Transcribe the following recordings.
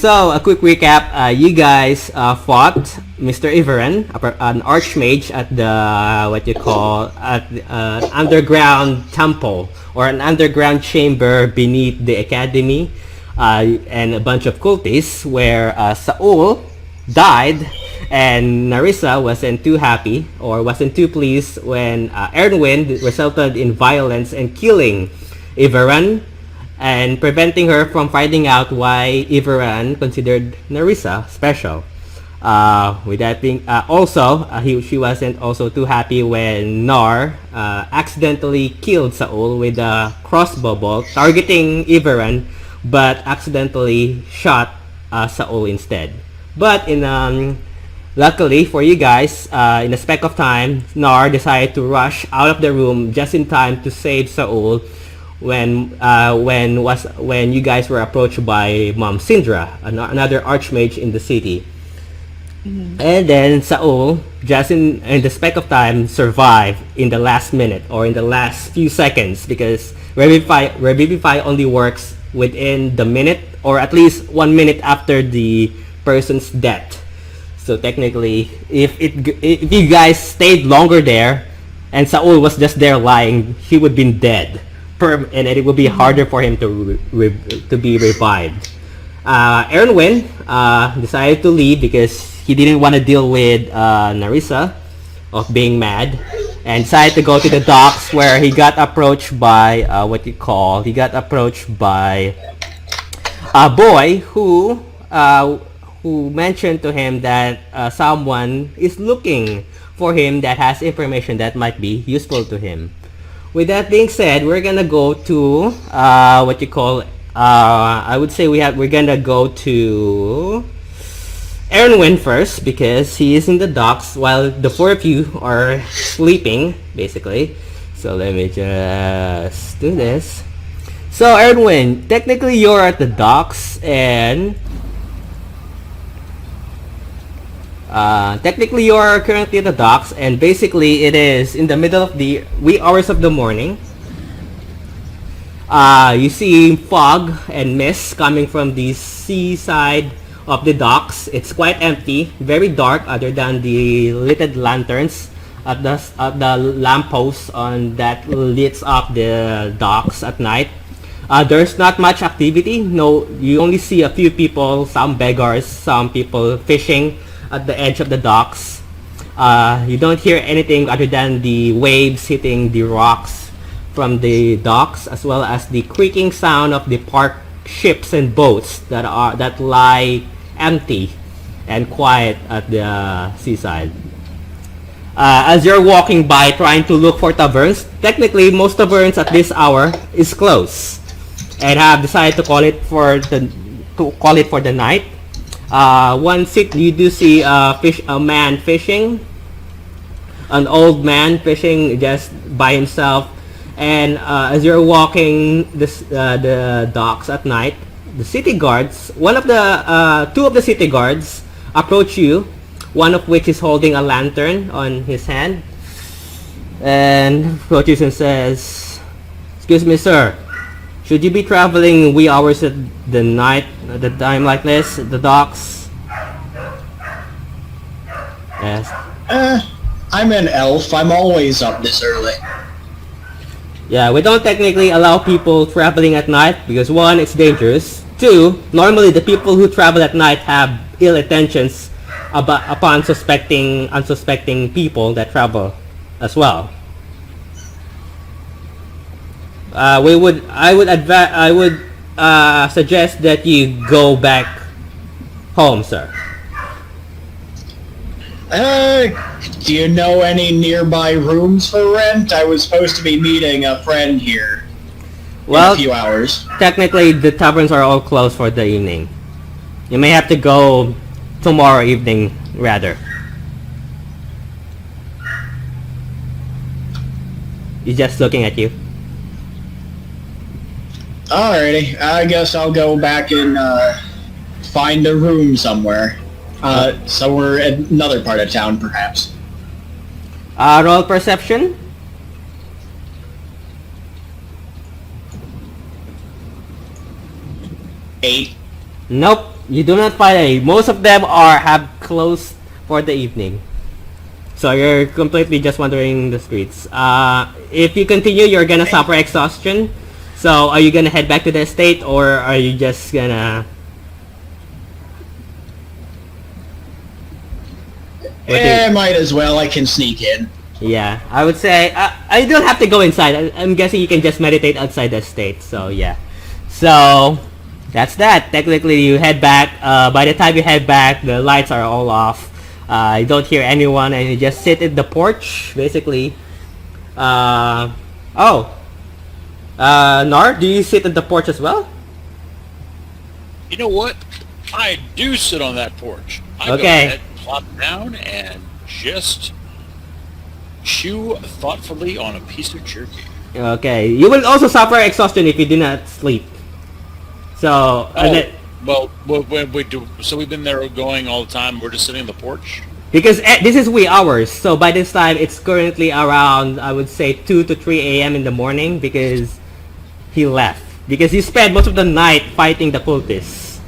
So a quick recap. You guys fought Mr. Iveran, an archmage at the what you call at underground temple or an underground chamber beneath the academy, and a bunch of cultists where Saul died, and Narissa wasn't too happy or wasn't too pleased when Erwin resulted in violence and killing Iveran, and preventing her from finding out why Iveran considered Narissa special. With that being, she wasn't also too happy when Nar accidentally killed Saul with a crossbow bolt, targeting Iveran, but accidentally shot Saul instead. But luckily for you guys, in a speck of time, Nar decided to rush out of the room just in time to save Saul when you guys were approached by Mom Syndra, another archmage in the city. And then Saul, just in the speck of time, survived in the last minute or in the last few seconds, because Revivify only works within the minute or at least 1 minute after the person's death. So technically, if you guys stayed longer there and Saul was just there lying, he would have been dead. And it will be harder for him to be revived. Erwin decided to leave because he didn't want to deal with Narissa of being mad, and decided to go to the docks where he got approached by a boy who mentioned to him that someone is looking for him that has information that might be useful to him. With that being said, we're gonna go to I would say we're gonna go to Erwin first, because he is in the docks while the four of you are sleeping, basically. So let me just do this. So Erwin, technically you're at the docks, and technically you are currently at the docks, and basically it is in the middle of the wee hours of the morning. You see fog and mist coming from the seaside of the docks. It's quite empty, very dark, other than the lighted lanterns at the lampposts on that lights up the docks at night. There's not much activity. No, you only see a few people, some beggars, some people fishing at the edge of the docks. You don't hear anything other than the waves hitting the rocks from the docks, as well as the creaking sound of the parked ships and boats that lie empty and quiet at the seaside. As you're walking by trying to look for taverns, technically most taverns at this hour is closed and have decided to call it for the night. You do see a man fishing, an old man fishing just by himself. And as you're walking the docks at night, the city guards, two of the city guards approach you, one of which is holding a lantern on his hand, and approaches and says, "Excuse me, sir, should you be traveling wee hours at the night at a time like this at the docks?" Yes. I'm an elf. I'm always up this early. Yeah, we don't technically allow people traveling at night because 1, it's dangerous. 2, normally the people who travel at night have ill intentions upon unsuspecting people that travel as well. I would suggest that you go back home, sir. Do you know any nearby rooms for rent? I was supposed to be meeting a friend here in a few hours. Technically, the taverns are all closed for the evening. You may have to go tomorrow evening, rather. He's just looking at you. Alrighty, I guess I'll go back and find a room somewhere. Somewhere in another part of town, perhaps. Roll perception. 8. Nope. You do not find any. Most of them have closed for the evening. So you're completely just wandering the streets. If you continue, you're gonna suffer exhaustion. So are you gonna head back to the estate, or are you just gonna... Might as well. I can sneak in. Yeah, I would say I don't have to go inside. I'm guessing you can just meditate outside the estate. So yeah. So that's that. Technically, you head back. By the time you head back, the lights are all off. You don't hear anyone, and you just sit in the porch, basically. Nar, do you sit in the porch as well? You know what? I do sit on that porch. I go Okay. ahead, plop down, and just chew thoughtfully on a piece of jerky. Okay. You will also suffer exhaustion if you do not sleep. So, Well, we do. So we've been there going all the time. We're just sitting on the porch. because this is wee hours, so by this time it's currently around, I would say, 2 to 3 a.m. in the morning, because he left. Because he spent most of the night fighting the cultists.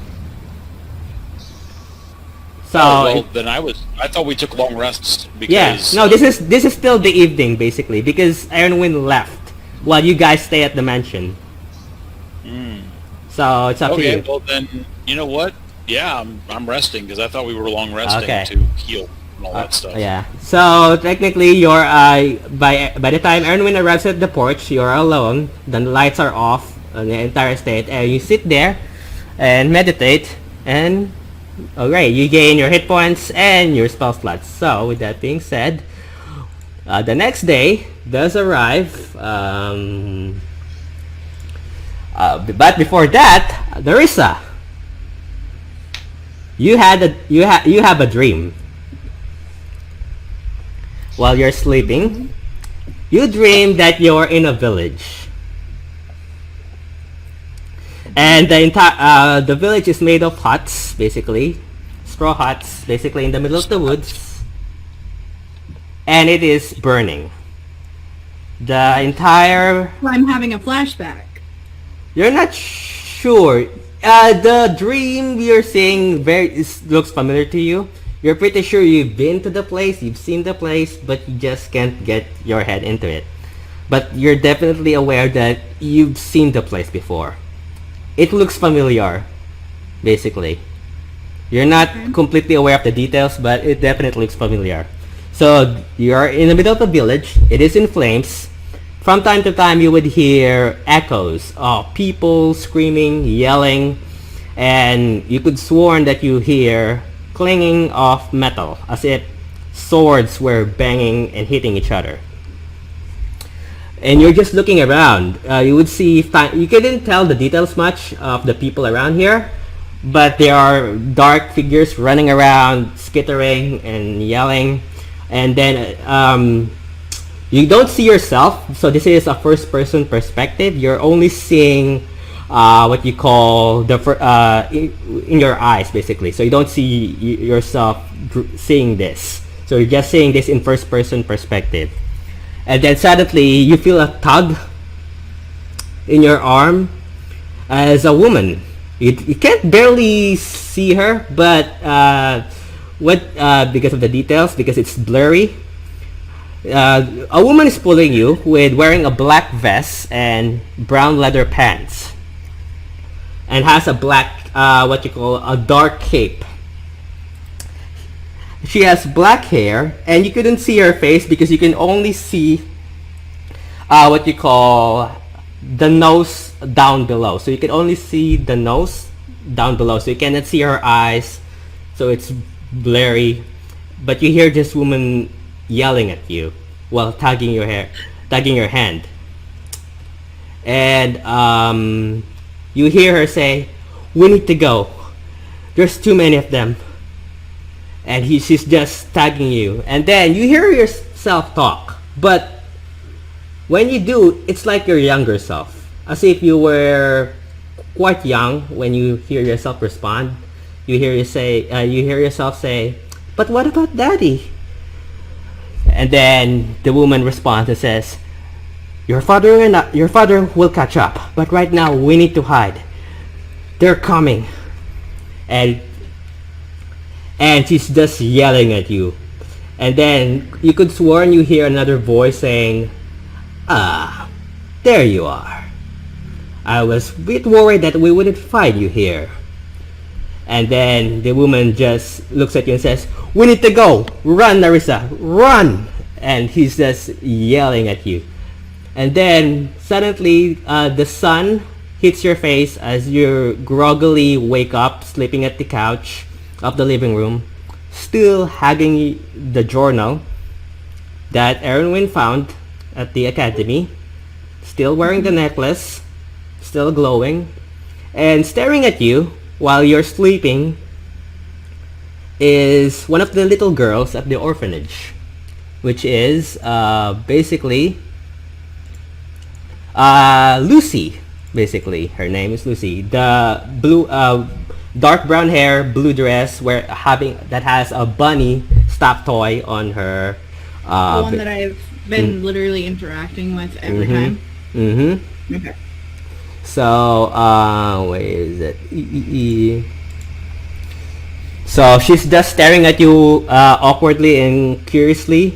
So well, then I thought we took long rests because. yeah, no, this is still the evening, basically, because Ironwind left while you guys stay at the mansion. So it's up to Okay, you. well then, you know what? Yeah, I'm resting because I thought we were long resting Okay. to heal and all that stuff. Yeah. So technically, you're by the time Ernwin arrives at the porch, you're alone. The lights are off on the entire estate, and you sit there and meditate. And alright, you gain your hit points and your spell slots. So with that being said, the next day does arrive. But before that, Larissa, you have a dream. While you're sleeping, you dream that you're in a village, and the village is made of huts, basically straw huts, basically in the middle of the woods, and it is burning. The entire... I'm having a flashback. You're not sure. The dream you're seeing looks familiar to you. You're pretty sure you've been to the place, you've seen the place, but you just can't get your head into it. But you're definitely aware that you've seen the place before. It looks familiar, basically. You're not completely aware of the details, but it definitely looks familiar. So you're in the middle of the village. It is in flames. From time to time, you would hear echoes of people screaming, yelling, and you could sworn that you hear clanging of metal, as if swords were banging and hitting each other. And you're just looking around. You would see, you couldn't tell the details much of the people around here, but there are dark figures running around, skittering and yelling. And then you don't see yourself, so this is a first-person perspective. You're only seeing what you call in your eyes, basically. So you don't see yourself seeing this. So you're just seeing this in first-person perspective. And then suddenly you feel a tug in your arm as a woman. You can't barely see her, but because of the details, because it's blurry. A woman is pulling you with wearing a black vest and brown leather pants, and has a black what you call a dark cape. She has black hair, and you couldn't see her face because you can only see what you call the nose down below. So you can only see the nose down below, so you cannot see her eyes, so it's blurry. But you hear this woman yelling at you while tugging your hand, and you hear her say, "We need to go. There's too many of them." And she's just tugging you, and then you hear yourself talk. But when you do, it's like your younger self, as if you were quite young when you hear yourself respond. You hear yourself say, "But what about Daddy?" And then the woman responds and says, your father will catch up, but right now we need to hide. They're coming." and she's just yelling at you. And then you could sworn you hear another voice saying, "Ah, there you are. I was a bit worried that we wouldn't find you here." And then the woman just looks at you and says, "We need to go! Run, Narissa! Run!" And he's just yelling at you. And then suddenly the sun hits your face as you groggily wake up, sleeping at the couch of the living room, still hugging the journal that Erwin found at the academy, still wearing the necklace, still glowing, and staring at you while you're sleeping is one of the little girls at the orphanage, which is basically Lucy. Basically, her name is Lucy. The blue, dark brown hair, blue dress, that has a bunny stuffed toy on her. The one that I've been literally interacting with every time. Mm-hmm. Okay. So, where is it? So she's just staring at you awkwardly and curiously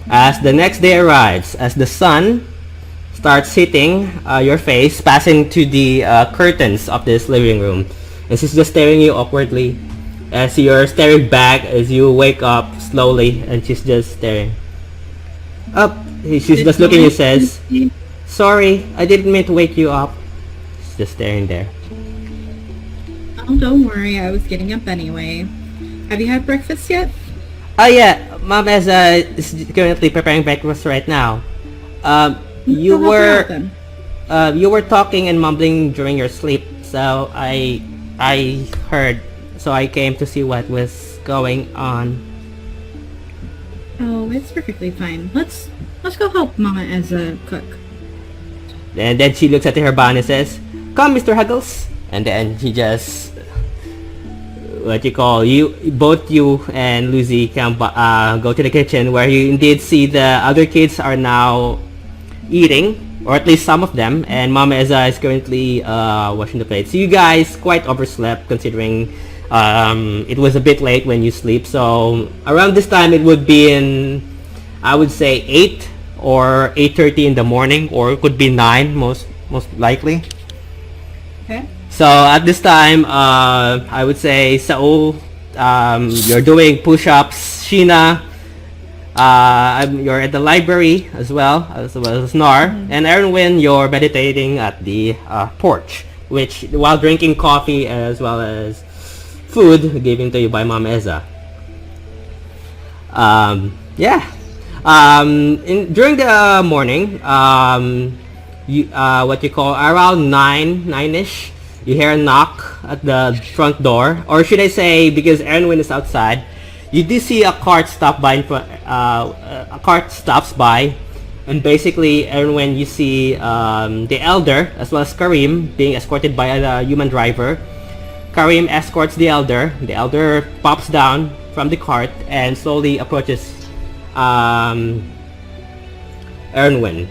as the next day arrives, as the sun starts hitting your face, passing to the curtains of this living room. And she's just staring at you awkwardly as you're staring back as you wake up slowly, and she's just staring up. She's just looking and says, "Sorry, I didn't mean to wake you up." She's just staring there. Oh, don't worry, I was getting up anyway. Have you had breakfast yet? Oh yeah, Mom is currently preparing breakfast right now. You were talking and mumbling during your sleep, so I heard, so I came to see what was going on. Oh, it's perfectly fine. Let's go help Mama as a cook. And then she looks at her bun and says, "Come, Mr. Huggles." And then she just, both you and Lucy can go to the kitchen, where you indeed see the other kids are now eating, or at least some of them, and Mama Eza is currently washing the plates. So you guys quite overslept, considering it was a bit late when you sleep. So around this time it would be in, I would say, 8 or 8:30 in the morning, or it could be 9 most likely. Okay. So at this time, I would say Saul, you're doing push-ups. Sheena, you're at the library as well as Nar. And Erwin, you're meditating at the porch, which while drinking coffee as well as food given to you by Mom Eza. During the morning, around 9-ish, you hear a knock at the front door, or should I say, because Erwin is outside, you do see a cart stop by. A cart stops by, and basically, Erwin, you see the elder as well as Karim being escorted by a human driver. Karim escorts the elder. The elder pops down from the cart and slowly approaches Erwin.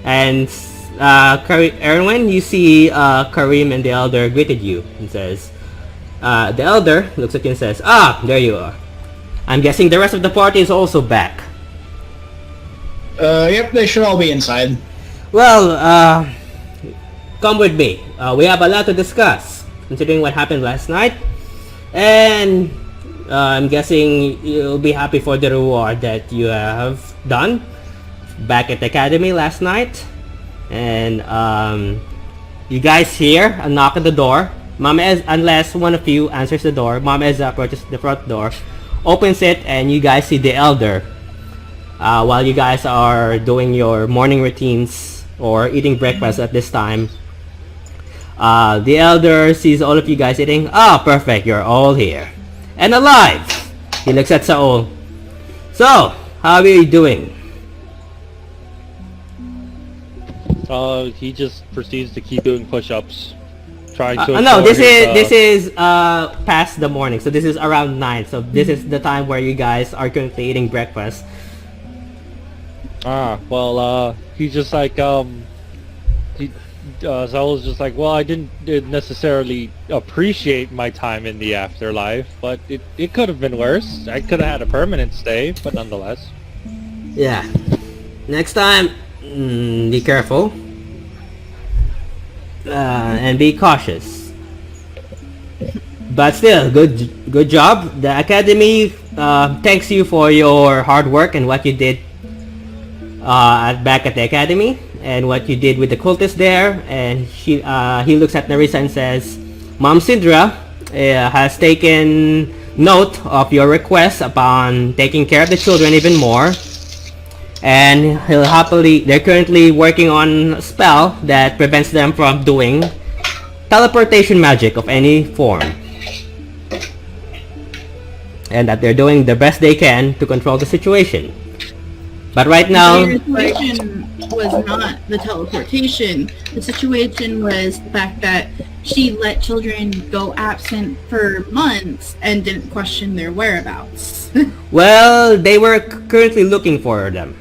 And Erwin, you see Karim and the elder greeted you and says, the elder looks at you and says, "Ah, there you are. I'm guessing the rest of the party is also back." Yep, they should all be inside. Well, come with me. We have a lot to discuss, considering what happened last night. And I'm guessing you'll be happy for the reward that you have done back at the academy last night. And you guys hear a knock at the door. Unless one of you answers the door, Mama Eza approaches the front door, opens it, and you guys see the elder. While you guys are doing your morning routines or eating breakfast at this time, the elder sees all of you guys eating. "Ah, perfect, you're all here. And alive!" He looks at Saul. "So, how are you doing?" He just proceeds to keep doing push-ups, trying to. No, this is past the morning, so this is around 9. So this is the time where you guys are currently eating breakfast. He's just like Saul was just like, well, I didn't necessarily appreciate my time in the afterlife, but it could have been worse. I could have had a permanent stay, but nonetheless. Yeah. Next time, be careful. And be cautious. But still, good job. The Academy thanks you for your hard work and what you did back at the Academy. And what you did with the cultists there. And he looks at Narissa and says, Mom Sidra has taken note of your request upon taking care of the children even more. And they're currently working on a spell that prevents them from doing teleportation magic of any form. And that they're doing the best they can to control the situation. But right now... The situation was not the teleportation. The situation was the fact that she let children go absent for months and didn't question their whereabouts. Well, they were currently looking for them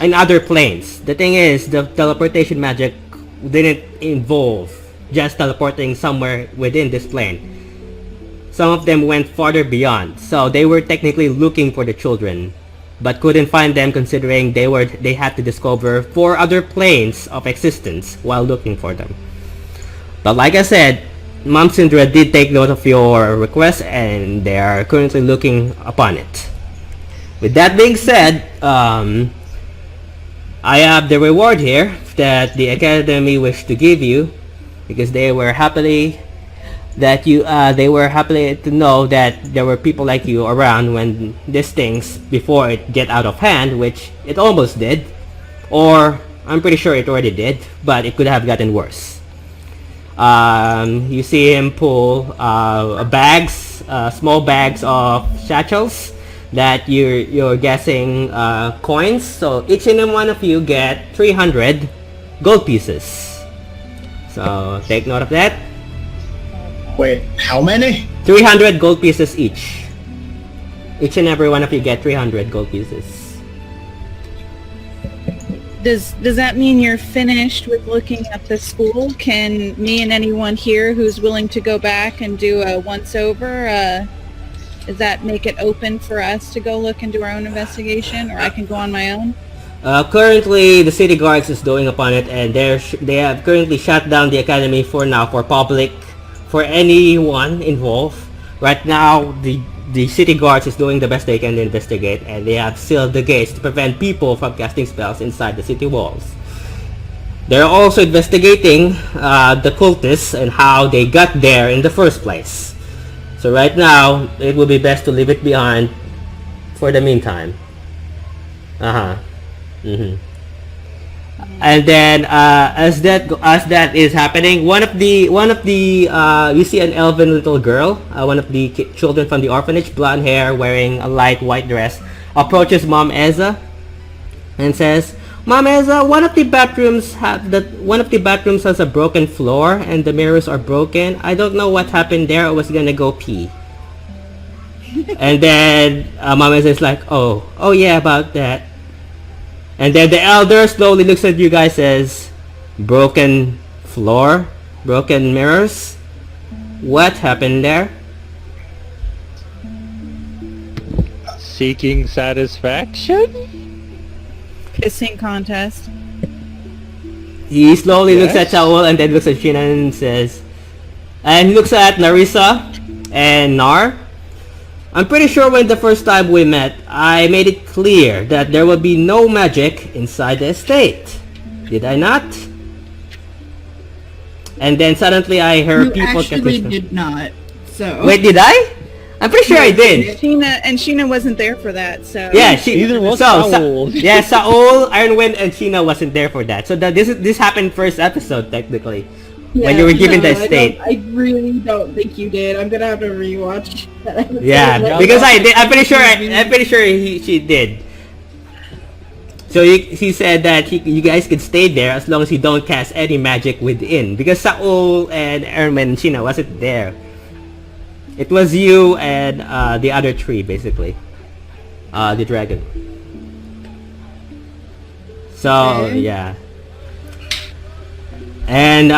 in other planes. The thing is, the teleportation magic didn't involve just teleporting somewhere within this plane. Some of them went farther beyond, so they were technically looking for the children, but couldn't find them considering they had to discover 4 other planes of existence while looking for them. But like I said, Mom Syndra did take note of your request and they are currently looking upon it. With that being said, I have the reward here that the Academy wished to give you, because they were happy to know that there were people like you around when these things, before it get out of hand, which it almost did, or I'm pretty sure it already did, but it could have gotten worse. You see him pull small bags of satchels that you're guessing coins. So each and one of you get 300 gold pieces. So take note of that. Wait, how many? 300 gold pieces each. Each and every one of you get 300 gold pieces. Does that mean you're finished with looking at the school? Can me and anyone here who's willing to go back and do a once-over, does that make it open for us to go look and do our own investigation, or I can go on my own? Currently, the city guards is doing upon it, and they have currently shut down the academy for now for anyone involved. Right now, the city guards is doing the best they can to investigate, and they have sealed the gates to prevent people from casting spells inside the city walls. They're also investigating the cultists and how they got there in the first place. So right now, it will be best to leave it behind for the meantime. And then as that is happening, one of the you see an elven little girl, one of the children from the orphanage, blonde hair, wearing a light white dress, approaches Mom Eza and says, "Mom Eza, one of the bathrooms has a broken floor and the mirrors are broken. I don't know what happened there. I was gonna go pee." And then Mom Eza is like, "Oh yeah, about that." And then the elder slowly looks at you guys, says, "Broken floor? Broken mirrors? What happened there?" Seeking satisfaction? Pissing contest. He slowly looks Yes. at Saul and then looks at Sheena and says, and he looks at Narissa and Nar. "I'm pretty sure when the first time we met, I made it clear that there will be no magic inside the estate. Did I not?" And then suddenly I heard You people actually get did not. So Wait, did I? I'm pretty sure I did. Sheena wasn't there for that, so Yeah, Neither was Saul. yeah, Saul, Ironwind, and Sheena wasn't there for that. So this happened first episode technically. When you were given the estate. I really don't think you did. I'm gonna have to rewatch that episode. Yeah, because I did. I'm pretty sure she did. So he said that you guys could stay there as long as you don't cast any magic within. Because Saul and Ermin and Sheena wasn't there. It was you and the other three, basically. The dragon. So, Okay. yeah. And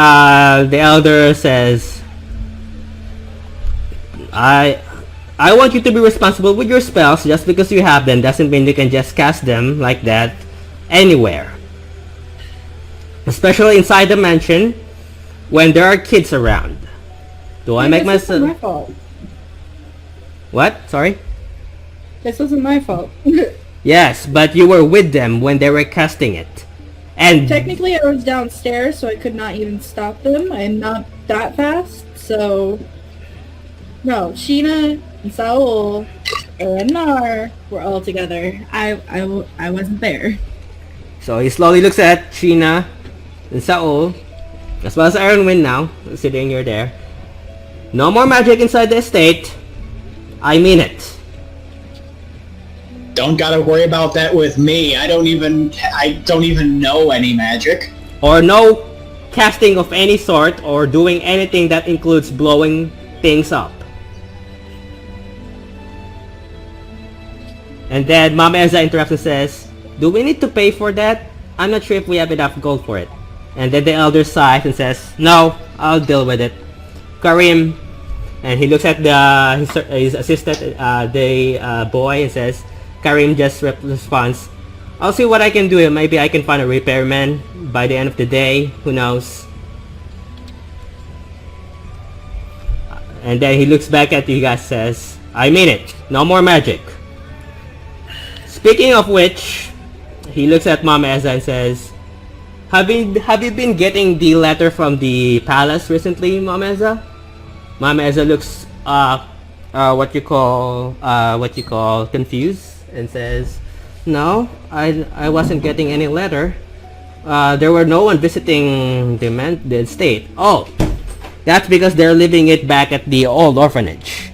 the elder says, I want you to be responsible with your spells. Just because you have them doesn't mean you can just cast them like that anywhere. Especially inside the mansion when there are kids around. Do I make This wasn't my myself... fault. What? Sorry? This wasn't my fault. Yes, but you were with them when they were casting it. And Technically, I was downstairs, so I could not even stop them. I'm not that fast, so... No, Sheena and Saul and Nar were all together. I wasn't there. so he slowly looks at Sheena and Saul, as well as Ironwind now, sitting here there. No more magic inside the estate. I mean it. Don't gotta worry about that with me. I don't even know any magic. Or no casting of any sort or doing anything that includes blowing things up. And then Mama Eza interrupts and says, do we need to pay for that? I'm not sure if we have enough gold for it. And then the elder sighs and says, no, I'll deal with it. Karim, and he looks at his assistant, the boy, and says, Karim just responds, I'll see what I can do. Maybe I can find a repairman by the end of the day. Who knows? And then he looks back at you guys and says, I mean it. No more magic. Speaking of which, he looks at Mama Eza and says, have you been getting the letter from the palace recently, Mama Eza? Mama Eza looks what you call confused and says, no, I wasn't getting any letter. There were no one visiting the estate. Oh, that's because they're leaving it back at the old orphanage.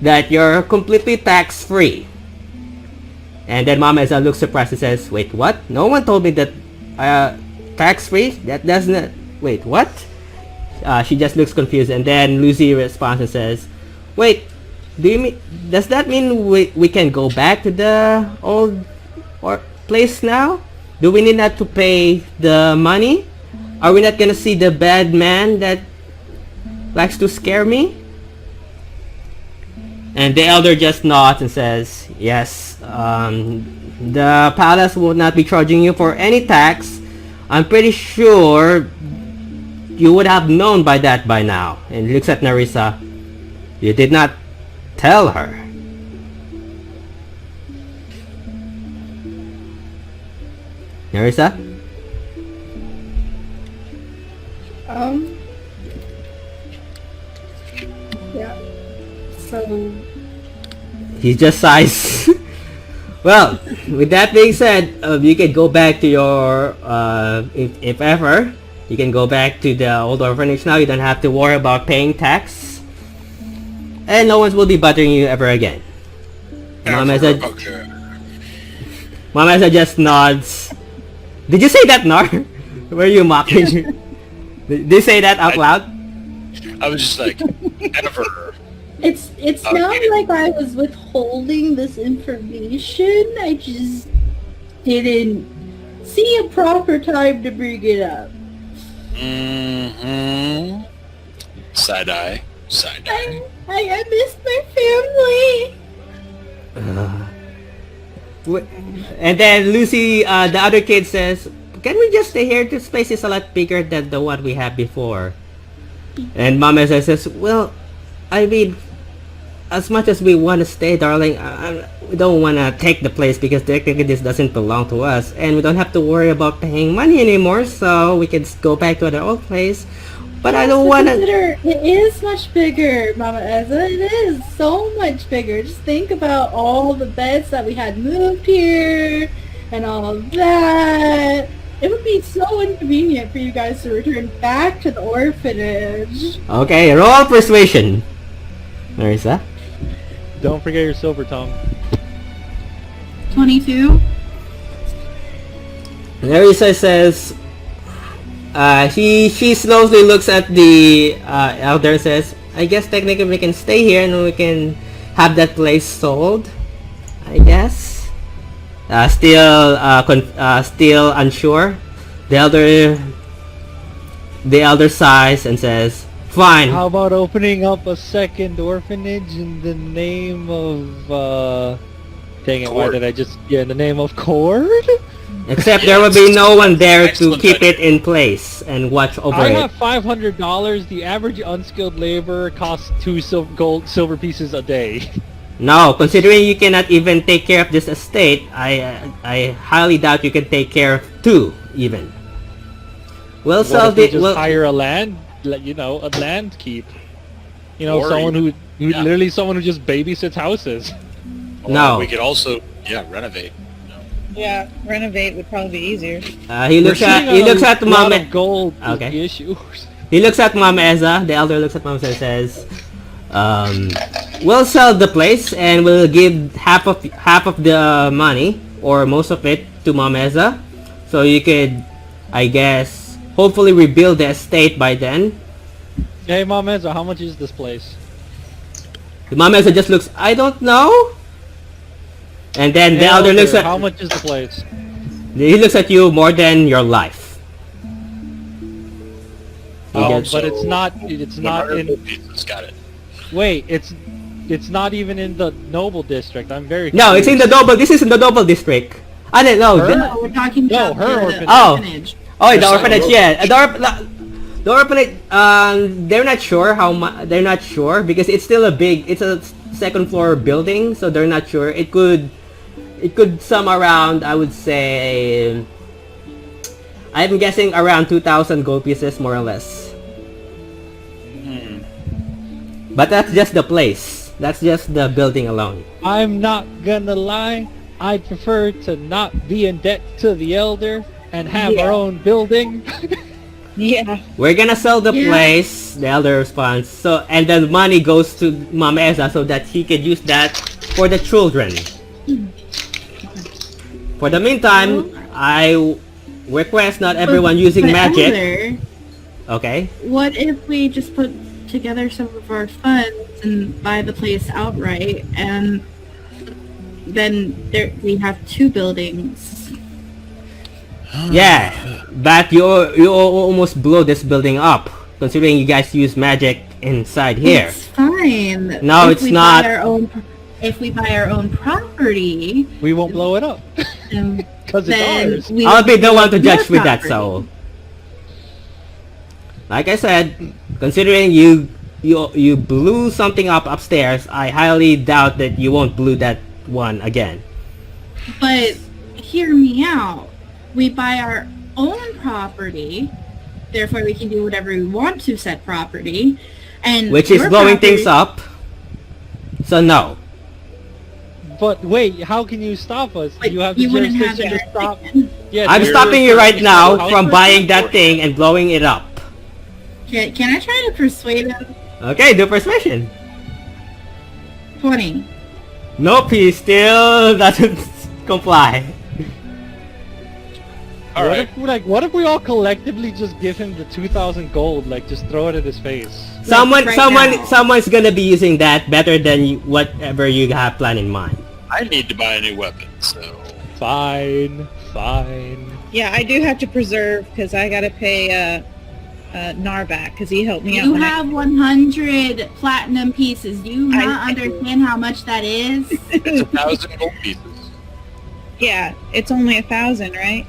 That you're completely tax-free. And then Mama Eza looks surprised and says, wait, what? No one told me that tax-free? That doesn't... Wait, what? She just looks confused, and then Lucy responds and says, wait, does that mean we can go back to the old place now? Do we need not to pay the money? Are we not gonna see the bad man that likes to scare me? And the elder just nods and says, yes, the palace will not be charging you for any tax. I'm pretty sure you would have known by that by now. And he looks at Narissa. You did not tell her. Narissa? Yeah. So... He just sighs. Well, with that being said, you can go back to your, if ever, you can go back to the old orphanage now. You don't have to worry about paying tax. And no one will be bothering you ever again. Mama Eza just nods. Did you say that, Nar? Were you mocking? Did you say that out loud? I was just like, never. It's not like I was withholding this information. I just didn't see a proper time to bring it up. Mm-hmm. Side eye. I miss my family. And then Lucy, the other kid says, can we just stay here? This place is a lot bigger than the one we had before. And Mama Eza says, well, I mean, as much as we want to stay, darling, we don't want to take the place because technically this doesn't belong to us. And we don't have to worry about paying money anymore, so we can go back to our old place. But I don't want to... It is much bigger, Mama Eza. It is so much bigger. Just think about all the beds that we had moved here and all of that. It would be so inconvenient for you guys to return back to the orphanage. Okay, roll persuasion. Narissa? Don't forget your silver tongue. 22. Narissa says, she slowly looks at the elder and says, I guess technically we can stay here and we can have that place sold, I guess. Still unsure. The elder The elder sighs and says, "Fine." How about opening up a second orphanage in the name of, dang it, why Cord. did I just... Yeah, in the name of Cord? Except Yeah, there will be it's no one there to excellent keep it idea. in place and watch over I it. have $500. The average unskilled laborer costs 2 silver pieces a day. No, considering you cannot even take care of this estate, I highly doubt you can take care of 2 even. We'll What sell if we the... just We'll, hire a land, a land keep? You know, Or someone who yeah. literally someone who just babysits houses. Or No. We could also, renovate. Yeah, renovate would probably be easier. he looks at Mom. Gold. is Okay. the issue. He looks at Mom Eza. The elder looks at Mom Eza and says, "We'll sell the place and we'll give half of the money or most of it to Mom Eza, so you could, I guess, hopefully rebuild the estate by then." Hey, Mom Ezra, how much is this place? The Mom Eza just looks, "I don't know." And then the Hey, elder looks at how much is the place? he looks at you more than your life. He Oh, gets- but it's not 100 in. gold pieces, got it. Wait, it's not even in the noble district. I'm very No, it's in the confused. Noble. This is in the Noble district. I didn't know. Her? No, we're talking No, about her the orphanage. Oh. orphanage. Oh, the There's orphanage, some- yeah. The orphanage, they're not sure how much. They're not sure because it's still it's a second floor building, so they're not sure. It could sum around, I would say, I'm guessing around 2,000 gold pieces, more or less. But that's just the place. That's just the building alone. I'm not gonna lie. I'd prefer to not be in debt to the elder and have Yeah. our own building. Yeah. We're gonna sell the Yeah. place, the elder responds. So, and the money goes to Mama Eza so that he can use that for the children. For the meantime, I request not everyone using But magic. Elder, Okay. what if we just put together some of our funds and buy the place outright, and then we have 2 buildings? Yeah, but you almost blow this building up, considering you guys use magic inside here. It's fine. No, If it's we not. If we buy our own property, We won't blow it up then because it's ours. we I'll be the one to your judge with that, property. so. Like I said, considering you blew something up upstairs, I highly doubt that you won't blow that one again. But hear me out. We buy our own property, therefore we can do whatever we want to said property, and Which is your blowing property- things up. So no. But wait, how can you stop us? But You have you the wouldn't have jurisdiction the to stop. jurisdiction. Yeah, I'm we're- stopping you right now How- from buying that thing and blowing it up. Can I try to persuade him? Okay, do persuasion. 20. Nope, he still doesn't comply. All what right. if what if we all collectively just give him the 2,000 gold, like just throw it at his face? right now. Someone's gonna be using that better than whatever you have planned in mind. I need to buy a new weapon, so Fine. Yeah, I do have to preserve because I gotta pay Nar back because he helped me out. You when have 100 platinum pieces. Do you not I- understand how much that is? it's 1,000 gold pieces. Yeah, it's only 1,000, right?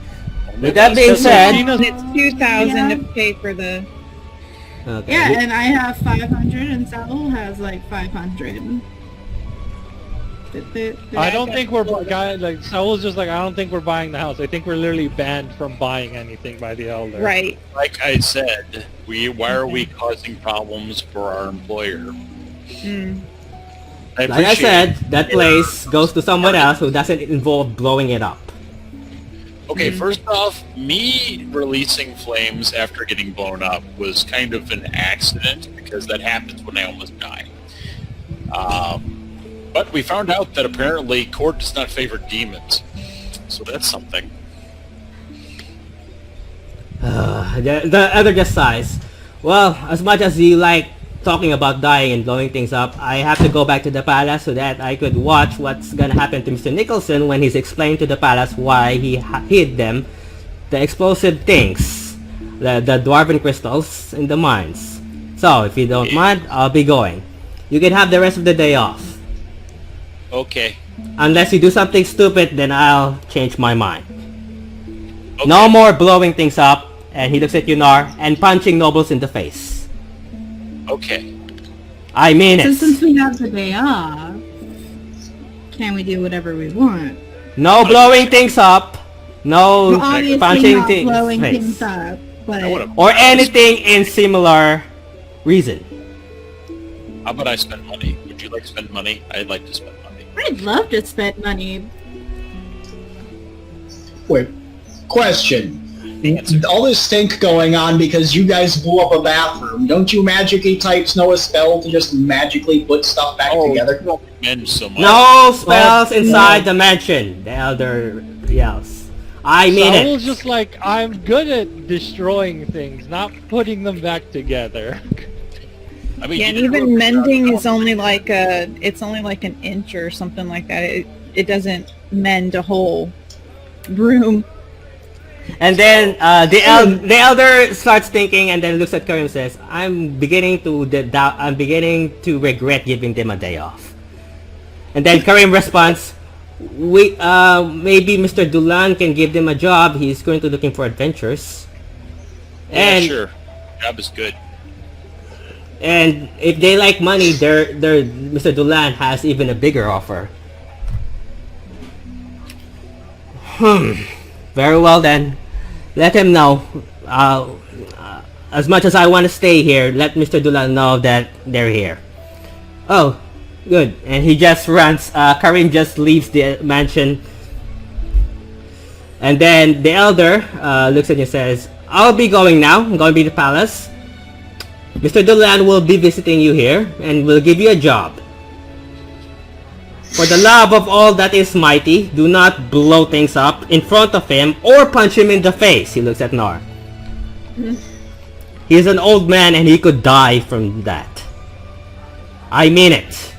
With that being So said, Gina's- It's 2,000 Yeah. to pay for the. okay. Yeah, and I have 500 and Saul has like 500. I don't think we're like Saul's just like I don't think we're buying the house. I think we're literally banned from buying anything by the elder. Right. Like I said, why are we causing problems for our employer? Mm. Like I appreciate said, it. that place goes to someone else who doesn't involve blowing it up. Okay, first off, me releasing flames after getting blown up was kind of an accident because that happens when I almost die. But we found out that apparently Cord does not favor demons, so that's something. The other just sighs. Well, as much as you like talking about dying and blowing things up, I have to go back to the palace so that I could watch what's gonna happen to Mr. Nicholson when he's explained to the palace why he hid them, the explosive things. the dwarven crystals in the mines. So, if you don't mind, I'll be going. You can have the rest of the day off. Okay. Unless you do something stupid, then I'll change my mind. Okay. No more blowing things up, and he looks at you, Nar, and punching nobles in the face. Okay. I mean So it. since we have the day off, can we do whatever we want? No blowing things up. No Well, obviously punching not things blowing face. things up, but I wanna- Or anything in similar reason. How about I spend money? Would you like to spend money? I'd like to spend money. I'd love to spend money. Wait, question. Answer. All this stink going on because you guys blew up a bathroom. Don't you magically types know a spell to just magically put stuff back together? don't recommend so much. No spells inside the mansion, the elder yells. I mean Saul's it. just like, I'm good at destroying things, not putting them back together. I mean, Yeah, and you did a even really good mending job. is only like it's only like an inch or something like that. It doesn't mend a whole room. And then the elder starts thinking, and then looks at Karim and says, I'm beginning to regret giving them a day off. And then Karim responds, maybe Mr. Dulan can give them a job. He's currently looking for adventures. Yeah, And sure. Job is good. and if they like money, Mr. Dulan has even a bigger offer. Very well then. Let him know. As much as I want to stay here, let Mr. Dulan know that they're here. Oh, good. And he just runs. Karim just leaves the mansion. And then the elder looks at you and says, I'll be going now. I'm going to be to the palace. Mr. Dulan will be visiting you here and will give you a job. For the love of all that is mighty, do not blow things up in front of him or punch him in the face. He looks at Nar. He's an old man and he could die from that. I mean it.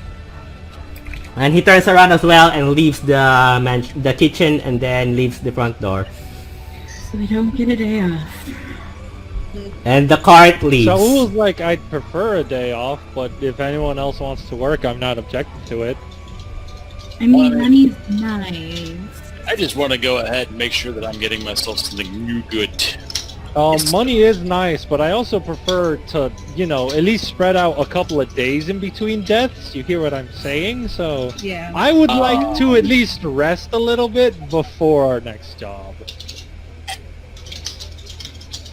And he turns around as well and leaves the kitchen and then leaves the front door. So we don't get a day off. And the cart leaves. Saul's like, I'd prefer a day off, but if anyone else wants to work, I'm not objecting to it. I mean, money's nice. I just want to go ahead and make sure that I'm getting myself something new good. Money is nice, but I also prefer to, at least spread out a couple of days in between deaths. You hear what I'm saying? So Yeah. I would like to at least rest a little bit before our next job.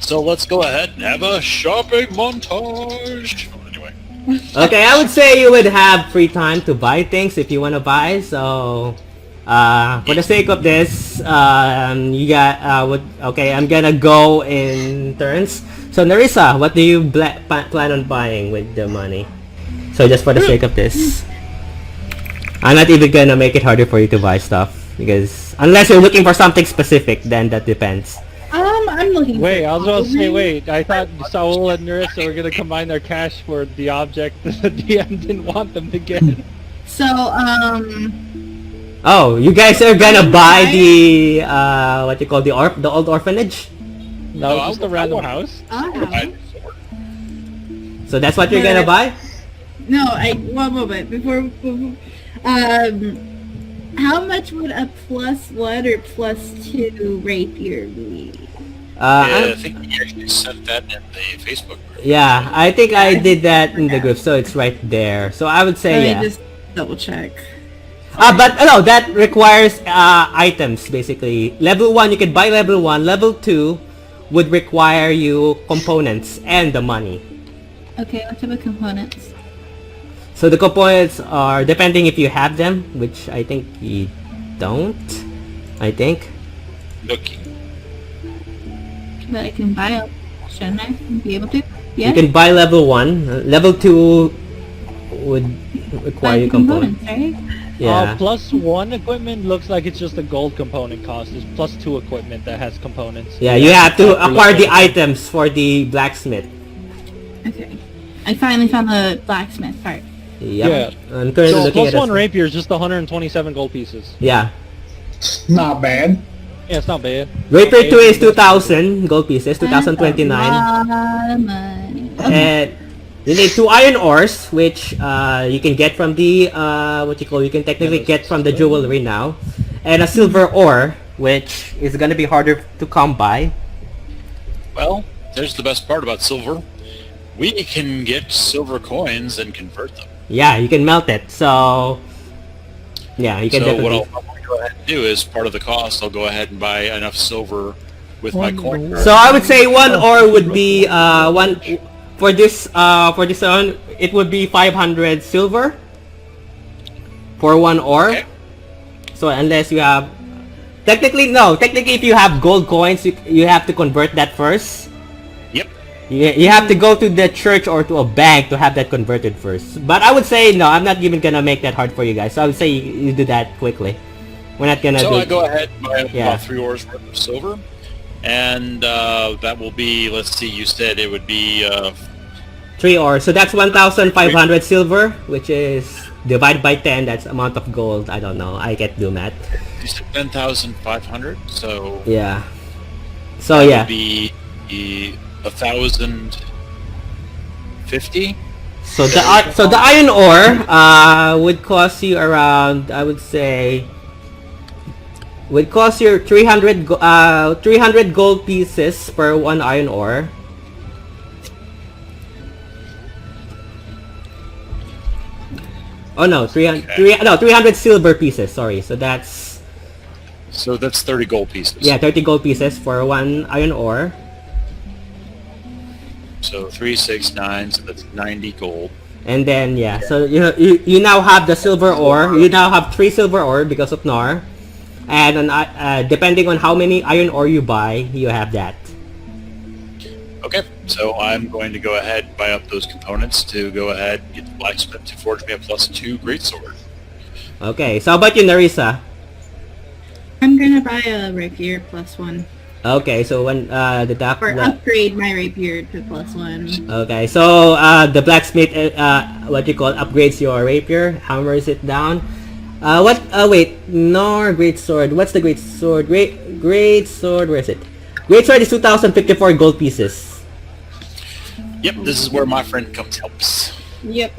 So let's go ahead and have a shopping montage. Anyway. Okay, I would say you would have free time to buy things if you want to buy. So, for the sake of this, you got okay. I'm gonna go in turns. So, Narissa, what do you plan on buying with the money? So, just for the sake of this, I'm not even gonna make it harder for you to buy stuff because unless you're looking for something specific, then that depends. I'm looking. Wait, for I was about to say, clothing. wait, I thought Saul and Narissa were going to combine their cash for the object that the DM didn't want them to get. So, Oh, you guys are gonna buy the what you call the old orphanage? No, No, just I a random want- house. I- So that's what you're gonna buy? no, one moment before. How much would a +1 or +2 rapier be? I think we actually sent that in the Facebook group. Yeah, I think I did that in the group, so it's right there. So I would say Let yeah. me just double check. But no, that requires items basically. Level 1, you can buy level 1. Level 2 would require you components and the money. Okay, what type of components? So the components are depending if you have them, which I think you don't. I think. Looking. But I can buy it, shouldn't I? Be able to? Yeah. You can buy level 1. Level 2 would require buy you components. right? Yeah. +1 equipment looks like it's just a gold component cost. There's +2 equipment that has components. Yeah, you have to acquire the items for the blacksmith. Okay. I finally found the blacksmith part. Yep. Yeah. I'm currently So looking at +1 this. rapier is just 127 gold pieces. Yeah. Not bad. Yeah, it's not bad. Rapier 2 is 2,000 gold pieces, 2,029. lot of money. And you need 2 iron ores, which you can get from the you can technically get from the jewelry now, and a silver ore, which is gonna be harder to come by. Well, there's the best part about silver. We can get silver coins and convert them. Yeah, you can melt it. So yeah, you can So what definitely. I'll go ahead and do is part of the cost. I'll go ahead and buy enough silver with my coin. So I would say 1 ore would be one for this one. It would be 500 silver for 1 ore. Okay. So unless you have technically if you have gold coins, you have to convert that first. Yep. You have to go to the church or to a bank to have that converted first. But I would say no, I'm not even gonna make that hard for you guys. So I would say you do that quickly. We're not gonna So do I go ahead and buy Yeah. about 3 ores worth of silver, and that will be. Let's see. You said it would be 3 ore. So that's 1,500 silver, which is divided by 10. That's amount of gold. I don't know. I can't do math. you said 10,500. So Yeah. So that yeah. would be 1,050. So the iron ore would cost you around, I would say, would cost you 300 gold pieces per 1 iron ore. Oh no, 300 silver pieces. Sorry. So that's 30 gold pieces. 30 gold pieces for 1 iron ore. So 3, 6, 9. So that's 90 gold. And then so you now have the silver ore. You now have 3 silver ore because of Nar, and depending on how many iron ore you buy, you have that. Okay, so I'm going to go ahead and buy up those components to go ahead and get the blacksmith to forge me a +2 greatsword. Okay, so how about you, Narisa? I'm gonna buy a rapier +1. Okay, so when the doc. Or upgrade my rapier to +1. Okay, so the blacksmith upgrades your rapier, hammers it down. Wait, Nar greatsword. What's the greatsword? Greatsword. Where is it? Greatsword is 2,054 gold pieces. Yep, this is where my friend comes helps. Yep.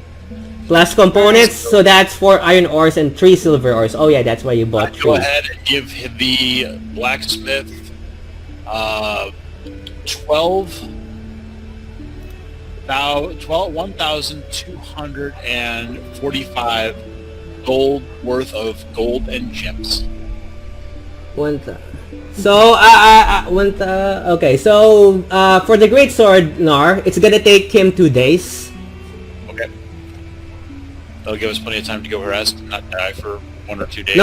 Plus components, so that's 4 iron ores and 3 silver ores. Oh yeah, that's why you bought 3. Go ahead and give the blacksmith 1,245 gold worth of gold and gems. Okay, so for the great sword, Nar, it's gonna take him 2 days. Okay. That'll give us plenty of time to go harass and not die for 1 or 2 days.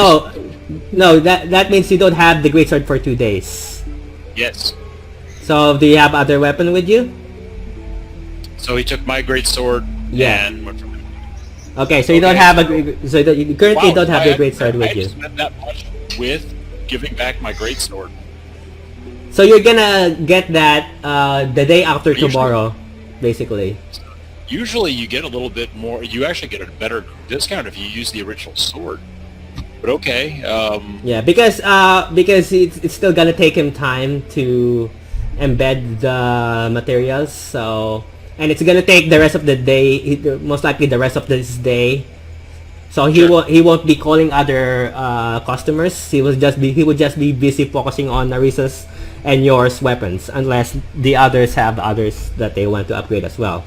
No, that means you don't have the great sword for 2 days. Yes. So do you have other weapon with you? So he took my great sword and went from there. Okay, so you don't have you currently don't have the great sword with I you. spent that much with giving back my great sword. So you're gonna get that the day after tomorrow, basically. Usually you get a little bit more. You actually get a better discount if you use the original sword. But okay. Yeah, because it's still gonna take him time to embed the materials. So, and it's gonna take the rest of the day. Most likely the rest of this day. So he won't be calling other customers. He would just be busy focusing on Narisa's and yours weapons, unless the others have others that they want to upgrade as well.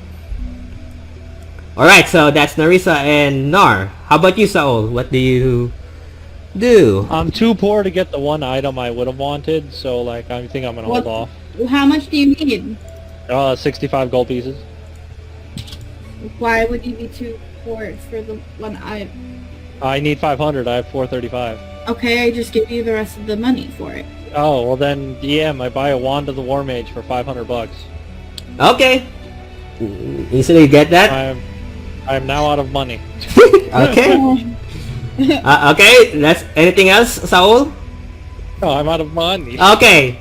Alright, so that's Narisa and Nar. How about you, Saul? What do you do? I'm too poor to get the one item I would have wanted, so like I think I'm gonna hold off. How much do you need? 65 gold pieces. Why would you be too poor for the one I need 500. I have 435. Okay, I just give you the rest of the money for it. Oh well, then DM. I buy a wand of the War Mage for 500 bucks. Okay. Easily get that. I'm now out of money. Okay. Okay. That's anything else, Saul? No, I'm out of money. Okay.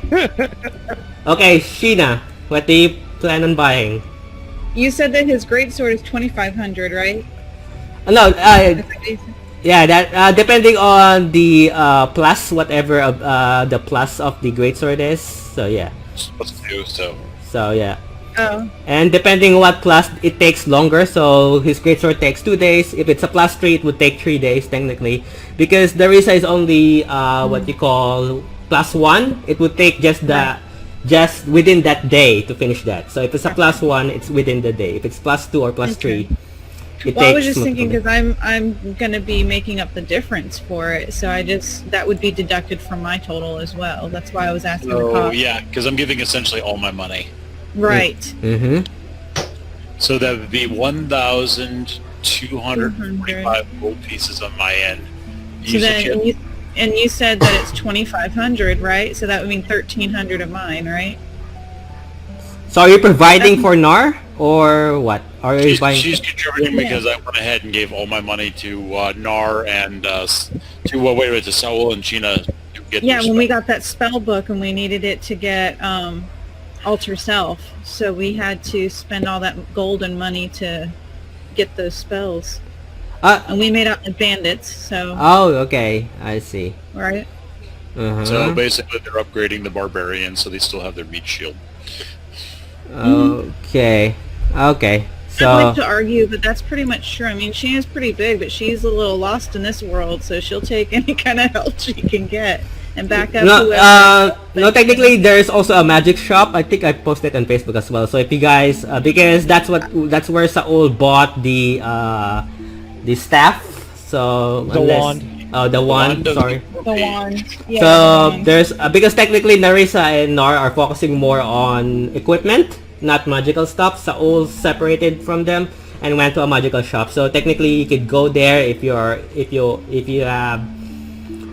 Okay, Sheena, what do you plan on buying? You said that his greatsword is 2,500, right? No, Yeah, that depending on the plus whatever the plus of the greatsword is. So yeah. Plus 2, so. So yeah. Oh, And depending what plus, it takes longer. So his greatsword takes 2 days. If it's a plus 3, it would take 3 days technically, because the Risa is only what you call plus 1. It would take just within that day to finish that. So if it's a plus 1, it's within the day. If it's plus 2 or plus 3, it well, I was takes just thinking multiple because I'm gonna be making up the difference for it, so that would be deduced from my total as well. That's why I was asking the Oh, cost. yeah, because I'm giving essentially all my money. Right. Mm-hmm. So that would be 1,245 gold pieces on my end. So then, you said that it's 2,500, right? So that would mean 1,300 of mine, right? So are you providing for Nar or what? Are you buying? She's contributing because I went ahead and gave all my money to Nar and to Saul and Gina to get Yeah, their when we stuff. got that spell book and we needed it to get Alter Self, so we had to spend all that gold and money to get those spells. And we made out the bandits, so Oh, okay. I see. right. Uh-huh. So basically they're upgrading the barbarian so they still have their meat shield. Okay. Okay. I'd So like to argue, but that's pretty much true. I mean, she is pretty big, but she's a little lost in this world, so she'll take any kind of help she can get and back up whoever. no, technically there's also a magic shop. I think I posted on Facebook as well. So if you guys, because that's where Saul bought the staff. So The wand. Oh, the wand. Sorry. The wand. Yeah, So the wand. there's because technically Narissa and Nar are focusing more on equipment, not magical stuff. Saul separated from them and went to a magical shop. So technically you could go there if you have,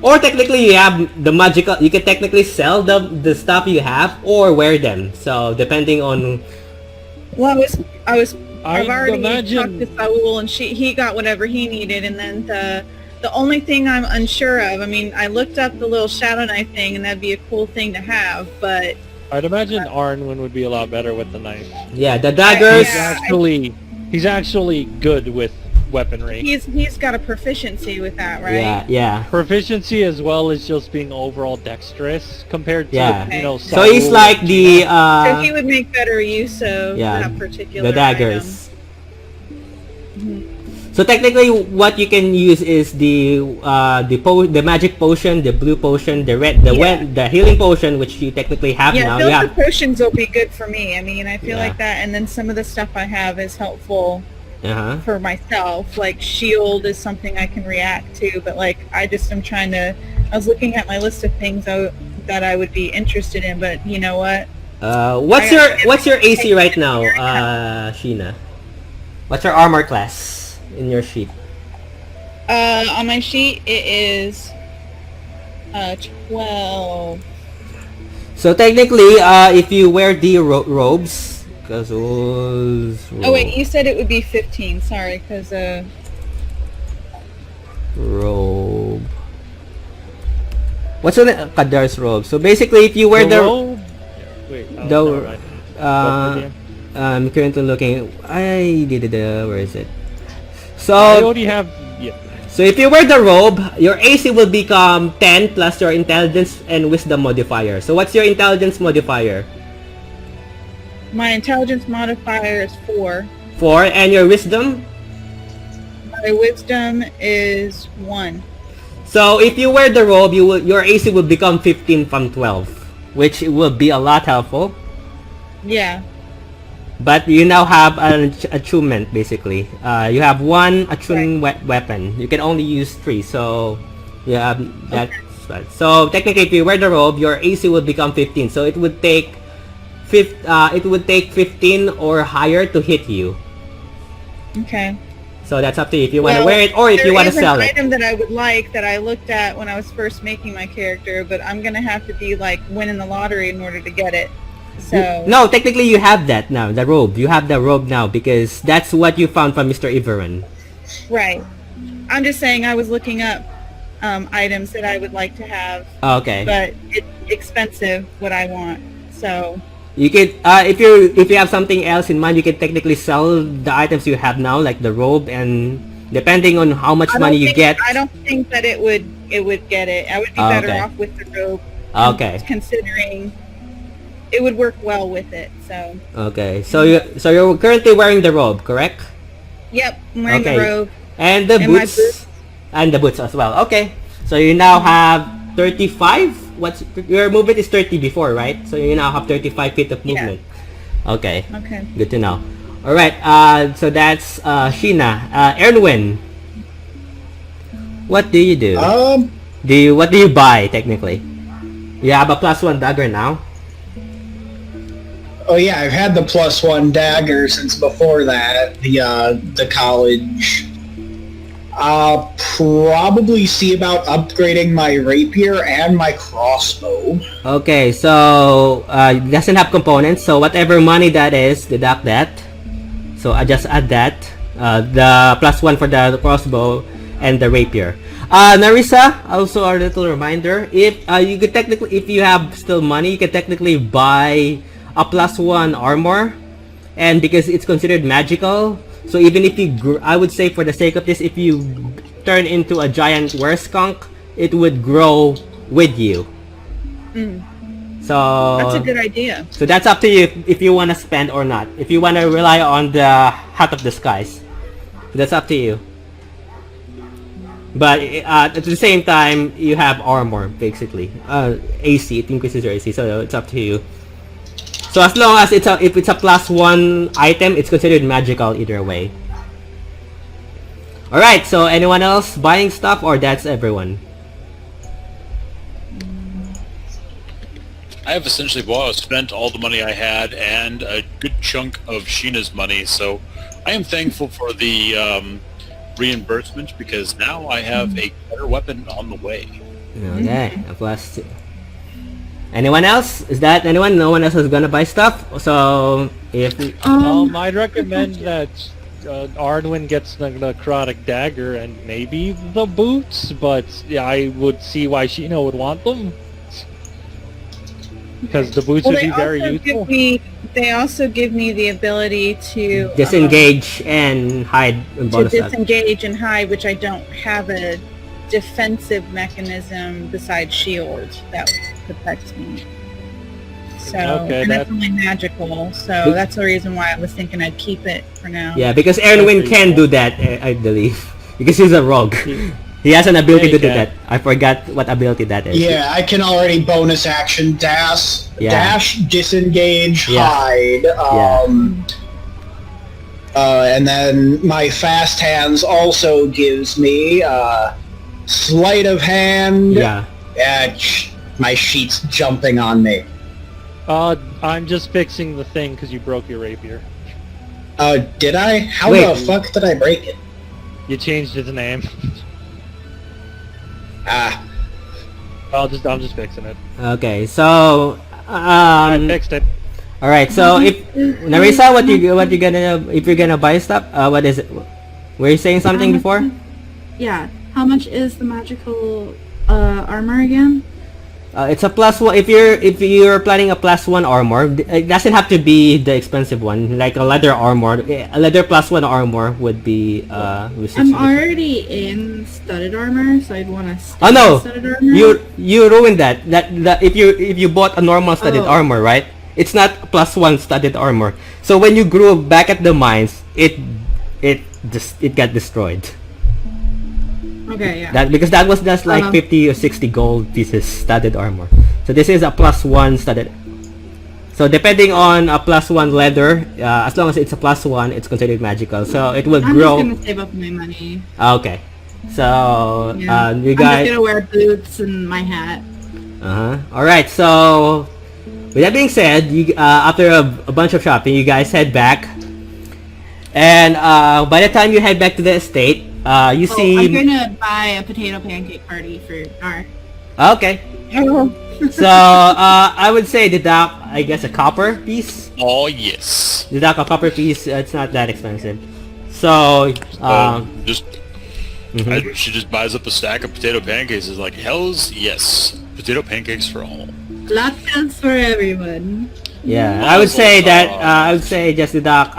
or technically you have the magical. You can technically sell the stuff you have or wear them. So depending on. Well, I've already imagine- talked to Saul, and he got whatever he needed, and then the only thing I'm unsure of, I mean, I looked up the little shadow knife thing, and that'd be a cool thing to have, but I'd imagine Arnwin would be a lot better with the knife. Yeah, the daggers. Yeah. He's actually good with weaponry. he's got a proficiency with that, right? Yeah. Proficiency as well as just being overall dexterous compared to Yeah. So Saul he's like and the So he would make better use of that particular the daggers. item. So technically, what you can use is the magic potion, the blue potion, the red, the healing potion, which you technically have Yeah, now. those You have, potions will be good for me. I mean, I feel Yeah. like that, and then some of the stuff I have is helpful uh-huh. for myself. Like shield is something I can react to, but like I was looking at my list of things that I would be interested in, but you know what? What's your AC right now, Sheena? What's your armor class in your sheet? On my sheet it is 12. So technically, if you wear the robes, because Oh wait, you said it would be 15. Sorry, because robe. What's the Kadar's robe? So basically, if you wear the robe. Wait, the- never mind. I'm currently looking. I did it. Where is it? I So already have. Yeah. so if you wear the robe, your AC will become 10 plus your intelligence and wisdom modifier. So what's your intelligence modifier? my intelligence modifier is 4. 4, and your wisdom. My wisdom is 1. So if you wear the robe, your AC will become 15 from 12, which will be a lot helpful. Yeah. But you now have an attunement, basically. You have 1 attuned weapon. You can only use 3, so you have that. Right. So technically, if you wear the robe, your AC will become 15. So it would take 15 or higher to hit you. Okay. So that's up to you if you want to wear it or if you want to sell There is it. an item that I would like that I looked at when I was first making my character, but I'm gonna have to be like winning the lottery in order to get it. So No, technically you have that now, the robe. You have the robe now because that's what you found from Mr. Iveron. right. I'm just saying I was looking up items that I would like to have, Okay. but it's expensive what I want. So You could, if you have something else in mind, you can technically sell the items you have now, like the robe and depending on how much money you get. I don't think that it would get it. I would be better okay. off with the robe. Okay. Considering it would work well with it. So. Okay. So you're currently wearing the robe, correct? Yep, I'm wearing Okay. the robe. And the And my boots. boots. And the boots as well. Okay. So you now have 35. What's your movement is 30 before, right? So you now have 35 feet of movement. Okay. Okay. Good to know. All right. So that's Sheena. Erwin. What do you do? What do you buy technically? You have a +1 dagger now. Oh yeah, I've had the +1 dagger since before that. The college. I'll probably see about upgrading my rapier and my crossbow. Okay, so it doesn't have components, so whatever money that is, deduct that. So I just add that, the +1 for the crossbow and the rapier. Narissa, also a little reminder, if you could technically, if you have still money, you can technically buy a +1 armor, and because it's considered magical, so even if you, I would say for the sake of this, if you turn into a giant were-skunk, it would grow with you. So That's a good idea. So that's up to you if you want to spend or not. If you want to rely on the Hat of Disguise, that's up to you. But at the same time, you have armor basically. AC, it increases your AC, so it's up to you. So as long as if it's a +1 item, it's considered magical either way. All right. So anyone else buying stuff, or that's everyone? I have essentially spent all the money I had and a good chunk of Sheena's money, so I am thankful for the reimbursement because now I have a better weapon on the way. Okay, a +2. Anyone else? Is that anyone? No one else is gonna buy stuff. So if I'd recommend that Arnwin gets the necrotic dagger and maybe the boots, but yeah, I would see why Sheena would want them. Because the boots would be very useful. They also give me the ability to disengage and hide in to bonus action. disengage and hide, which I don't have a defensive mechanism besides shield that protects me. So Okay, and that's only magical, so that's the reason why I was thinking I'd keep it for now. Yeah, because Erwin can do that, I believe, because he's a rogue. He has an ability to do that. I forgot what ability that is. Yeah, I can already bonus action dash, disengage, hide. And then my fast hands also gives me sleight of hand. Yeah. My sheet's jumping on me. I'm just fixing the thing because you broke your rapier. Did I? How Wait. the fuck did I break it? You changed its name. I'm just fixing it. Okay, so I fixed it. all right. So if Narissa, what you gonna if you're gonna buy stuff? What is it? Were you saying something before? Yeah. How much is the magical armor again? It's a +1. If you're planning a +1 armor, it doesn't have to be the expensive one, like a leather armor. A leather +1 armor would be. I'm already in studded armor, so I'd want to. Oh no! Studded armor. You ruined that. That if you bought a normal studded armor, right? It's not +1 studded armor. So when you grew back at the mines, it got destroyed. Okay, yeah. That because that was just like 50 or 60 gold pieces studded armor. So this is a +1 studded. So depending on a +1 leather, as long as it's a +1, it's considered magical. So it will grow. I'm just gonna save up my money. Okay. So Yeah. you I'm guys. just gonna wear boots and my hat. All right. So with that being said, you after a bunch of shopping, you guys head back. And by the time you head back to the estate, you see. I'm gonna buy a potato pancake party for our. Okay. So I would say deduct, I guess, a copper piece. Oh yes. Deduct a copper piece. It's not that expensive. So She just buys up a stack of potato pancakes. Is like, hell's yes, potato pancakes for all. Latkes for everyone. yeah, I would say that. I would say just deduct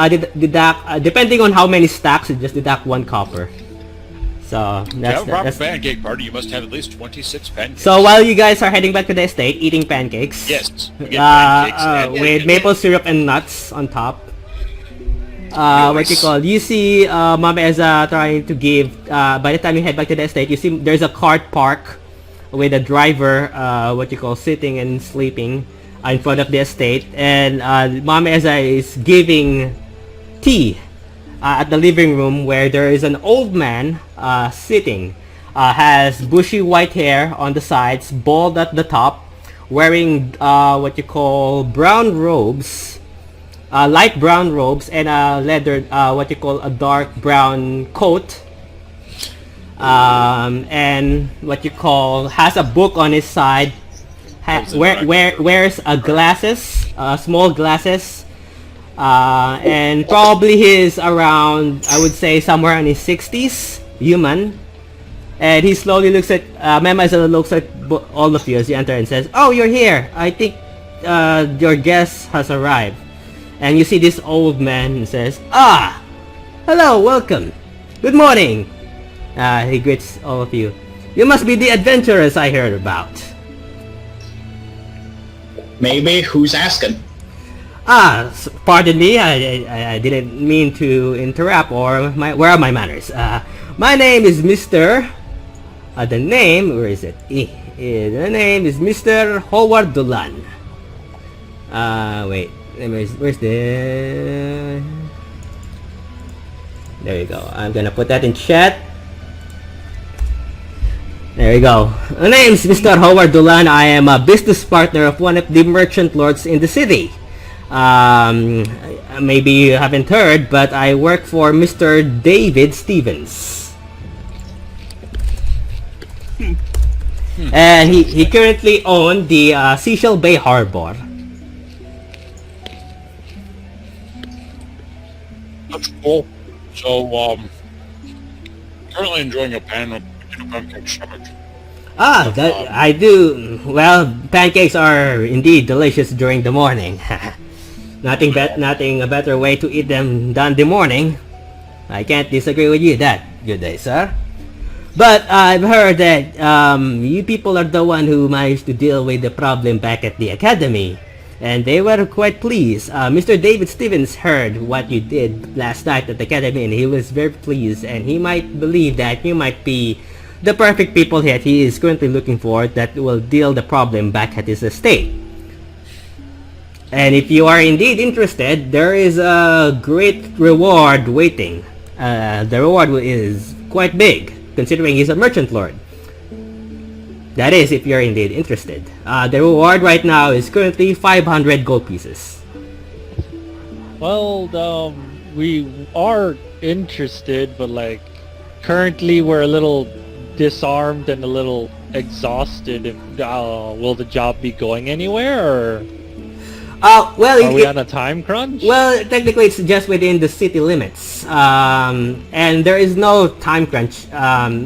depending on how many stacks, you just deduct 1 copper. So To have a proper that's pancake party, you must have at least 26 pancakes. so while you guys are heading back to the estate, eating pancakes. Yes, we get pancakes With maple syrup and nuts on top. What you call? You see, Mama Eza trying to give. By the time you head back to the estate, you see there's a cart park with a driver. What you call sitting and sleeping in front of the estate, and Mama Eza is giving tea at the living room where there is an old man sitting. Has bushy white hair on the sides, bald at the top, wearing what you call brown robes, light brown robes, and a leather, what you call a dark brown coat, and what you call has a book on his side. Wears a glasses, small glasses. And probably he's around, I would say, somewhere in his 60s, human. And he slowly looks at, Mama Eza looks at all of you as you enter and says, "Oh, you're here. I think your guest has arrived." And you see this old man and says, "Ah, hello, welcome. Good morning." He greets all of you. "You must be the adventurers I heard about." Maybe. Who's asking? Pardon me, I didn't mean to interrupt, or where are my manners? My name is Mr. The name, where is it? The name is Mr. Howard Dolan. Wait, where's the... There you go, I'm gonna put that in chat. There you go. My name is Mr. Howard Dolan. I am a business partner of one of the merchant lords in the city. Maybe you haven't heard, but I work for Mr. David Stevens. And he currently owns the Seashell Bay Harbor. That's cool. So, currently enjoying a pancake sandwich. That I do. Well, pancakes are indeed delicious during the morning. Nothing a better way to eat them than the morning. I can't disagree with you that. Good day, sir. But I've heard that you people are the one who managed to deal with the problem back at the academy, and they were quite pleased. Mr. David Stevens heard what you did last night at the academy, and he was very pleased, and he might believe that you might be the perfect people that he is currently looking for that will deal the problem back at his estate. And if you are indeed interested, there is a great reward waiting. The reward is quite big, considering he's a merchant lord. That is, if you're indeed interested. The reward right now is currently 500 gold pieces. Well, we are interested, but like, currently we're a little disarmed and a little exhausted. Will the job be going anywhere, or well, are we on a time crunch? Well, technically it's just within the city limits, and there is no time crunch.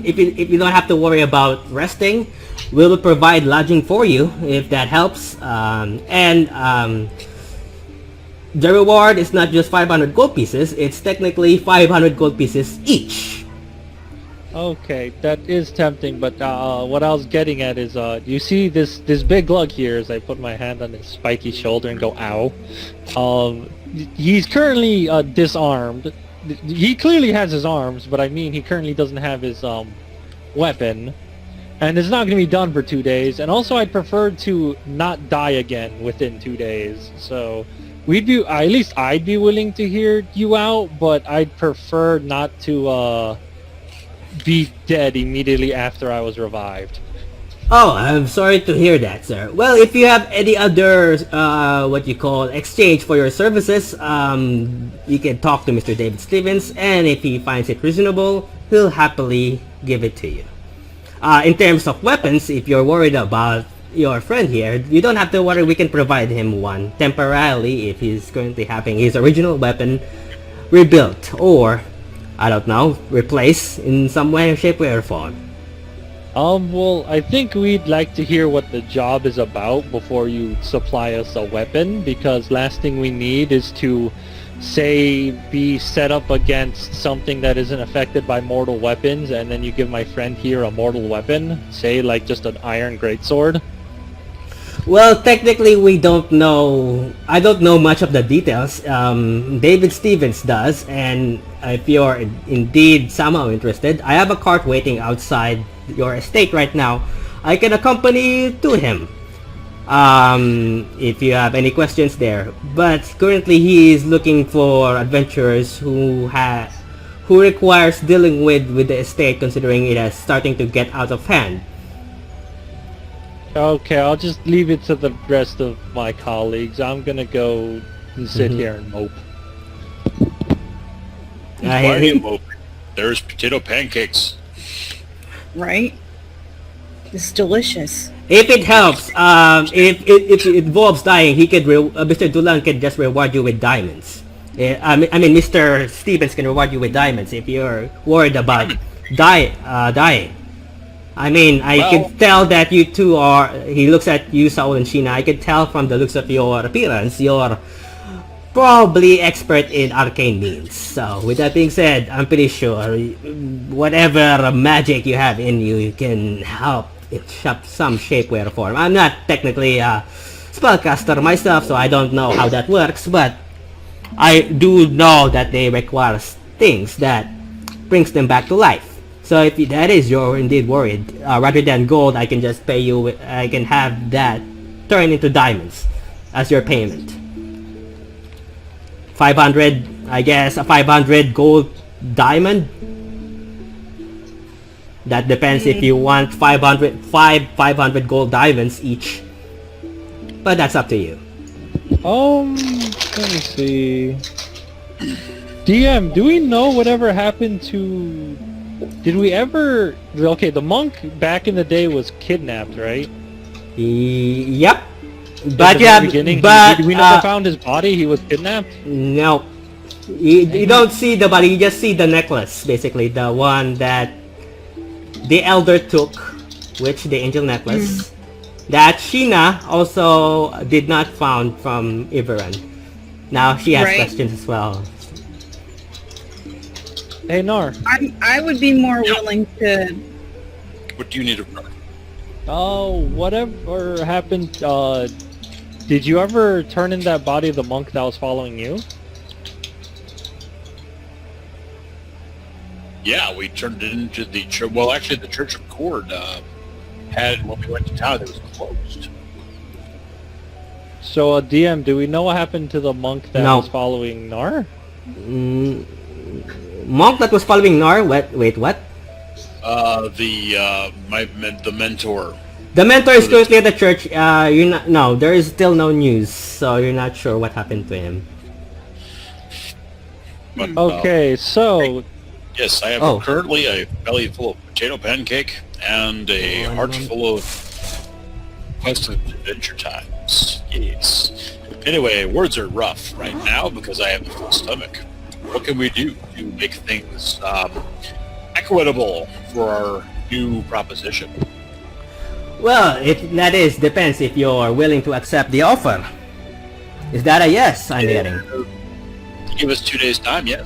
If you don't have to worry about resting, we'll provide lodging for you if that helps. And the reward is not just 500 gold pieces; it's technically 500 gold pieces each. Okay, that is tempting, but what I was getting at is, you see this big lug here as I put my hand on his spiky shoulder and go, ow. He's currently disarmed. He clearly has his arms, but I mean he currently doesn't have his weapon. And it's not going to be done for 2 days, and also I'd prefer to not die again within 2 days. So at least I'd be willing to hear you out, but I'd prefer not to be dead immediately after I was revived. Oh, I'm sorry to hear that, sir. Well, if you have any other, what you call, exchange for your services, you can talk to Mr. David Stevens, and if he finds it reasonable, he'll happily give it to you. In terms of weapons, if you're worried about your friend here, you don't have to worry, we can provide him one temporarily if he's currently having his original weapon rebuilt, or I don't know, replace in some way, shape, way, or form. Well, I think we'd like to hear what the job is about before you supply us a weapon, because last thing we need is to say, be set up against something that isn't affected by mortal weapons, and then you give my friend here a mortal weapon, say like just an iron greatsword? Well, technically, we don't know. I don't know much of the details. David Stevens does, and if you're indeed somehow interested, I have a cart waiting outside your estate right now. I can accompany you to him. If you have any questions there. But currently, he is looking for adventurers who requires dealing with the estate, considering it is starting to get out of hand. Okay, I'll just leave it to the rest of my colleagues. I'm gonna go and sit here and mope. Why are you moping? There's potato pancakes. Right? It's delicious. If it helps, if it involves dying, he could Mr. Dulan can just reward you with diamonds. I mean, Mr. Stevens can reward you with diamonds if you're worried about dying. I mean, I can tell that you two are. He looks at you, Saul and Sheena. I can tell from the looks of your appearance, you're probably expert in arcane means. So, with that being said, I'm pretty sure whatever magic you have in you, you can help in some shape, way, or form. I'm not technically a spellcaster myself, so I don't know how that works, but I do know that they require things that brings them back to life. So if that is you're indeed worried, rather than gold, I can just pay you. I can have that turn into diamonds as your payment. 500, I guess, a 500 gold diamond. That depends if you want 500 gold diamonds each. But that's up to you. Let me see. DM, do we know whatever happened to... Did we ever... Okay, the monk back in the day was kidnapped, right? Yep. At But the yeah, beginning, but we never found his body. He was kidnapped. no, you don't see the body. You just see the necklace, basically the one that the elder took, which the angel necklace that Sheena also did not found from Iveran. Now she has Right. questions as well. Hey, Nar. I would be more willing to... What do you need to run? Oh, whatever happened, did you ever turn in that body of the monk that was following you? Yeah, we turned it into the church. Well, actually, the Church of Cord had, when we went to town, it was closed. So, DM, do we know what happened to the monk that No. was following Nar? Monk that was following Nar. Wait, what? The mentor. The mentor is currently at the church. You're not. No, there is still no news, so you're not sure what happened to him. But, Okay, so... yes, I have currently a belly full of potato pancake and a heart full of pleasant adventure times. Yes. Anyway, words are rough right now because I have a full stomach. What can we do to make things equitable for our new proposition? Well, depends if you're willing to accept the offer. Is that a yes? I'm getting. Give us 2 days' time, yes.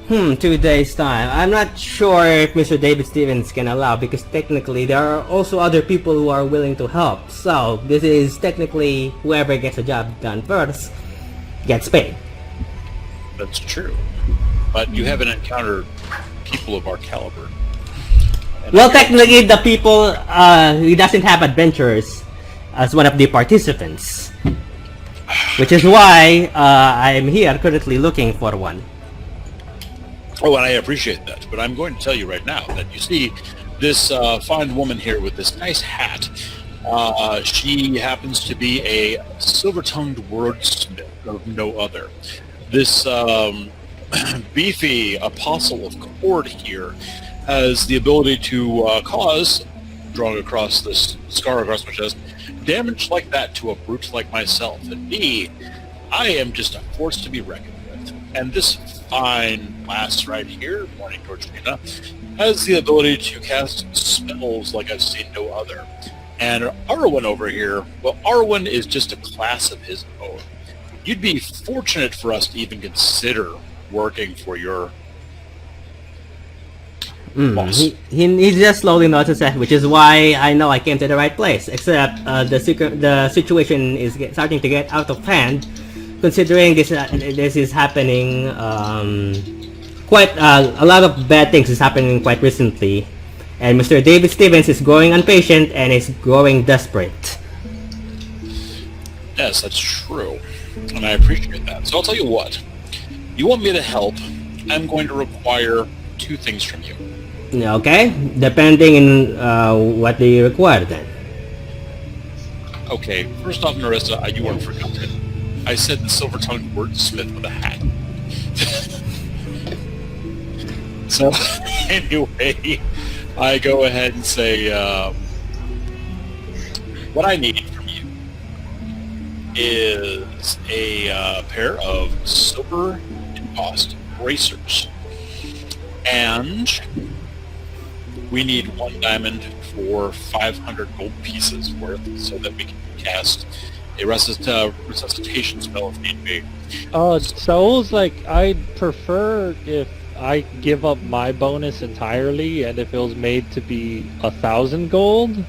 2 days time. I'm not sure if Mr. David Stevens can allow, because technically there are also other people who are willing to help. So this is technically whoever gets a job done first gets paid. That's true. But you haven't encountered people of our caliber. And Well, technically the people, he doesn't have adventurers as one of the participants. Which is why I'm here currently looking for one. Oh, and I appreciate that, but I'm going to tell you right now that you see this fine woman here with this nice hat. She happens to be a silver-tongued wordsmith of no other. This beefy apostle of Cord here has the ability to cause, drawing across this scar across my chest, damage like that to a brute like myself. And me, I am just a force to be reckoned with. And this fine lass right here, pointing towards Nina, has the ability to cast spells like I've seen no other. And Arwen over here, well, Arwen is just a class of his own. you'd be fortunate for us to even consider working for your boss. He just slowly nods his head, which is why I know I came to the right place. Except the situation is starting to get out of hand, considering this is happening. Quite a lot of bad things is happening quite recently, and Mr. David Stevens is growing impatient and is growing desperate. Yes, that's true, and I appreciate that. So I'll tell you what. You want me to help? I'm going to require 2 things from you. Okay, depending on what do you require then. Okay, first off, Marissa, you weren't forgotten. I said the silver-tongued wordsmith with a hat. So, anyway, I go ahead and say, what I need from you is a pair of silver embossed bracers. And we need 1 diamond for 500 gold pieces worth so that we can cast a resuscitation spell if need be. Soul's like, I'd prefer if I give up my bonus entirely and if it was made to be 1,000 gold.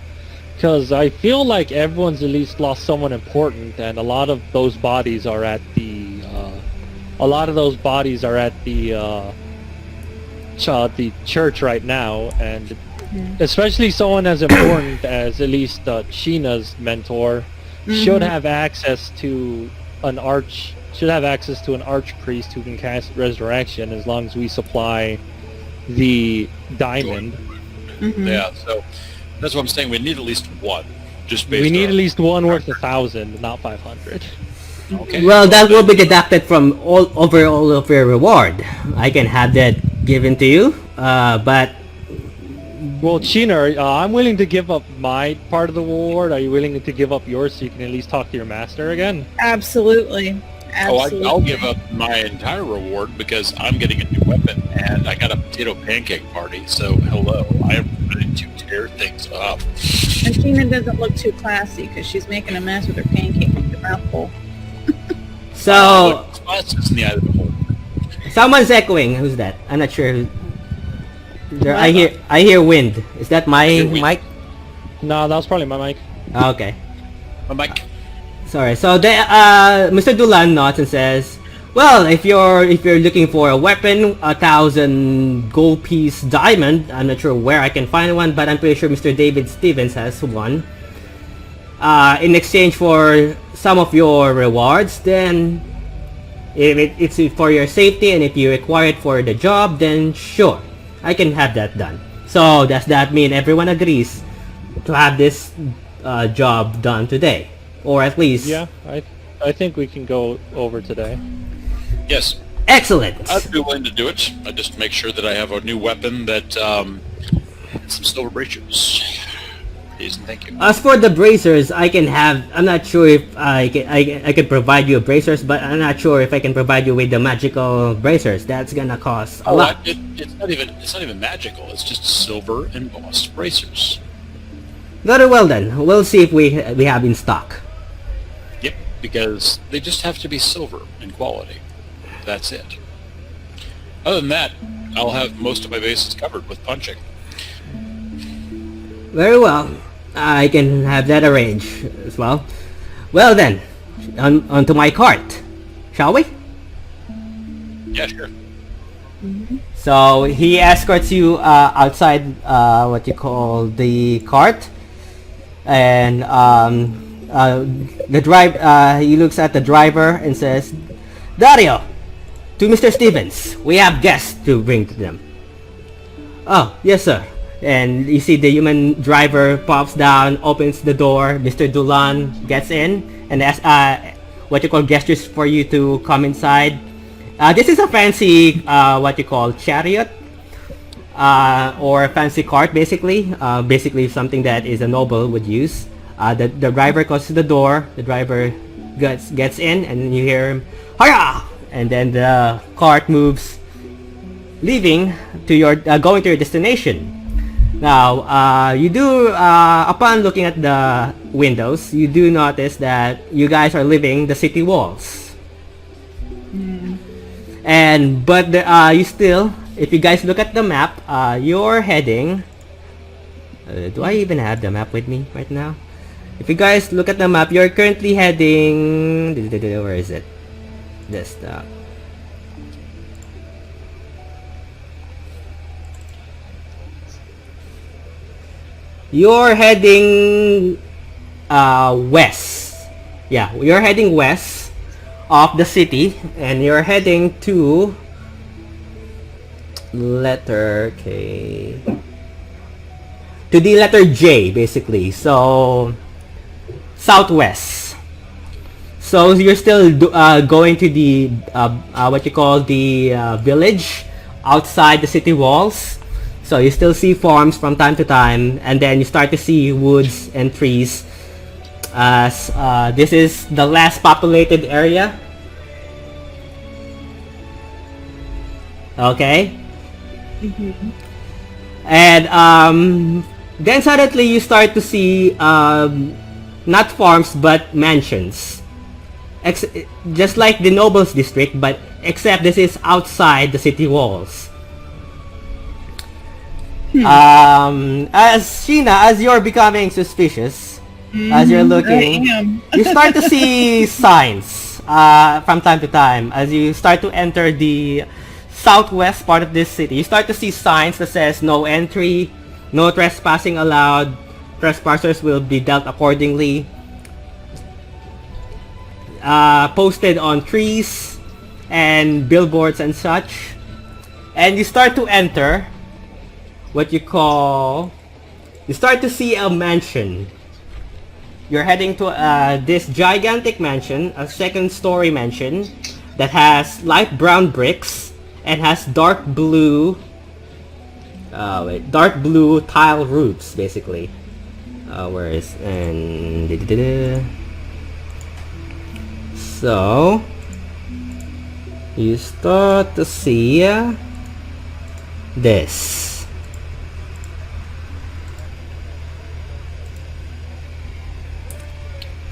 Because I feel like everyone's at least lost someone important, and a lot of those bodies are at the church right now, and especially someone as important as at least Sheena's mentor should have access to an archpriest who can cast resurrection as long as we supply the diamond. Yeah, so that's what I'm saying. We need at least 1. Just based We need on at least 1 worth 1,000, not 500. Okay. Well, that will be deducted from all of your reward. I can have that given to you, but Well, Sheena, I'm willing to give up my part of the reward. Are you willing to give up yours so you can at least talk to your master again? Absolutely. Oh, Absolutely. I'll give up my entire reward because I'm getting a new weapon and I got a potato pancake party. So hello, I am ready to tear things up. And Tina doesn't look too classy because she's making a mess with her pancake with her mouth full. so It's in the eye of the beholder. someone's echoing. Who's that? I'm not sure. I hear wind. Is that my mic? No, that was probably my mic. Okay. I'm like, Sorry. So Mr. Dulan nods and says, "Well, if you're looking for a weapon, 1,000 gold piece diamond. I'm not sure where I can find one, but I'm pretty sure Mr. David Stevens has one. In exchange for some of your rewards, then if it's for your safety and if you require it for the job, then sure, I can have that done. So does that mean everyone agrees to have this job done today? Or at least... Yeah, I think we can go over today. yes, Excellent! I'd be willing to do it. I just make sure that I have a new weapon that some silver bracers. Please and thank you. As for the bracers, I can have... I'm not sure if I can provide you bracers, but I'm not sure if I can provide you with the magical bracers. That's gonna cost a lot. It's not even magical. It's just silver embossed bracers. Very well then. We'll see if we have in stock. Yep, because they just have to be silver in quality. That's it. Other than that, I'll have most of my bases covered with punching. Very well. I can have that arranged as well. Well then, onto my cart. Shall we? Yeah, sure. So he escorts you outside what you call the cart, and the he looks at the driver and says, "Dario, to Mr. Stevens, we have guests to bring to them." "Oh, yes sir." And you see the human driver pops down, opens the door. Mr. Dulan gets in and asks what you call gestures for you to come inside. This is a fancy what you call chariot or a fancy cart, basically. Basically something that is a noble would use. The driver goes to the door. The driver gets in, and then you hear him, "Hurrah!" And then the cart moves, leaving to your going to your destination. Now, you do upon looking at the windows, you do notice that you guys are leaving the city walls. But you still, if you guys look at the map, you're heading. Do I even have the map with me right now? If you guys look at the map, you're currently heading. Where is it? This. You're heading west. Yeah, you're heading west of the city, and you're heading to letter K. To the letter J, basically. So southwest. So you're still going to the what you call the village outside the city walls. So you still see farms from time to time, and then you start to see woods and trees. As this is the last populated area. Okay. And then suddenly you start to see not farms but mansions. Just like the nobles district, but except this is outside the city walls. As Sheena, as you're becoming suspicious, as you're looking, you start to see signs from time to time. As you start to enter the southwest part of this city, you start to see signs that says no entry, no trespassing allowed, trespassers will be dealt accordingly. Posted on trees and billboards and such. And you start to enter what you call, you start to see a mansion. You're heading to this gigantic mansion, a second-story mansion that has light brown bricks and has dark blue tile roofs, basically. Where is so you start to see this.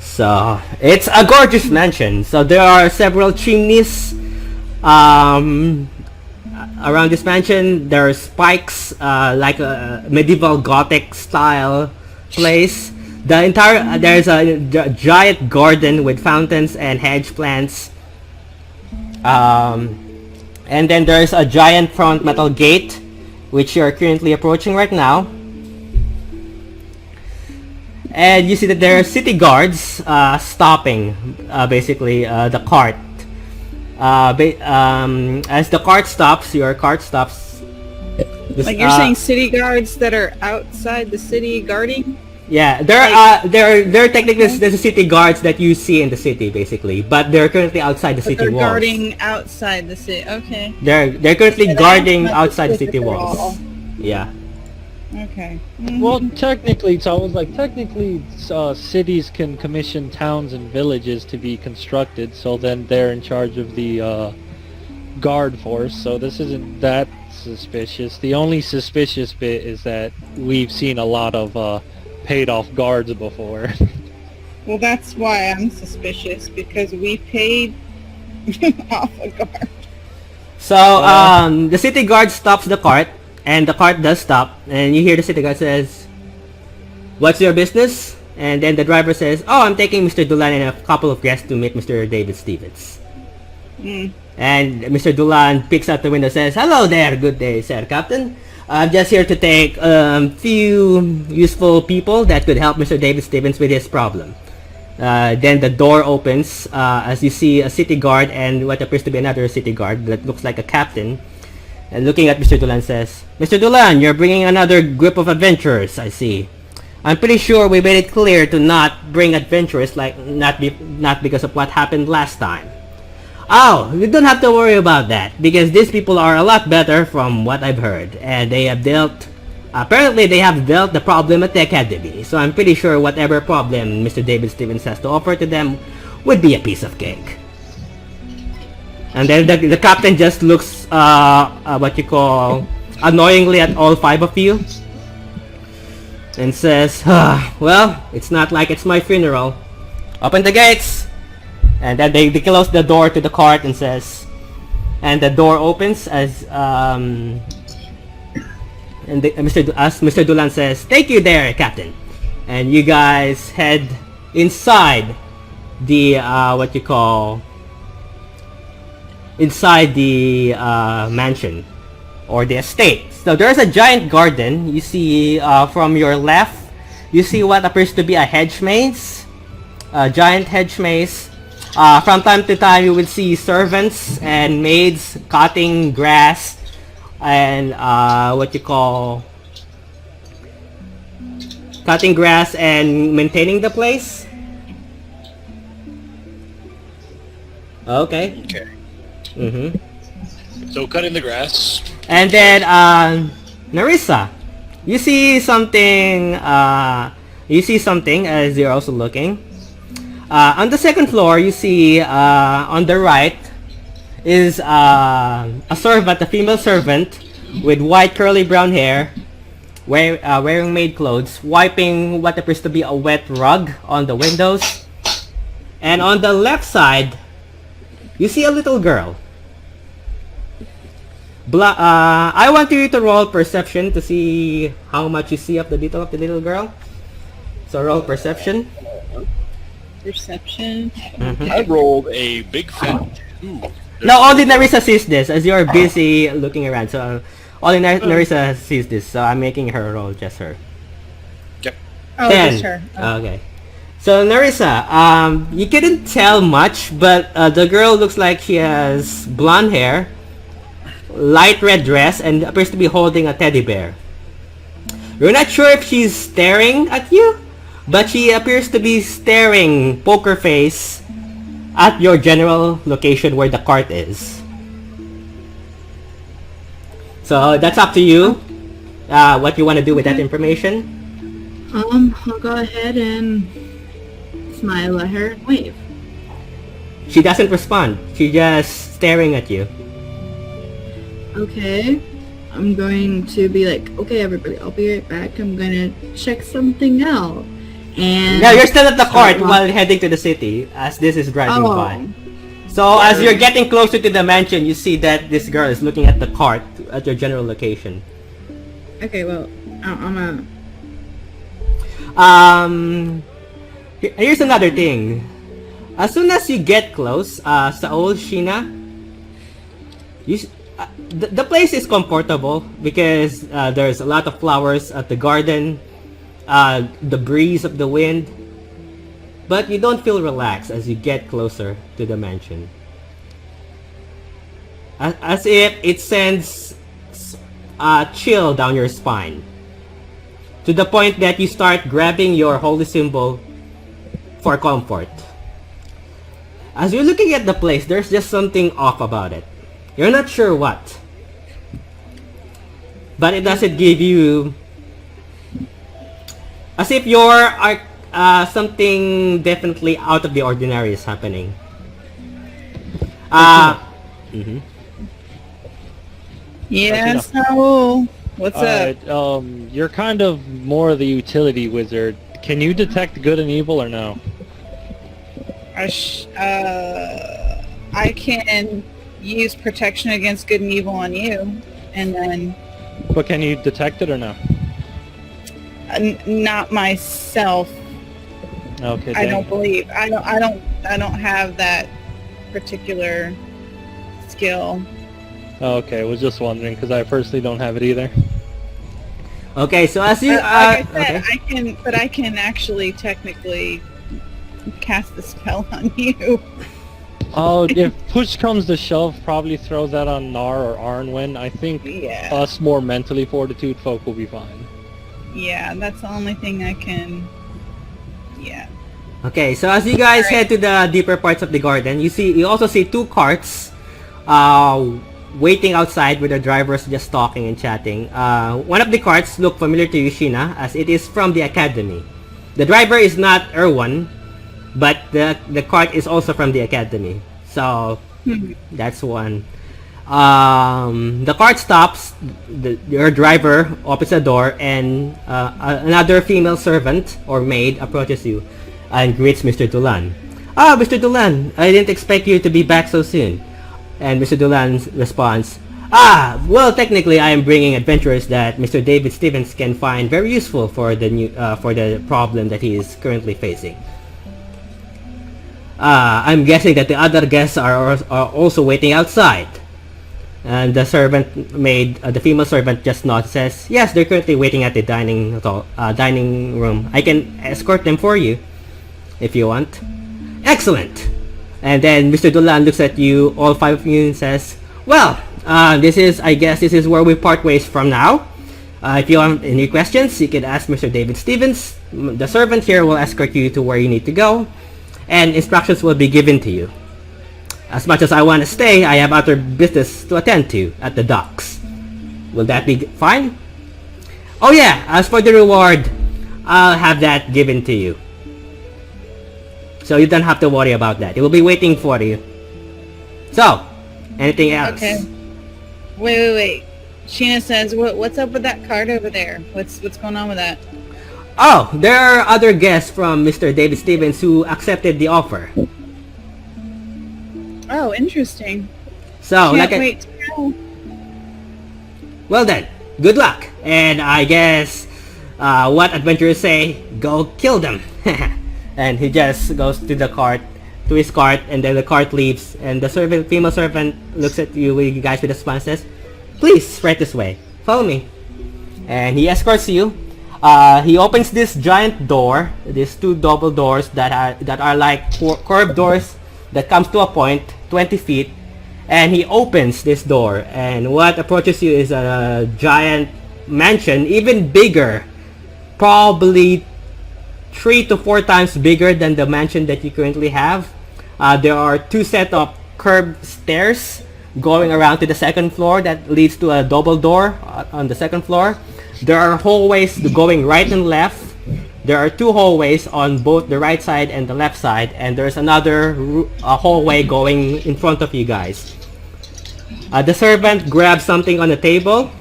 So it's a gorgeous mansion. So there are several chimneys around this mansion. There are spikes, like a medieval Gothic style place. The entire there's a giant garden with fountains and hedge plants. And then there's a giant front metal gate, which you're currently approaching right now. And you see that there are city guards stopping basically the cart. As the cart stops, your cart stops. Like you're saying city guards that are outside the city guarding? Yeah, they're technically the city guards that you see in the city, basically, but they're currently outside the city walls. They're guarding outside the city. Okay. They're currently guarding outside the city walls. Yeah. Okay. Well, technically, it's always like cities can commission towns and villages to be constructed, so then they're in charge of the guard force. So this isn't that suspicious. The only suspicious bit is that we've seen a lot of paid off guards before. Well, that's why I'm suspicious, because we paid off a guard. So the city guard stops the cart. And the cart does stop, and you hear the city guard says, "What's your business?" And then the driver says, "Oh, I'm taking Mr. Dulan and a couple of guests to meet Mr. David Stevens." And Mr. Dulan picks out the window and says, "Hello there, good day, sir, Captain. I'm just here to take a few useful people that could help Mr. David Stevens with his problem." Then the door opens as you see a city guard and what appears to be another city guard that looks like a captain. And looking at Mr. Dulan says, "Mr. Dulan, you're bringing another group of adventurers, I see. I'm pretty sure we made it clear to not bring adventurers, like not because of what happened last time." "Oh, you don't have to worry about that, because these people are a lot better from what I've heard, and apparently they have dealt the problem at the academy, so I'm pretty sure whatever problem Mr. David Stevens has to offer to them would be a piece of cake." And then the captain just looks, what you call, annoyingly at all five of you. And says, "Well, it's not like it's my funeral. Open the gates!" And then they close the door to the cart and says, and the door opens as Mr. Dulan says, "Thank you there, Captain," and you guys head inside the mansion or the estate. So there's a giant garden. You see from your left, you see what appears to be a hedge maze, a giant hedge maze. From time to time, you will see servants and maids cutting grass and cutting grass and maintaining the place. Okay. Okay. Mm-hmm. So cutting the grass. And then, Narissa, you see something as you're also looking. On the second floor, you see on the right is a female servant with white curly brown hair, wearing maid clothes, wiping what appears to be a wet rug on the windows. And on the left side, you see a little girl. I want you to roll perception to see how much you see of the detail of the little girl. So roll perception. Perception. Mm-hmm. I rolled a big fat 2. No, only Narissa sees this as you're busy looking around. So only Narissa sees this. So I'm making her roll, just her. Yep. Oh, 10. just her. Oh. Okay. So Narissa, you couldn't tell much, but the girl looks like she has blonde hair, light red dress, and appears to be holding a teddy bear. You're not sure if she's staring at you, but she appears to be staring poker face at your general location where the cart is. So that's up to you. What you want to do with that information? I'll go ahead and smile at her and wave. She doesn't respond. She's just staring at you. Okay. I'm going to be like, okay, everybody, I'll be right back. I'm gonna check something out. And No, you're still at the cart while heading to the city as this is driving by. So as you're getting closer to the mansion, you see that this girl is looking at the cart at your general location. Okay, well, I'm Here's another thing. As soon as you get close, Saul, Sheena, the place is comfortable because there's a lot of flowers at the garden, the breeze of the wind, but you don't feel relaxed as you get closer to the mansion. As if it sends a chill down your spine, to the point that you start grabbing your holy symbol for comfort. As you're looking at the place, there's just something off about it. You're not sure what, but it doesn't give you, as if something definitely out of the ordinary is happening. Yeah, so what's up? You're kind of more the utility wizard. Can you detect good and evil or no? I can use protection against good and evil on you, and then But can you detect it or no? not myself. Okay. I dang. don't believe. I don't have that particular skill. Okay, was just wondering because I personally don't have it either. Okay, so as you Like I said, okay. I can actually technically cast the spell on you. Oh, if push comes to shove, probably throw that on Nar or Arnwin. I think Yeah. us more mentally fortitude folk will be fine. Yeah, that's the only thing I can. Yeah. Okay, so as you guys head to the deeper parts of the garden, you also see two carts waiting outside with the drivers just talking and chatting. One of the carts look familiar to you, Sheena, as it is from the academy. The driver is not Erwan, but the cart is also from the academy. So that's one. The cart stops, your driver opens the door, and another female servant or maid approaches you and greets Mr. Dulan. Ah, Mr. Dulan, I didn't expect you to be back so soon. And Mr. Dolan responds, well, technically, I am bringing adventurers that Mr. David Stevens can find very useful for the problem that he is currently facing. I'm guessing that the other guests are also waiting outside. And the servant maid, the female servant, just nods, says, yes, they're currently waiting at the dining room. I can escort them for you, if you want. Excellent! And then Mr. Dolan looks at you, all 5 of you, and says, well, I guess this is where we part ways from now. If you have any questions, you can ask Mr. David Stevens. The servant here will escort you to where you need to go, and instructions will be given to you. As much as I want to stay, I have other business to attend to at the docks. Will that be fine? Oh yeah, as for the reward, I'll have that given to you. So you don't have to worry about that. It will be waiting for you. So, anything else? Okay. Wait. Sheena says, what's up with that card over there? What's going on with that? Oh, there are other guests from Mr. David Stevens who accepted the offer. Oh, interesting. So, Can't wait to know. well then, good luck. And I guess, what adventurers say, go kill them. And he just goes to his cart, and then the cart leaves, and the female servant looks at you guys with a smile and says, please, right this way. Follow me. And he escorts you. He opens this giant door, these 2 double doors that are like curved doors that comes to a point, 20 feet, and he opens this door, and what approaches you is a giant mansion, even bigger, probably 3 to 4 times bigger than the mansion that you currently have. There are 2 set of curved stairs going around to the 2nd floor that leads to a double door on the 2nd floor. There are hallways going right and left. There are 2 hallways on both the right side and the left side, and there's another hallway going in front of you guys. The servant grabs something on the table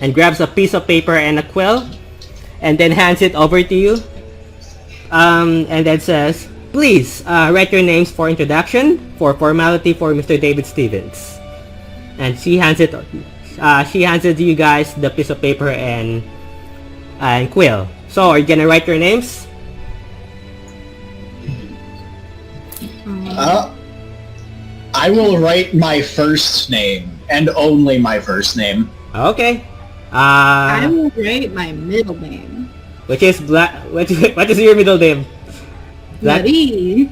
and grabs a piece of paper and a quill, and then hands it over to you, and then says, please write your names for introduction, for formality for Mr. David Stevens. And she hands it to you guys, the piece of paper and quill. So, are you gonna write your names? I will write my first name, and only my first name. Okay. I will write my middle name. Which is Black. What is your middle name? Black. Marie.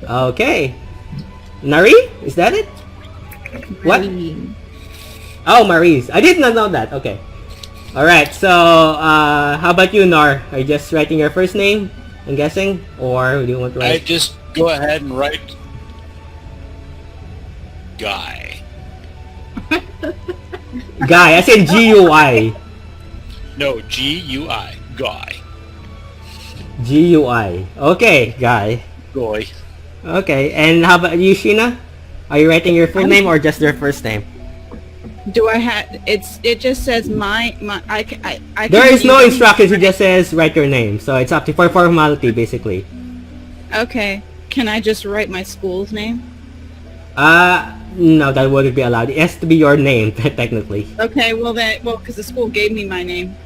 Okay. Nari? Is that it? What? Marie. Oh, Maurice. I did not know that. Okay. Alright, so, how about you, Nar? Are you just writing your first name, I'm guessing? Or do you want to I write? just go ahead and write Guy. Guy, I said G-U-I. No, G-U-I. Guy. G-U-I. Okay, Guy. Goy. Okay, and how about you, Sheena? Are you writing your full name or just your first name? Do I have? It just says my. I can. There is no use- instructions, it just says write your name. So it's up to for formality, basically. Okay. Can I just write my school's name? No, that wouldn't be allowed. It has to be your name, technically. Okay. Well, because the school gave me my name.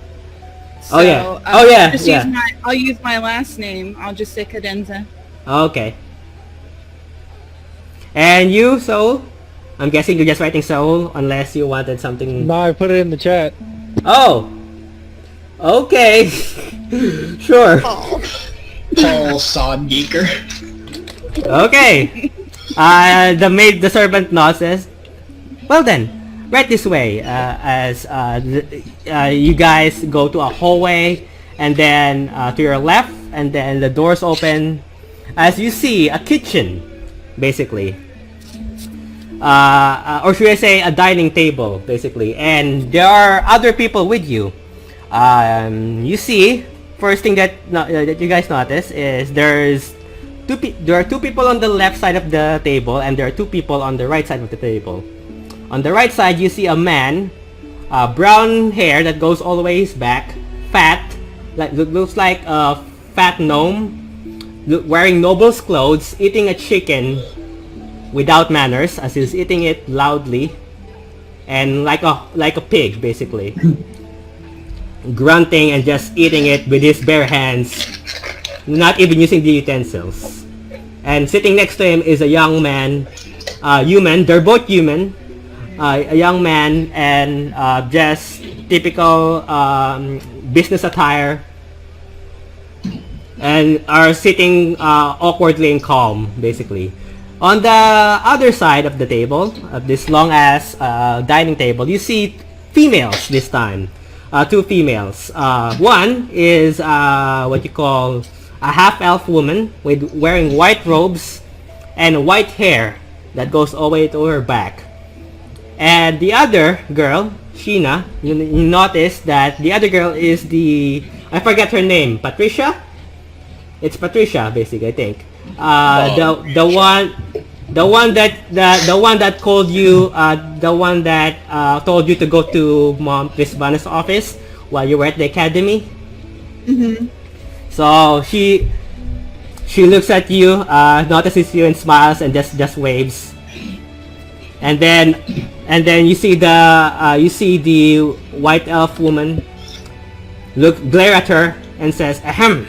So, Oh, yeah. Oh, yeah, Just yeah. I'll use my last name. I'll just say Cadenza. Okay. And you, Soul? I'm guessing you're just writing Soul, unless you wanted something... No, I put it in the chat. Oh! Okay. Sure. Paul Sodgeeker. Okay. The servant nods, says, well then, right this way, as you guys go to a hallway, and then to your left, and then the doors open, as you see a kitchen, basically. Or should I say a dining table, basically, and there are other people with you. You see, first thing that you guys notice is there are 2 people on the left side of the table, and there are 2 people on the right side of the table. On the right side, you see a man, brown hair that goes all the way back, fat, looks like a fat gnome, wearing noble's clothes, eating a chicken without manners as he's eating it loudly and like a pig basically. Grunting and just eating it with his bare hands, not even using the utensils. And sitting next to him is a young man, human, they're both human, a young man and just typical business attire, and are sitting awkwardly and calm basically. On the other side of the table, of this long ass dining table, you see females this time. Two females. One is what you call a half-elf woman with wearing white robes and white hair that goes all the way to her back. And the other girl, Sheena, you notice that the other girl is I forget her name, Patricia? It's Patricia, basically, I think. The one that called you, the one that told you to go to Miss Vanna's office while you were at the academy. Mm-hmm. So she looks at you, notices you and smiles and just waves. And then you see the white elf woman glare at her and says ahem,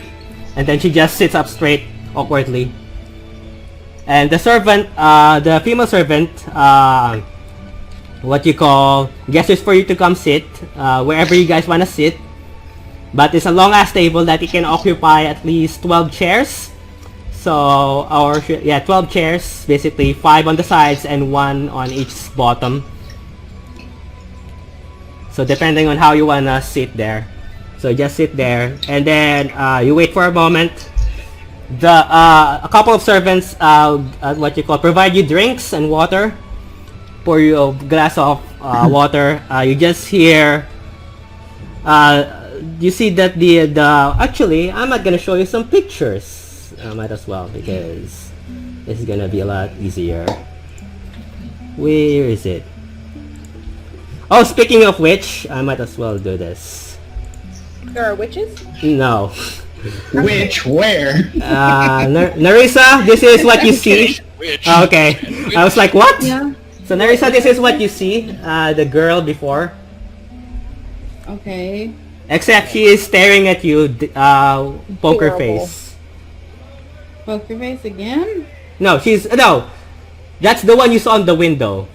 and then she just sits up straight awkwardly. And the servant, the female servant, what you call, gestures for you to come sit wherever you guys wanna sit. But it's a long ass table that it can occupy at least 12 chairs. So, 12 chairs, basically 5 on the sides and 1 on each bottom. So depending on how you wanna sit there. So just sit there, and then you wait for a moment. A couple of servants, what you call, provide you drinks and water. Pour you a glass of water. You just hear. You see that actually, I'm not gonna show you some pictures. I might as well because this is gonna be a lot easier. Where is it? Oh, speaking of which, I might as well do this. There are witches? No. Which? Where? Narissa, this is what you see. Which? Oh, okay. I was like, what? Yeah. So Narissa, this is what you see. The girl before. Okay. Except she is staring at you, poker Adorable. face. Poker face again? No, that's the one you saw on the window.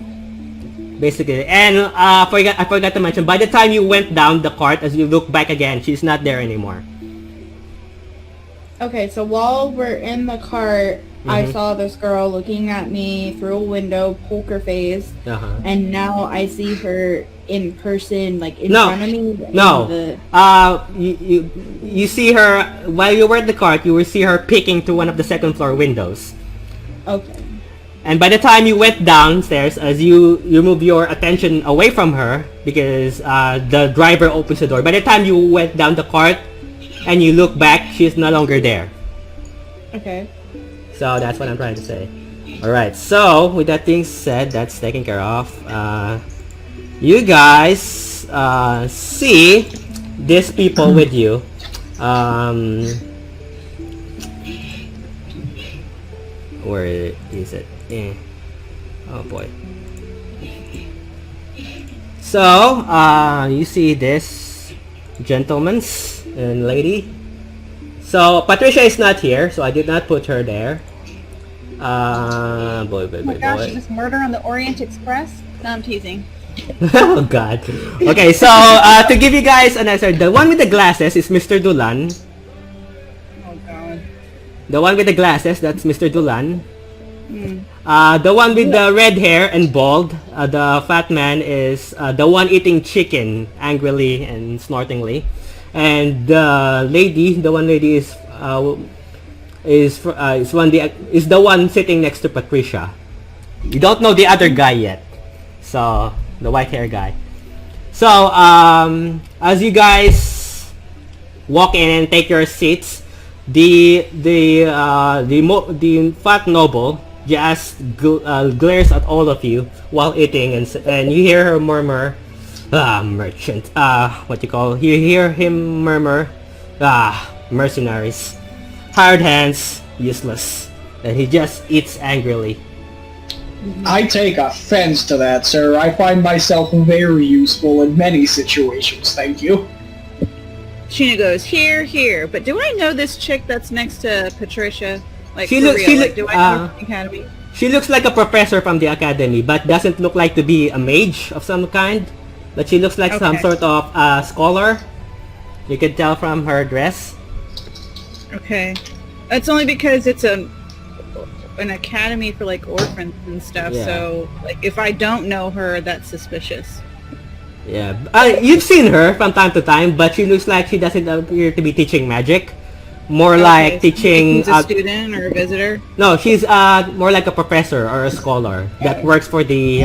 Basically. And I forgot to mention, by the time you went down the cart, as you look back again, she's not there anymore. Okay, so while we're in the cart, I saw this girl looking at me through a window, poker face, and now I see her in person, like in front of me. You see her while you were at the cart. You will see her peeking through one of the second floor windows. Okay. And by the time you went downstairs, as you move your attention away from her because the driver opens the door. By the time you went down the cart and you look back, she's no longer there. Okay. So that's what I'm trying to say. Alright, so with that being said, that's taken care of. You guys see these people with you. Where is it? Oh boy. So, you see this gentleman and lady. So, Patricia is not here, so I did not put her there. Boy. Oh my gosh, is this Murder on the Orient Express? No, I'm teasing. Oh god. Okay, so to give you guys an answer, the one with the glasses is Mr. Dulan. Oh god. The one with the glasses, that's Mr. Dulan. The one with the red hair and bald, the fat man is the one eating chicken angrily and snortingly. And the one lady is the one sitting next to Patricia. You don't know the other guy yet. So, the white hair guy. So, as you guys walk in and take your seats, the fat noble just glares at all of you while eating, and you hear her murmur, merchant, you hear him murmur, mercenaries, hired hands, useless, and he just eats angrily. I take offense to that, sir. I find myself very useful in many situations, thank you. Sheena goes, here. But do I know this chick that's next to Patricia? Like, She for look- real? she Like, look- do I know her from the academy? She looks like a professor from the academy, but doesn't look like to be a mage of some kind. But she looks like some Okay. sort of scholar. You can tell from her dress. Okay. That's only because it's an academy for, like, orphans and stuff, Yeah. so, like, if I don't know her, that's suspicious. Yeah, you've seen her from time to time, but she looks like she doesn't appear to be teaching magic. More like Okay, so teaching. she's a student or a visitor? No, she's more like a professor or a scholar that works for the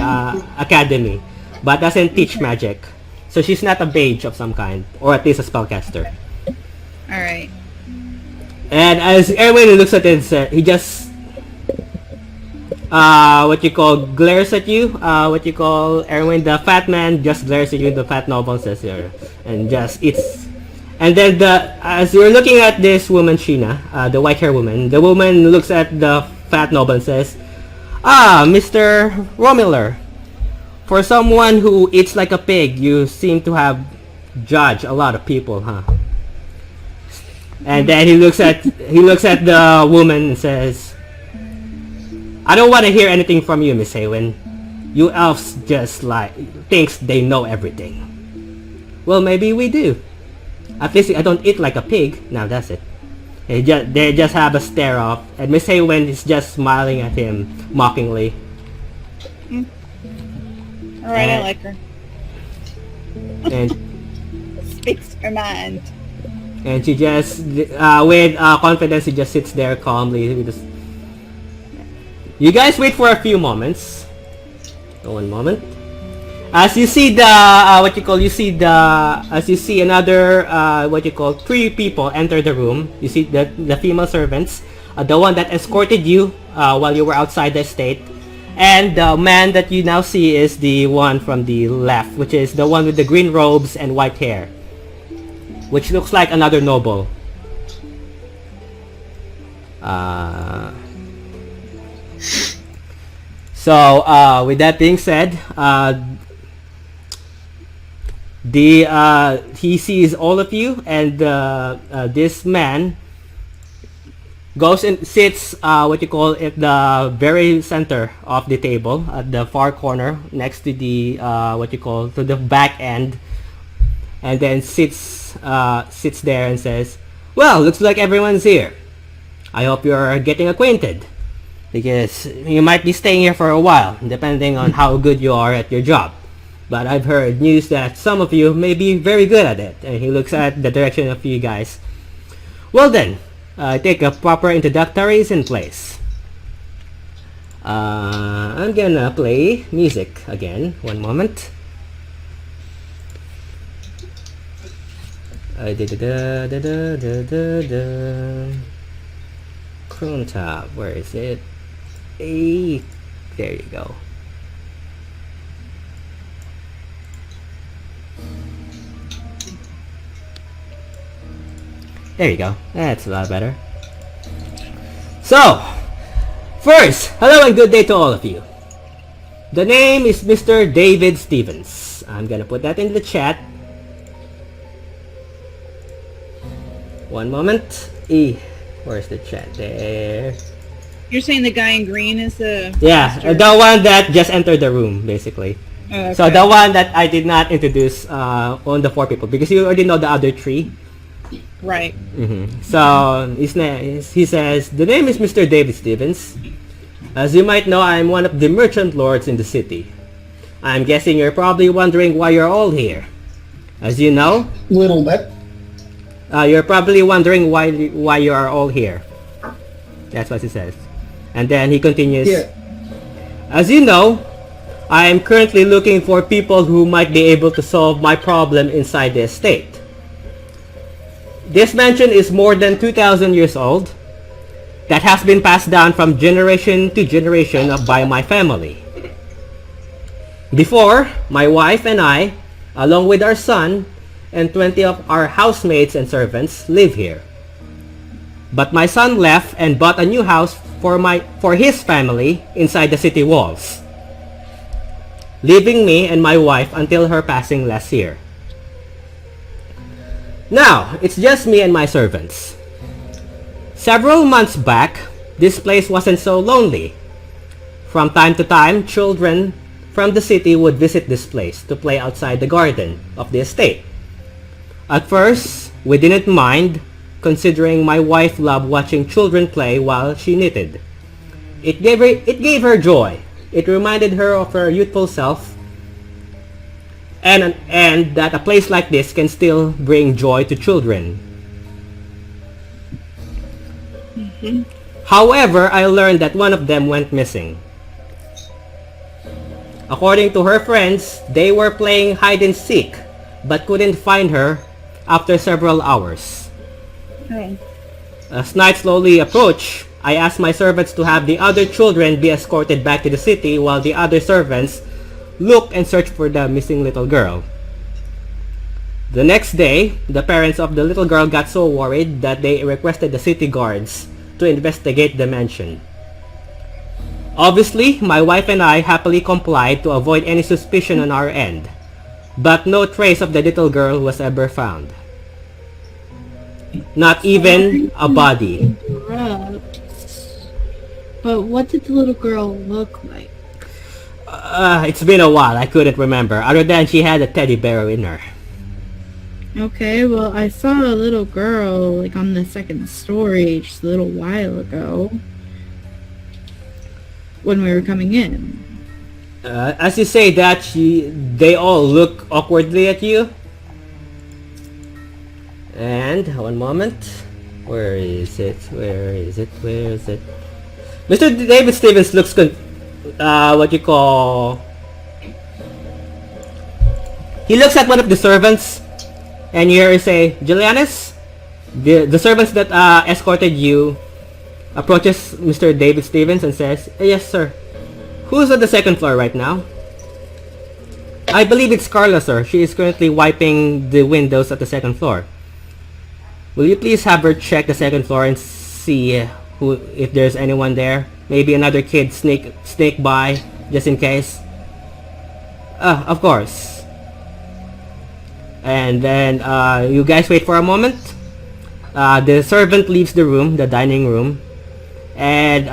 academy, but doesn't teach magic. So she's not a mage of some kind, or at least a spellcaster. Alright. And as Erwin looks at it, he just glares at you. Erwin, the fat man, just glares at you. The fat noble says here, and just eats. And then as you're looking at this woman, Sheena, the white hair woman, the woman looks at the fat noble and says, "Ah, Mr. Romiller, for someone who eats like a pig, you seem to have judged a lot of people, huh?" And then he looks at the woman and says, "I don't want to hear anything from you, Miss Haywin. You elves just thinks they know everything." Well, maybe we do. At least I don't eat like a pig. Now that's it. They just have a stare off, and Miss Haywin is just smiling at him mockingly. Alright, I like her. And Speaks her mind. and she just with confidence, she just sits there calmly. You guys wait for a few moments. One moment. As you see another three people enter the room. You see the female servants, the one that escorted you while you were outside the estate, and the man that you now see is the one from the left, which is the one with the green robes and white hair, which looks like another noble. So with that being said, he sees all of you, and this man goes and sits at the very center of the table at the far corner next to the to the back end, and then sits there and says, "Well, looks like everyone's here. I hope you're getting acquainted, because you might be staying here for a while, depending on how good you are at your job. But I've heard news that some of you may be very good at it." And he looks at the direction of you guys. "Well then, take a proper introductories in place. I'm gonna play music again. One moment. Chrome tab, where is it? There you go. There you go. That's a lot better. So, first, hello and good day to all of you. The name is Mr. David Stevens. I'm gonna put that in the chat. One moment. Where's the chat? There. You're saying the guy in green is the... Yeah, the one that just entered the room, basically. Oh, okay. So the one that I did not introduce on the four people, because you already know the other three. Right. So he says, "The name is Mr. David Stevens. As you might know, I'm one of the merchant lords in the city. I'm guessing you're probably wondering why you're all here. As you know, Little bit. you're probably wondering why you are all here." That's what he says. And then he continues, Yeah. "As you know, I am currently looking for people who might be able to solve my problem inside the estate. This mansion is more than 2,000 years old. That has been passed down from generation to generation by my family. Before, my wife and I, along with our son and 20 of our housemates and servants, live here. But my son left and bought a new house for his family inside the city walls, leaving me and my wife until her passing last year. Now, it's just me and my servants. Several months back, this place wasn't so lonely. From time to time, children from the city would visit this place to play outside the garden of the estate. At first, we didn't mind, considering my wife loved watching children play while she knitted. It gave her joy. It reminded her of her youthful self, and that a place like this can still bring joy to children. However, I learned that one of them went missing. According to her friends, they were playing hide and seek, but couldn't find her after several hours. Oh. As night slowly approached, I asked my servants to have the other children be escorted back to the city while the other servants looked and searched for the missing little girl. The next day, the parents of the little girl got so worried that they requested the city guards to investigate the mansion. Obviously, my wife and I happily complied to avoid any suspicion on our end, but no trace of the little girl was ever found. Not even a body. But what did the little girl look like? It's been a while, I couldn't remember, other than she had a teddy bear in her. Okay, well, I saw a little girl, like, on the second story just a little while ago. When we were coming in. As you say that, they all look awkwardly at you. And, one moment. Where is it? Mr. David Stevens looks he looks at one of the servants, and you hear her say, Julianus, the servants that escorted you approaches Mr. David Stevens and says, yes, sir. Who's on the second floor right now? I believe it's Carla, sir. She is currently wiping the windows at the second floor. Will you please have her check the second floor and see if there's anyone there? Maybe another kid sneak by, just in case. Of course. And then you guys wait for a moment. The servant leaves the room, the dining room. And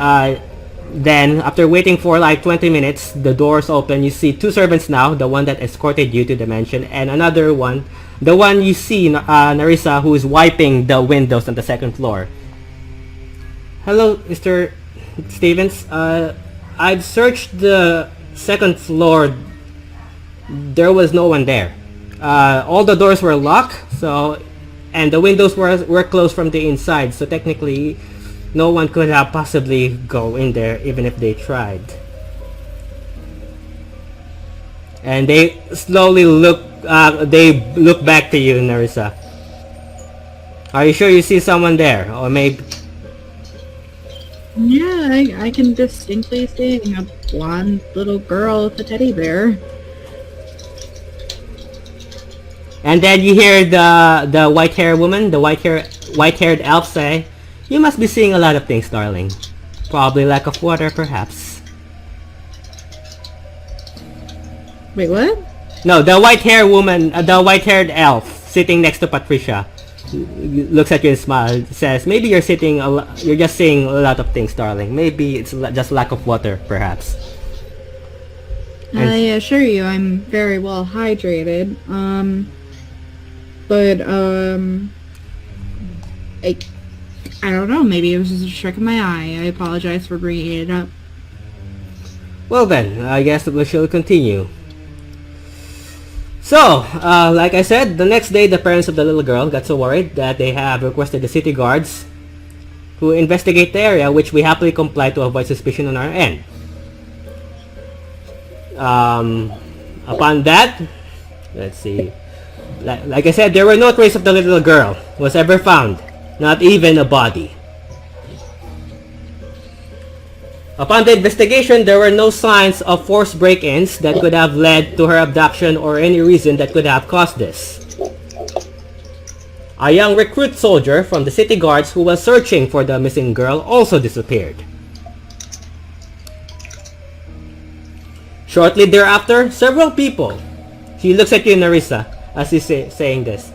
then after waiting for like 20 minutes, the doors open. You see two servants now, the one that escorted you to the mansion, and another one, the one you see, Narissa, who is wiping the windows on the second floor. Hello, Mr. Stevens. I've searched the second floor. There was no one there. All the doors were locked, and the windows were closed from the inside, so technically no one could have possibly go in there even if they tried. And they slowly look back to you, Narissa. Are you sure you see someone there? Or maybe... Yeah, I can distinctly see a blonde little girl with a teddy bear. And then you hear the white-haired woman, the white-haired elf say, you must be seeing a lot of things, darling. Probably lack of water, perhaps. Wait, what? No, the white-haired woman, the white-haired elf sitting next to Patricia, looks at you and smiles, says, maybe you're just seeing a lot of things, darling. Maybe it's just lack of water, perhaps. I assure you, I'm very well hydrated. I don't know, maybe it was just a trick of my eye. I apologize for bringing it up. Well then, I guess we shall continue. So, like I said, the next day the parents of the little girl got so worried that they have requested the city guards to investigate the area, which we happily complied to avoid suspicion on our end. Upon that, let's see, like I said, there were no trace of the little girl was ever found, not even a body. Upon the investigation, there were no signs of forced break-ins that could have led to her abduction or any reason that could have caused this. A young recruit soldier from the city guards who was searching for the missing girl also disappeared. Shortly thereafter, several people... He looks at you, Narissa, as he's saying this.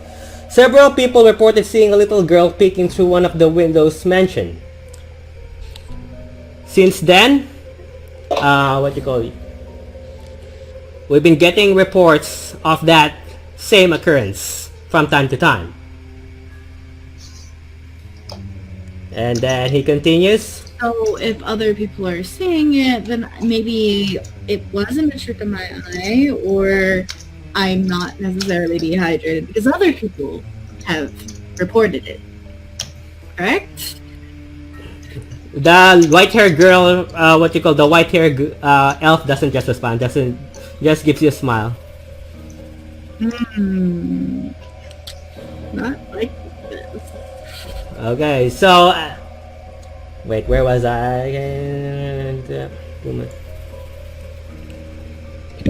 Several people reported seeing a little girl peeking through one of the windows mentioned. Since then, we've been getting reports of that same occurrence from time to time. And then he continues. So if other people are saying it, then maybe it wasn't a trick of my eye, or I'm not necessarily dehydrated because other people have reported it. Correct? The white-haired girl, the white-haired elf doesn't just respond, just gives you a smile. Not like this. Okay, so... wait, where was I?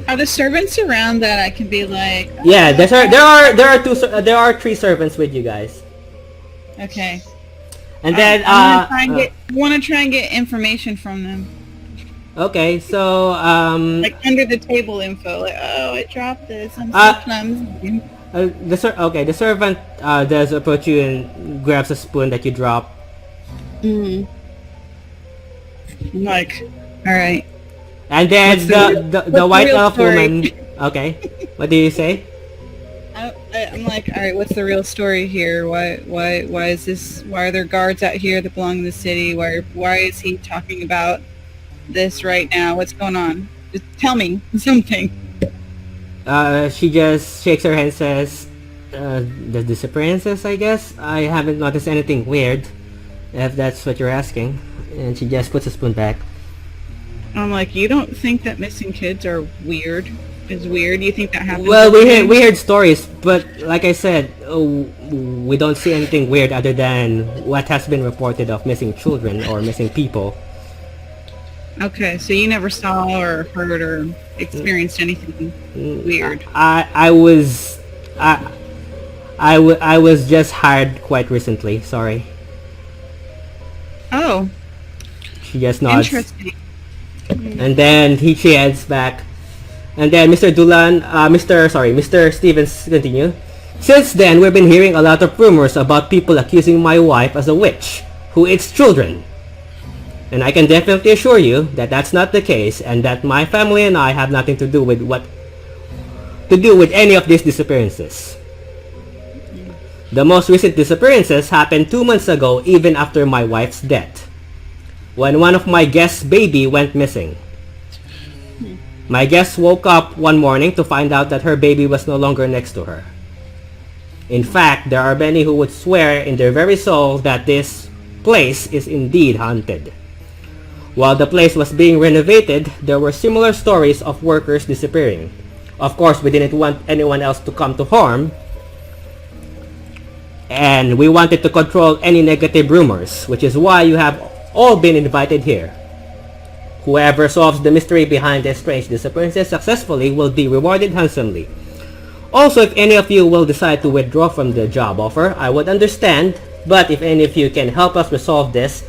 Are the servants around that I can be like? Yeah, there are 3 servants with you guys. Okay. And then want to try and get information from them. Okay, so Like under the table info. Like, oh, I dropped this. I'm so clumsy. the servant does approach you and grabs a spoon that you drop. I'm like, all right. And then the white elf woman. Okay, what do you say? I'm like, all right, what's the real story here? Why is this? Why are there guards out here that belong in the city? Why is he talking about this right now? What's going on? Just tell me something. She just shakes her head and says, the disappearances, I guess? I haven't noticed anything weird, if that's what you're asking. And she just puts a spoon back. I'm like, you don't think that missing kids are weird? Is weird? You think that happens? Well, we heard stories, but like I said, we don't see anything weird other than what has been reported of missing children or missing people. Okay, so you never saw or heard or experienced anything weird. I was just hired quite recently. Sorry. Oh. She just nods. Interesting. And then she heads back. And then Mr. Stevens continue. Since then, we've been hearing a lot of rumors about people accusing my wife as a witch who eats children. And I can definitely assure you that that's not the case, and that my family and I have nothing to do with any of these disappearances. The most recent disappearances happened 2 months ago, even after my wife's death, when one of my guests' baby went missing. My guest woke up one morning to find out that her baby was no longer next to her. In fact, there are many who would swear in their very soul that this place is indeed haunted. While the place was being renovated, there were similar stories of workers disappearing. Of course, we didn't want anyone else to come to harm, and we wanted to control any negative rumors, which is why you have all been invited here. Whoever solves the mystery behind the strange disappearances successfully will be rewarded handsomely. Also, if any of you will decide to withdraw from the job offer, I would understand, but if any of you can help us resolve this,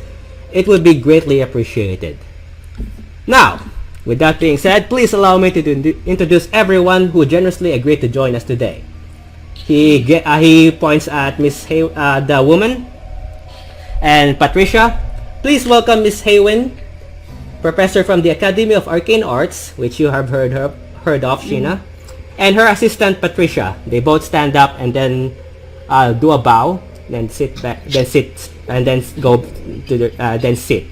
it would be greatly appreciated. Now, with that being said, please allow me to introduce everyone who generously agreed to join us today. He points at the woman, and Patricia. Please welcome Miss Haywin, professor from the Academy of Arcane Arts, which you have heard of, Sheena, and her assistant Patricia. They both stand up and then do a bow, then sit back, then sit, and then go to then sit.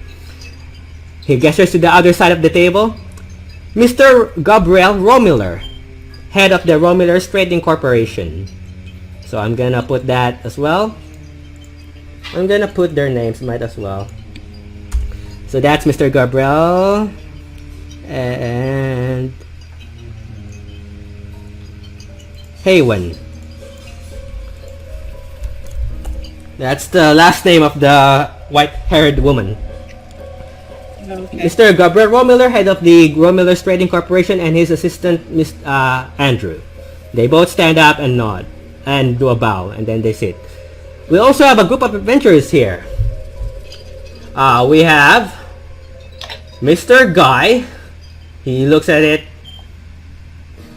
He gestures to the other side of the table. Mr. Gabriel Romiller, head of the Romillers Trading Corporation. So I'm gonna put that as well. I'm gonna put their names, might as well. So that's Mr. Gabriel and Haywin. That's the last name of the white-haired woman. Okay. Mr. Gabriel Romiller, head of the Romillers Trading Corporation, and his assistant, Andrew. They both stand up and nod and do a bow, and then they sit. We also have a group of adventurers here. We have Mr. Guy. He looks at it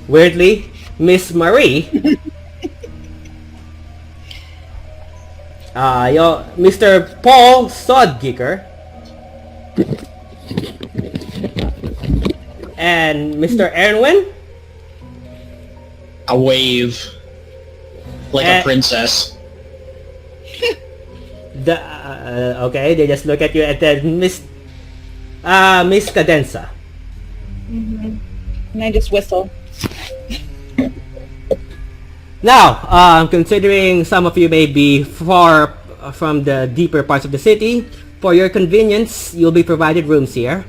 weirdly. Miss Marie. Mr. Paul Sodgicker. And Mr. Erwin. A wave. Like a princess. Okay, they just look at you and then Miss Cadenza. And I just whistle. Now, considering some of you may be far from the deeper parts of the city, for your convenience, you'll be provided rooms here.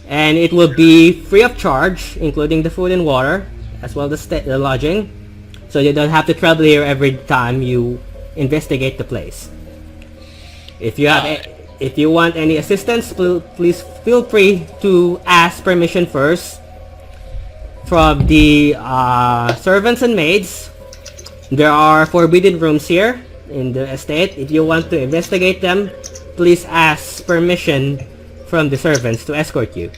And it will be free of charge, including the food and water, as well as the lodging. So you don't have to travel here every time you investigate the place. If you want any assistance, please feel free to ask permission first from the servants and maids. There are forbidden rooms here in the estate. If you want to investigate them, please ask permission from the servants to escort you.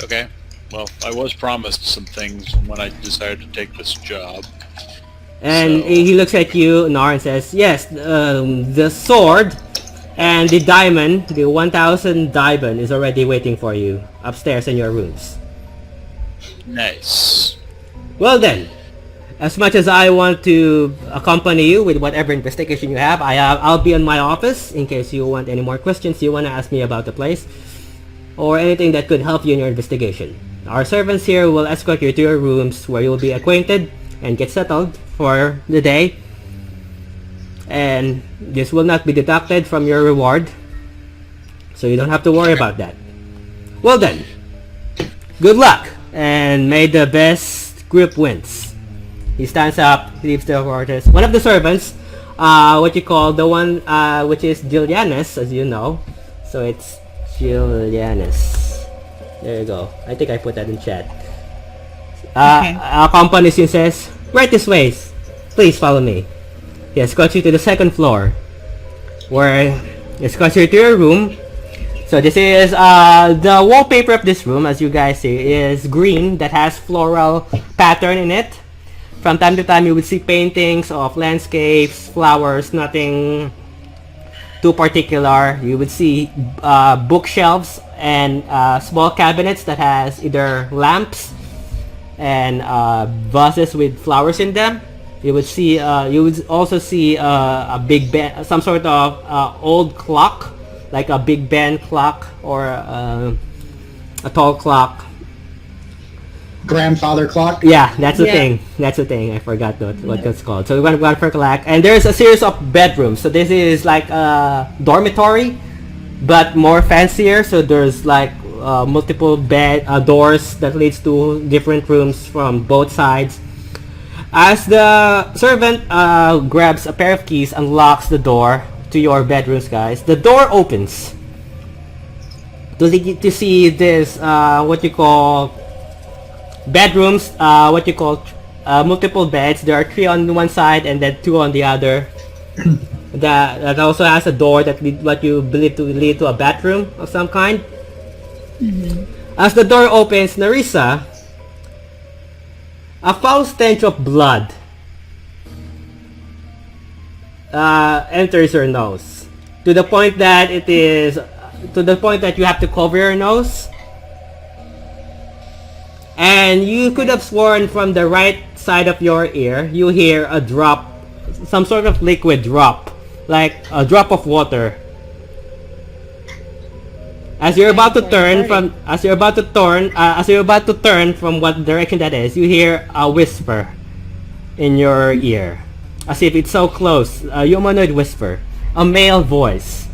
Okay. Well, I was promised some things when I decided to take this job. And So- he looks at you, Nar, and says, yes, the sword and the diamond, the 1,000 diamond is already waiting for you upstairs in your rooms. Nice. Well then, as much as I want to accompany you with whatever investigation you have, I'll be in my office in case you want any more questions you want to ask me about the place or anything that could help you in your investigation. Our servants here will escort you to your rooms where you'll be acquainted and get settled for the day. And this will not be deducted from your reward, so you don't have to worry about that. Well then, good luck, and may the best group wins. He stands up, leaves the quarters. One of the servants, what you call the one which is Julianus, as you know. So it's Julianus. There you go. I think I put that in chat. Accompanies you and says, right this way. Please follow me. He escorts you to the second floor, where he escorts you to your room. So this is the wallpaper of this room, as you guys see, is green that has floral pattern in it. From time to time you would see paintings of landscapes, flowers, nothing too particular. You would see bookshelves and small cabinets that has either lamps and vases with flowers in them. You would see, you would also see a Big Ben, some sort of old clock, like a Big Ben clock or a tall clock. Grandfather clock? Yeah, that's the Yeah. thing. That's the thing. I forgot what it's called. So we're going for clock, and there's a series of bedrooms. So this is like a dormitory, but more fancier. So there's like multiple doors that leads to different rooms from both sides. As the servant grabs a pair of keys and locks the door to your bedrooms, guys, the door opens to see this what you call bedrooms, what you call multiple beds. There are 3 on one side and then 2 on the other. that also has a door that what you believe to lead to a bathroom of some kind. As the door opens, Narissa, a foul stench of blood enters your nose to the point that you have to cover your nose. And you could have sworn from the right side of your ear, you hear a drop, some sort of liquid drop, like a drop of water. As you're about to turn from what direction that is, you hear a whisper in your ear, as if it's so close. A humanoid whisper, a male voice.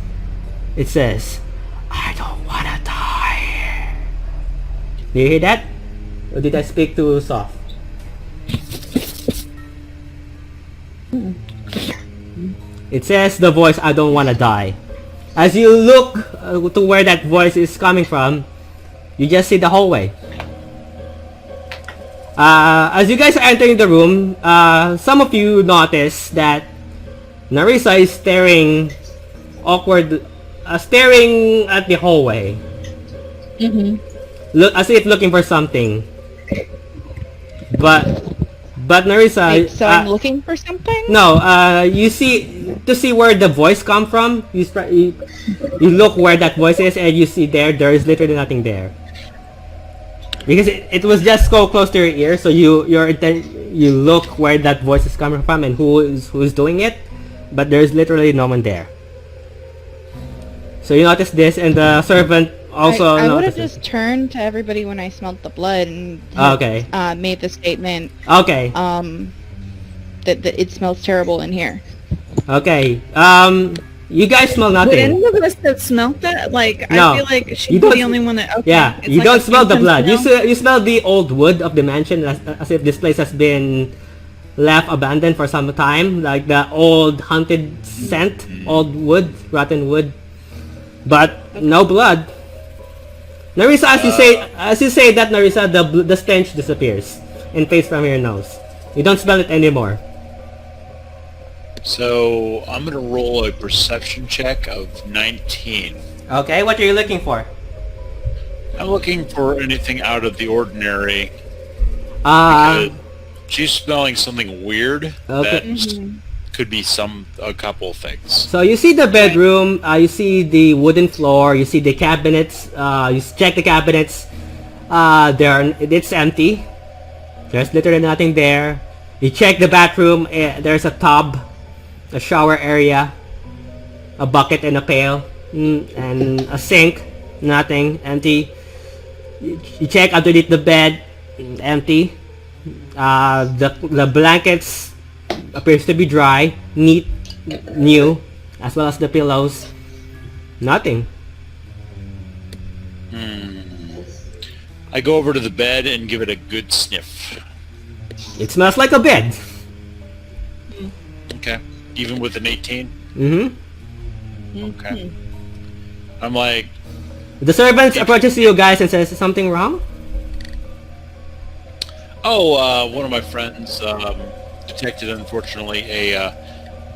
It says, "I don't wanna die." Do you hear that? Or did I speak too soft? It says the voice, "I don't wanna die." As you look to where that voice is coming from, you just see the hallway. As you guys are entering the room, some of you notice that Narisa is staring staring at the hallway. Look, as if looking for something. But Narisa, Wait, so I'm looking for something? no, you see, to see where the voice come from, you look where that voice is, and you see there is literally nothing there. Because it was just so close to your ear, so you look where that voice is coming from and who's doing it, but there's literally no one there. So you notice this, and the servant also I would have noticed. just turned to everybody when I smelled the blood and Okay. made the statement Okay. that it smells terrible in here. Okay. You guys smell Would nothing. any of us have smelled that? Like, No. I feel like You she'd be don't- the only one that. Okay, Yeah, it's you like don't a smell the phantom blood. smell. You smell the old wood of the mansion, as if this place has been left abandoned for some time, like the old haunted scent, old wood, rotten wood, but no blood. Narisa, as you say that, Narisa, the stench disappears and fades from your nose. You don't smell it anymore. So I'm gonna roll a perception check of 19. Okay, what are you looking for? I'm looking for anything out of the ordinary. Uh, Because she's smelling something weird Okay. that could be a couple of things. So you see the bedroom, you see the wooden floor, you see the cabinets, you check the cabinets, it's empty. There's literally nothing there. You check the bathroom, there's a tub, a shower area, a bucket and a pail, and a sink, nothing, empty. You check underneath the bed, empty. The blankets appears to be dry, neat, new, as well as the pillows. Nothing. I go over to the bed and give it a good sniff. It smells like a bed. Okay. Even with an 18? Mm-hmm. Okay. I'm like, The servant approaches you guys and says, "Is something wrong?" one of my friends detected, unfortunately, a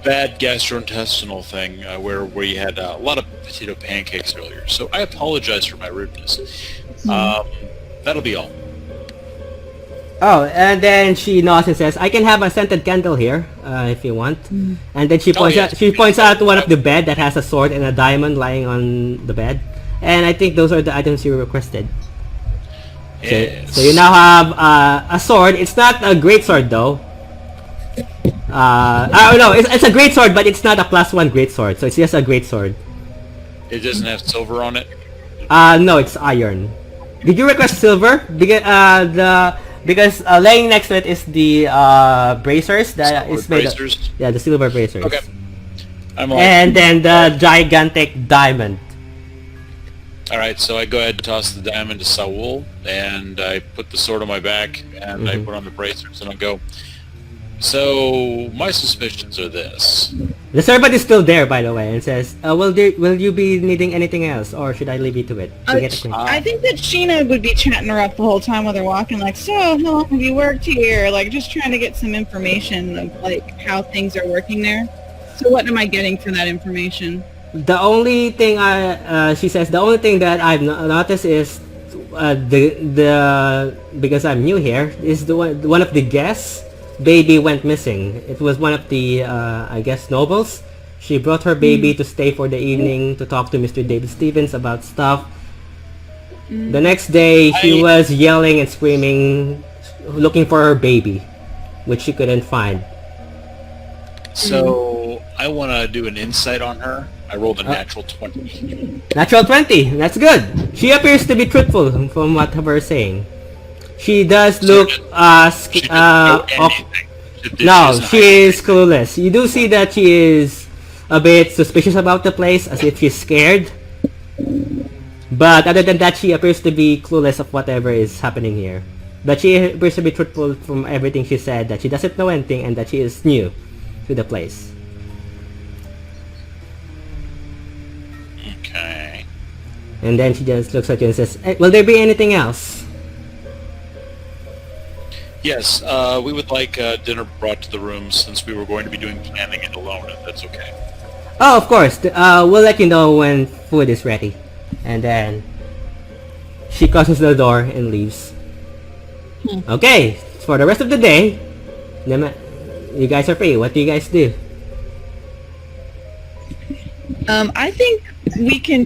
bad gastrointestinal thing where you had a lot of potato pancakes earlier. So I apologize for my rudeness. That'll be all. Oh, and then she nods and says, "I can have a scented candle here, if you want." And then she points yes. out one of the bed that has a sword and a diamond lying on the bed. And I think those are the items you requested. Yes. So you now have a sword. It's not a great sword though. No, it's a great sword, but it's not a +1 great sword. So it's just a great sword. It doesn't have silver on it? No, it's iron. Did you request silver? Because laying next to it is the bracers that Silver is made of, bracers? yeah, the silver bracers. Okay. I'm like, And then the gigantic diamond. alright, so I go ahead and toss the diamond to Saul, and I put the sword on my back, and I put on the bracers, and I go, so, my suspicions are this. The servant is still there, by the way, and says, will you be needing anything else, or should I leave you to it? To get acquainted?" I think that Sheena would be chatting her up the whole time while they're walking, like, "So, how long have you worked here?" Like, just trying to get some information of, like, how things are working there. So what am I getting for that information? The only thing she says, the only thing that I've noticed is because I'm new here, is one of the guests' baby went missing. It was one of the I guess nobles. She brought her baby to stay for the evening to talk to Mr. David Stevens about stuff. The next day, she was yelling and screaming, looking for her baby, which she couldn't find. So, I want to do an insight on her. I rolled a natural 20. Natural 20. That's good. She appears to be truthful from what we're saying. She does look She doesn't know anything. no, doesn't she hide is clueless. You do see that she is a bit suspicious about the place, as if she's scared. But other than that, she appears to be clueless of whatever is happening here. But she appears to be truthful from everything she said, that she doesn't know anything and that she is new to the place. Okay. And then she just looks at you and says, "Will there be anything else?" Yes, we would like dinner brought to the room since we were going to be doing planning it alone, if that's okay. Oh, of course. We'll let you know when food is ready. And then she closes the door and leaves. Okay, for the rest of the day, you guys are free. What do you guys do? I think we can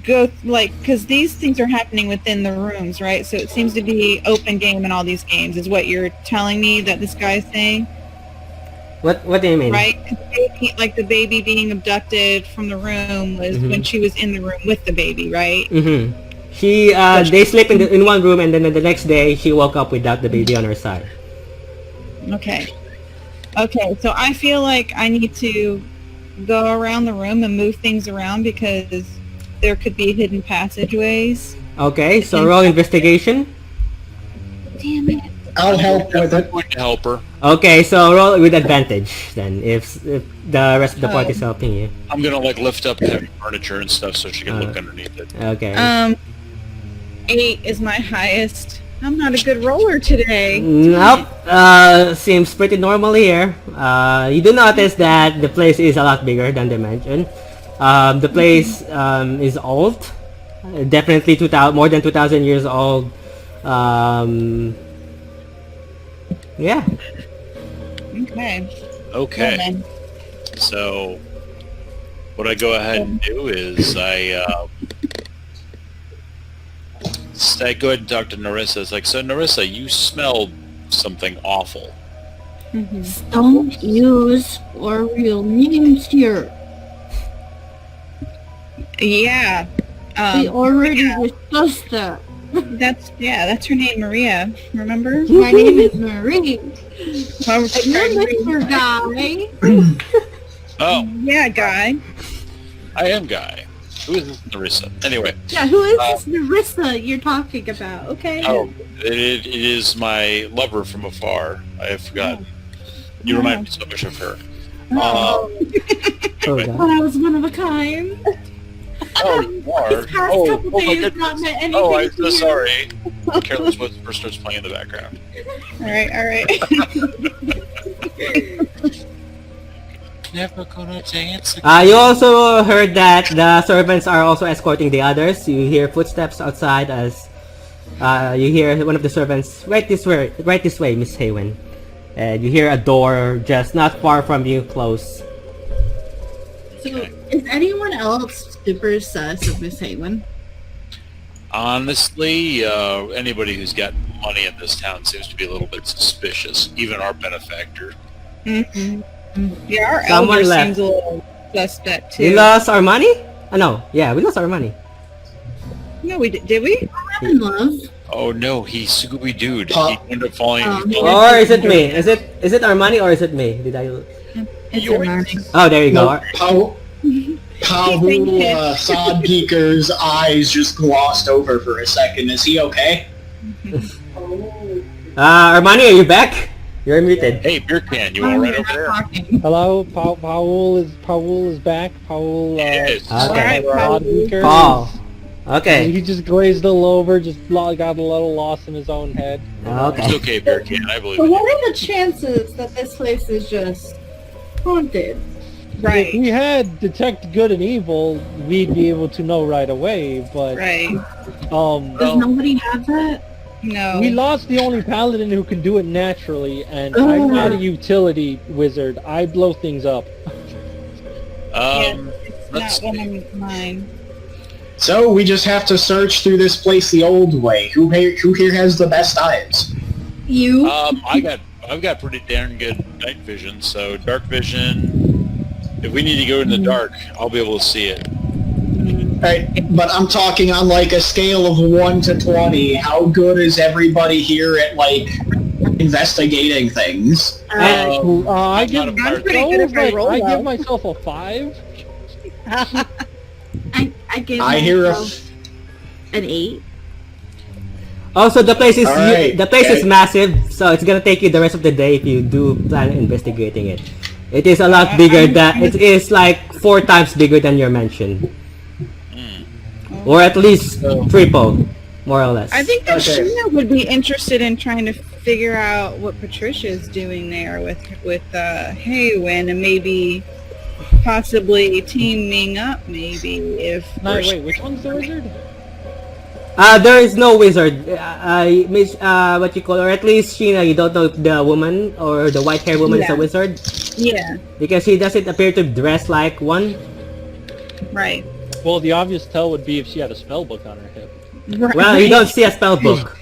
go because these things are happening within the rooms, right? So it seems to be open game in all these games, is what you're telling me that this guy is saying, What do you mean? right? 'Cause the baby being abducted from the room was when she was in the room with the baby, right? Mm-hmm. They sleep in one room, and then the next day she woke up without the baby on her side. Okay. So I feel like I need to go around the room and move things around because there could be hidden passageways. Okay, so roll investigation. Damn it. I'll help with it. Going to help her. Okay, so roll with advantage then, if the rest of the party is helping you. I'm gonna lift up heavy furniture and stuff so she can look underneath it. Okay. 8 is my highest. I'm not a good roller today. Nope. Seems pretty normal here. You do notice that the place is a lot bigger than they mentioned. The place is old. Definitely more than 2,000 years old. Yeah. Okay. Okay. Well, then. So, what I go ahead and do is I go ahead and talk to Narissa. It's like, so Narissa, you smelled something awful. Don't use our real names here. Yeah. We already discussed that. That's her name, Maria. Remember? My name is Marie. Well, And you're Mr. Guy. Oh, yeah, guy. I am Guy. Who is this Narissa? Anyway. Yeah, who is this Narissa you're talking about? Okay. Oh, it is my lover from afar. I have forgotten. You remind me so much of her. Oh, Anyway. God. But I was one of a kind. Oh, you are? This past couple my days goodness. not meant anything Oh, I'm to so you. sorry. Careless Whisper starts playing in the background. All right. Never gonna dance You also heard that the servants are also escorting the others. You hear footsteps outside as you hear one of the servants, right this way, Miss Haywin. And you hear a door just not far from you close. So, is anyone else super sus of Miss Haywin? Honestly, anybody who's got money in this town seems to be a little bit suspicious. Even our benefactor. Mm-hmm. Yeah, our Someone elder left. seems a little suspect too. We lost our money? Oh, no. Yeah, we lost our money. No, we did. Did we? I'm in love. Oh no, he Scooby-Dooed. Huh? He ended up falling. Or is it me? Is it our money or is it me? Did I... It's Yoink. a money. Oh, there you go. No, Sodgeeker's eyes just glossed over for a second. Is he okay? Armani, are you back? You're muted. Hey, beer can, you all right over there? Hello, Powell is back. Powell, Yes. Okay. Rodweaker. Paul. Okay. He just glazed a little over, got a little lost in his own head. It's Okay. okay, beer can. I believe So in what you. are the chances that this place is just haunted? If Right. we had detect good and evil, we'd be able to know right away. But Right. Does nobody have that? No. we lost the only paladin who can do it naturally, and I'm not a utility wizard. I blow things up. It's Let's not one see. of mine. So we just have to search through this place the old way. Who here has the best eyes? You? I've got pretty darn good night vision, so dark vision. If we need to go in the dark, I'll be able to see it. Right, but I'm talking on like a scale of 1 to 20. How good is everybody here at like investigating things? I I'm give not a pirate. pretty good if I roll I well. give myself a 5. I give I hear a myself an 8. Also, the place is Alright, okay. massive, so it's gonna take you the rest of the day if you do plan investigating it. It is a lot bigger than it is like 4 times bigger than your mansion, or at least triple. more or less. I think that Okay. Sheena would be interested in trying to figure out what Patricia's doing there with Haywin, and maybe possibly teaming up. Maybe if No, wait, which one's the wizard? There is no wizard. Miss, what you call, or at least Sheena, you don't know if the woman or the white-haired woman is a Yeah. wizard yeah, because she doesn't appear to dress like one. right. Well, the obvious tell would be if she had a spell book on her hip. Right. Well, you don't see a spell book.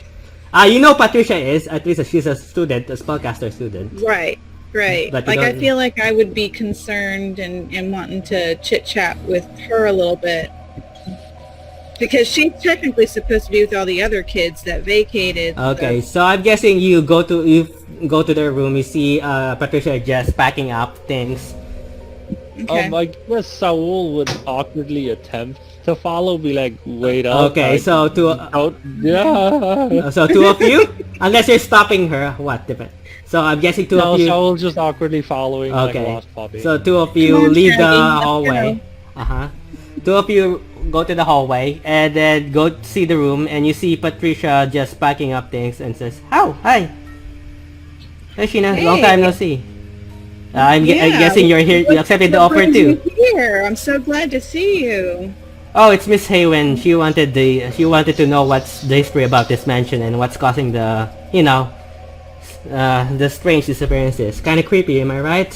You know Patricia is, at least she's a student, a spellcaster student. Right, right. But you Like, I don't- feel like I would be concerned and wanting to chit-chat with her a little bit. Because she's technically supposed to be with all the other kids that vacated. Okay, so I'm guessing you go to their room, you see Patricia just packing up things. Okay. I guess Saul would awkwardly attempt to follow, be like, wait up. Okay, so two of you, unless you're stopping her, what? So I'm guessing two No, of you. Saul just awkwardly following like a Okay, lost puppy. so two of you Come on, leave the Shaggy, let's hallway. Two of you go to the hallway and then go see the room, and you see Patricia just packing up things and says, "Oh, hi. Hey, Sheena, long time no see. I'm guessing you're here. You accepted the offer brings too. you here? I'm so glad to see you. Oh, it's Miss Haywin. She wanted to know what's the history about this mansion and what's causing the the strange disappearances. Kind of creepy, am I right?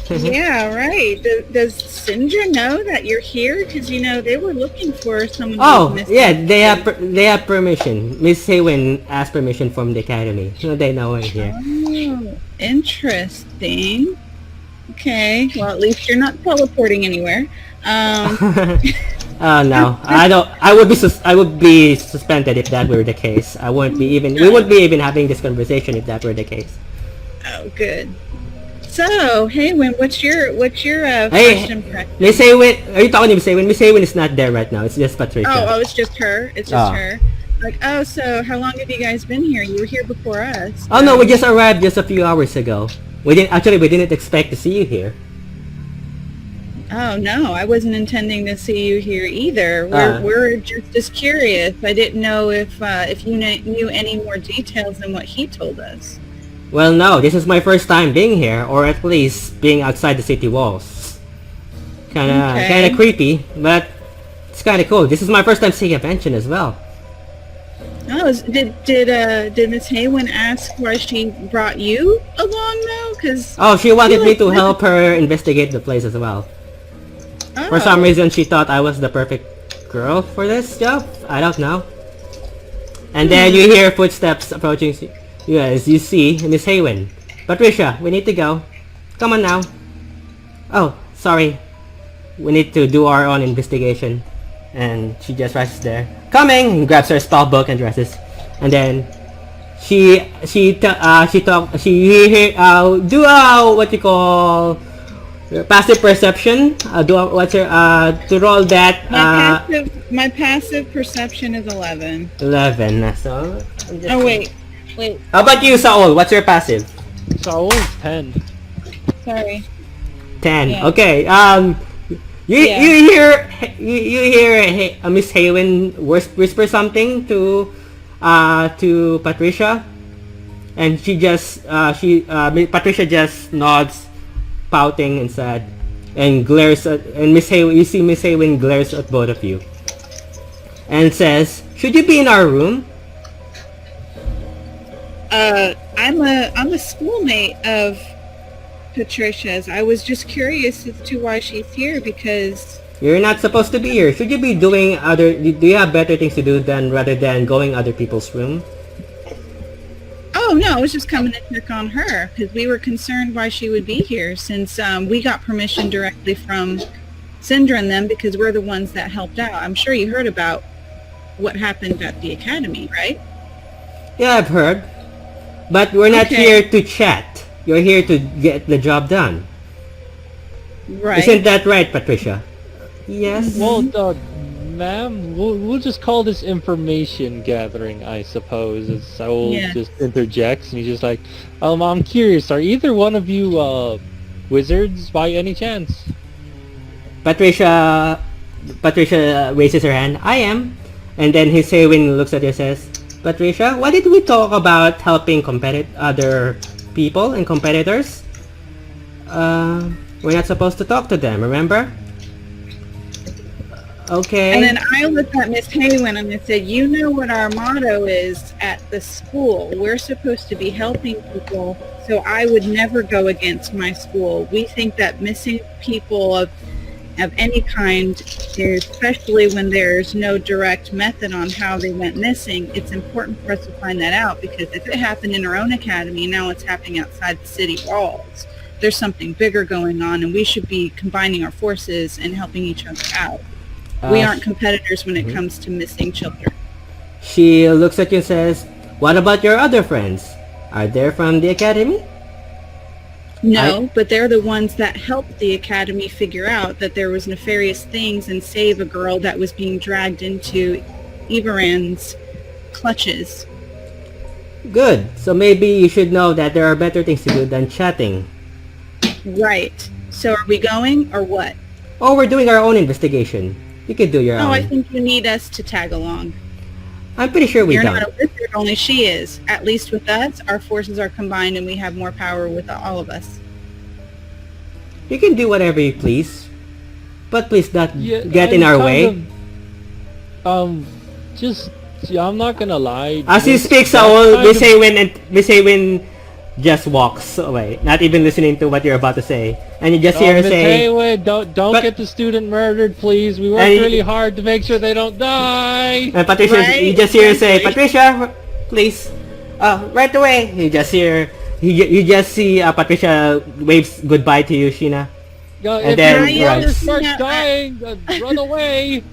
Yeah, right. Does Sindra know that you're here? Because they were looking for someone. Oh, who's yeah, missing. they have permission. Miss Haywin asked permission from the academy. So they know we're here. Oh, interesting. Okay. Well, at least you're not teleporting anywhere. Oh no, I don't. I would be suspended if that were the case. I wouldn't be even. We wouldn't be even having this conversation if that were the case. Oh, good. So, hey, what's your Hey, first impression? Miss Haywin, are you talking to Miss Haywin? Miss Haywin is not there right now. It's just Patricia. Oh, it's just her. It's just Oh. her. Like, oh, so how long have you guys been here? You were here before us. Oh no, we just arrived just a few hours ago. We didn't expect to see you here. Oh no, I wasn't intending to see you here either. Ah. We're just as curious. I didn't know if you knew any more details than what he told us. Well, no, this is my first time being here, or at least being outside the city walls. Kinda creepy, but it's kinda cool. This is my first time seeing a mansion as well. Oh, did Miss Haywin ask why she brought you along though? Because Oh, she wanted me to help her investigate the place as well. For some reason, she thought I was the perfect girl for this job. I don't know. And then you hear footsteps approaching you as you see Miss Haywin. Patricia, we need to go. Come on now. Oh, sorry. We need to do our own investigation. And she just rushes there. Coming! And grabs her spell book and dresses. And then do what you call passive perception. To roll that my passive perception is 11. 11. So Oh wait. how about you, Saul? What's your passive? Saul's 10. Sorry. 10. Yeah. Okay. You hear Miss Haywin whisper something to Patricia, and Patricia just nods, pouting and sad, and glares at Miss Haywin. You see Miss Haywin glares at both of you, and says, "Should you be in our room?" I'm a schoolmate of Patricia's. I was just curious as to why she's here because You're not supposed to be here. Should you be doing do you have better things to do rather than going other people's room? oh no, I was just coming to check on her because we were concerned why she would be here since we got permission directly from Sindra and them because we're the ones that helped out. I'm sure you heard about what happened at the academy, right? Yeah, I've heard. But we're not Okay. here to chat. You're here to get the job done. Right. Isn't that right, Patricia? Yes. Well, ma'am, we'll just call this information gathering, I suppose. As Saul Yeah. just interjects, and he's just like, I'm curious, are either one of you, wizards by any chance? Patricia raises her hand. I am. And then Hisewin looks at you and says, Patricia, why did we talk about helping other people and competitors? We're not supposed to talk to them, remember? Okay. And then I looked at Miss Haywin and I said, you know what our motto is at the school. We're supposed to be helping people, so I would never go against my school. We think that missing people of any kind, especially when there's no direct method on how they went missing, it's important for us to find that out, because if it happened in our own academy, now it's happening outside the city walls. There's something bigger going on, and we should be combining our forces and helping each other out. We aren't competitors when it comes to missing children. She looks at you and says, what about your other friends? Are they from the academy? No, but they're the ones that helped the academy figure out that there was nefarious things and save a girl that was being dragged into Everan's clutches. Good. So maybe you should know that there are better things to do than chatting. Right. So are we going, or what? Oh, we're doing our own investigation. You could do your own. Oh, I think you need us to tag along. I'm pretty sure we You're don't. not a wizard, only she is. At least with us, our forces are combined and we have more power with all of us. You can do whatever you please. But please not get in I'm our kind way. I'm not gonna lie. As he speaks, Miss Haywin just walks away, not even listening to what you're about to say. And you just hear her Miss say, Hayward, don't get the student murdered, please. We worked really hard to make sure they don't die. and Patricia, Right? you just hear her say, Patricia, please, right away. You just see Patricia waves goodbye to you, Sheena. If then your brother runs. starts dying, run away.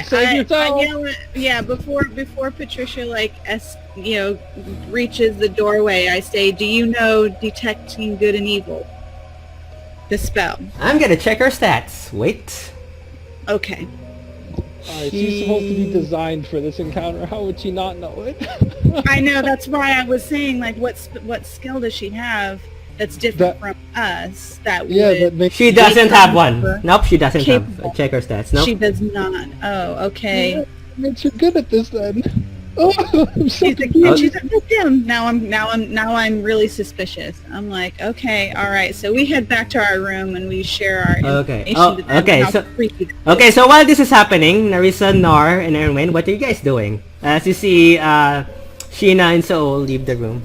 Save yourself. Before Patricia reaches the doorway, I say, do you know detecting good and evil? The spell. I'm gonna check her stats. Wait. Okay. She's supposed to be designed for this encounter. How would she not know it? I know, that's why I was saying, what skill does she have that's different from us? She doesn't have one. her Nope, she doesn't capable. have. Check her stats. Nope. She does not. Oh, okay. Yeah, makes you good at this then. Oh, I'm so She's a victim. Now I'm really suspicious. I'm like, okay, all right. So we head back to our room and we share our information. to them okay, how so- creepy that is. Okay, so while this is happening, Narissa, Nar, and Erwin, what are you guys doing? As you see, Sheena and Soul leave the room.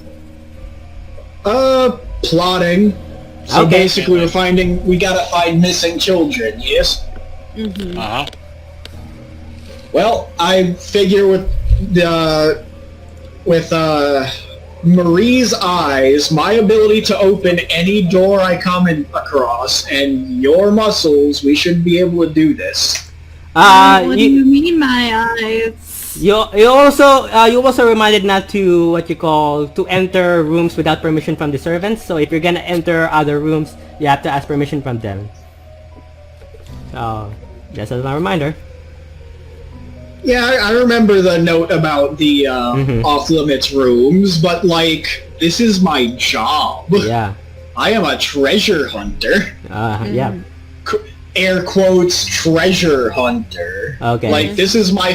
Plotting. So Okay. basically we gotta find missing children, yes? Mhm. Uh-huh. Well, I figure with Marie's eyes, my ability to open any door I come across, and your muscles, we should be able to do this. What do you mean, my eyes? You also reminded not to to enter rooms without permission from the servants. So if you're gonna enter other rooms, you have to ask permission from them. So just as a reminder. Yeah, I remember the note about the off-limits rooms, but this is my job. Yeah. I am a treasure hunter. Yeah. Air quotes treasure hunter. Okay. This is my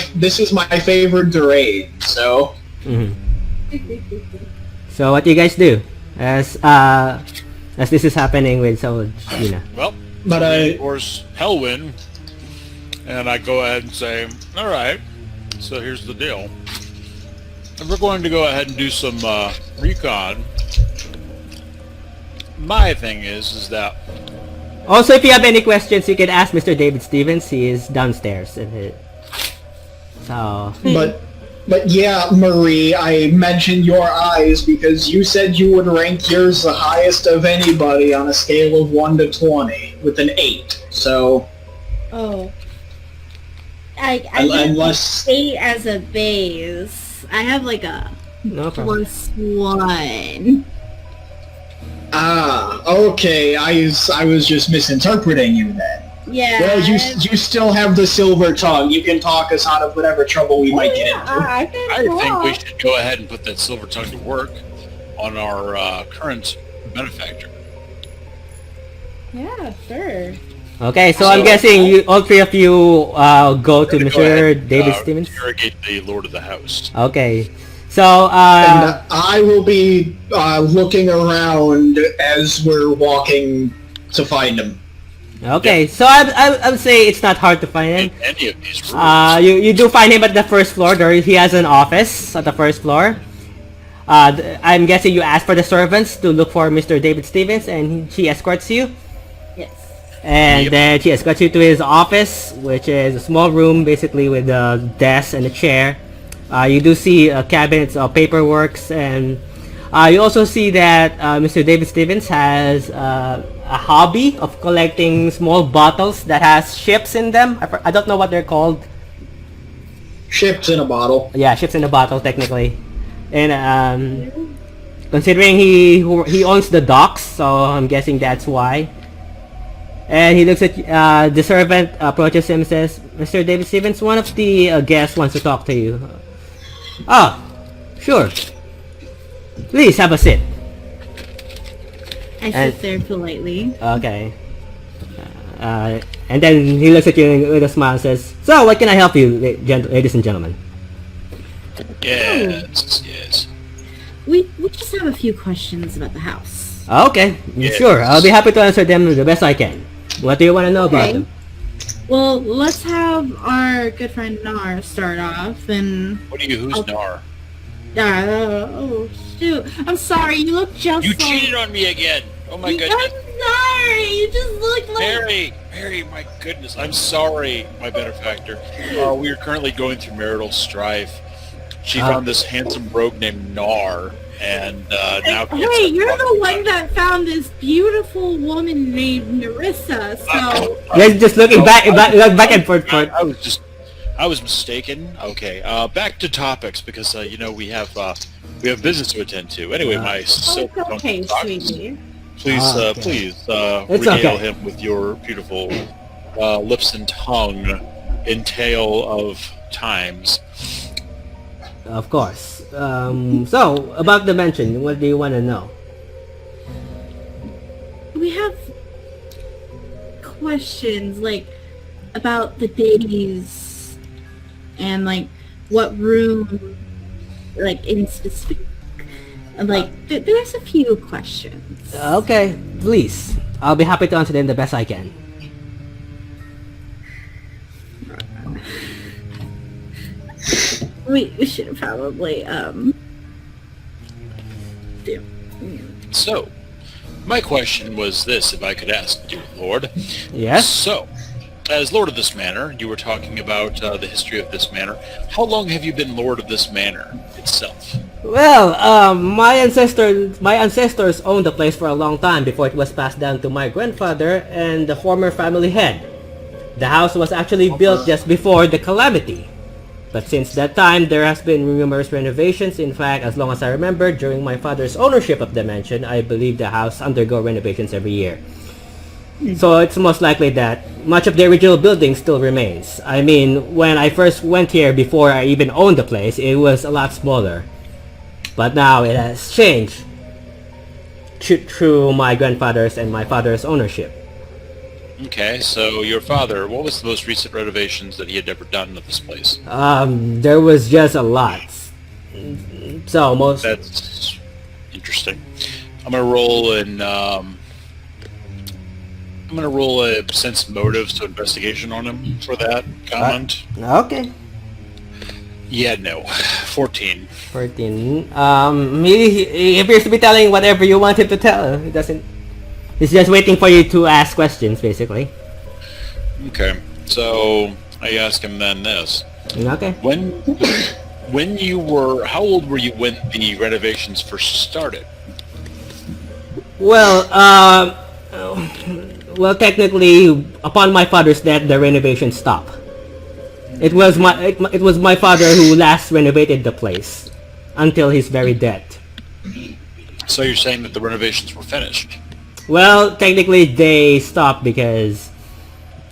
favorite terrain. So So what do you guys do as this is happening with Sheena? Well, But of course, Hellwind, and I go ahead and say, all right, so here's the deal. And we're going to go ahead and do some recon. My thing is that Also, if you have any questions, you can ask Mr. David Stevens. He is downstairs. So But yeah, Marie, I mentioned your eyes because you said you would rank yours the highest of anybody on a scale of 1 to 20 with an 8. So Oh. I Unless- stay as a base. I have like a no problem. +1. Okay. I was just misinterpreting you then. Yeah. Well, you still have the silver tongue. You can talk us out of whatever trouble we might get into. I think we should go ahead and put that silver tongue to work on our current benefactor. Yeah, sure. Okay, so I'm guessing you, all three of you, go to Go Mr. ahead, David Stevens. interrogate the lord of the house. Okay, so And I will be looking around as we're walking to find him. okay, so I would say it's not hard to find him. In any of these rooms. You do find him at the first floor. There he has an office at the first floor. I'm guessing you asked for the servants to look for Mr. David Stevens, and she escorts you. Yes. And Yep. then she escorts you to his office, which is a small room basically with a desk and a chair. You do see cabinets of paperworks, and you also see that Mr. David Stevens has a hobby of collecting small bottles that has ships in them. I don't know what they're called. Ships in a bottle. Yeah, ships in a bottle technically. And considering he owns the docks, so I'm guessing that's why. And he looks at the servant, approaches him and says, "Mr. David Stevens, one of the guests wants to talk to you." "Ah, sure. Please have a sit." I And- sit there politely. Okay. And then he looks at you with a smile and says, "So, what can I help you, ladies and gentlemen?" Yes. We just have a few questions about the house. Okay, Yes. sure. I'll be happy to answer them the best I can. What do you want to know about Okay. them? Well, let's have our good friend Nar start off, and Who's Nar? oh shoot, I'm sorry. You look just You like. cheated on me again! Oh my I'm goodness. sorry. You just look like. Mary, my goodness, I'm sorry, my benefactor. We are currently going through marital strife. She found this handsome rogue named Nar, and now... Hey, you're the one that found this beautiful woman named Narissa. So You're just looking back and forth. I was mistaken. Okay, back to topics, because, we have business to attend to. Anyway, my it's okay, sweetie. please, Okay. please, It's regale okay. him with your beautiful lips and tongue in tale of times. Of course. So, about the mansion, what do you want to know? We have questions like about the days and like what room, like in specific. Like there's a few questions. Okay, please. I'll be happy to answer them the best I can. We should probably do. So, my question was this, if I could ask, dear Lord. Yes? So, as Lord of this manor, you were talking about the history of this manor. How long have you been Lord of this manor itself? Well, my ancestors owned the place for a long time before it was passed down to my grandfather and the former family head. The house was actually built just before the calamity. But since that time, there has been numerous renovations. In fact, as long as I remember, during my father's ownership of the mansion, I believe the house undergo renovations every year. So it's most likely that much of the original building still remains. I mean, when I first went here before I even owned the place, it was a lot smaller. But now it has changed through my grandfather's and my father's ownership. Okay, so your father, what was the most recent renovations that he had ever done of this place? There was just a lot. So most... That's interesting. I'm gonna roll a sense motives to investigation on him for that comment. Okay. Yeah, no. 14. 14. He appears to be telling whatever you want him to tell. He doesn't... He's just waiting for you to ask questions, basically. Okay, so I ask him then this. Okay. When you were... How old were you when the renovations first started? Well, technically, upon my father's death, the renovation stopped. It was my father who last renovated the place until his very death. So you're saying that the renovations were finished? Well, technically, they stopped because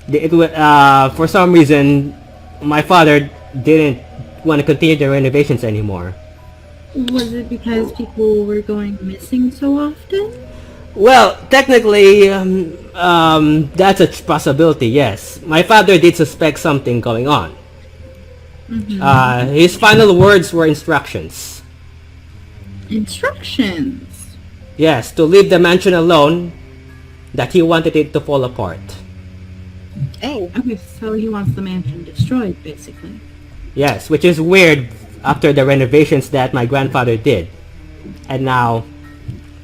for some reason, my father didn't want to continue the renovations anymore. Was it because people were going missing so often? Well, technically, that's a possibility, yes. My father did suspect something going on. His final words were instructions. Instructions. Yes, to leave the mansion alone, that he wanted it to fall apart. Oh, Okay, so he wants the mansion destroyed, basically. Yes, which is weird after the renovations that my grandfather did. And now,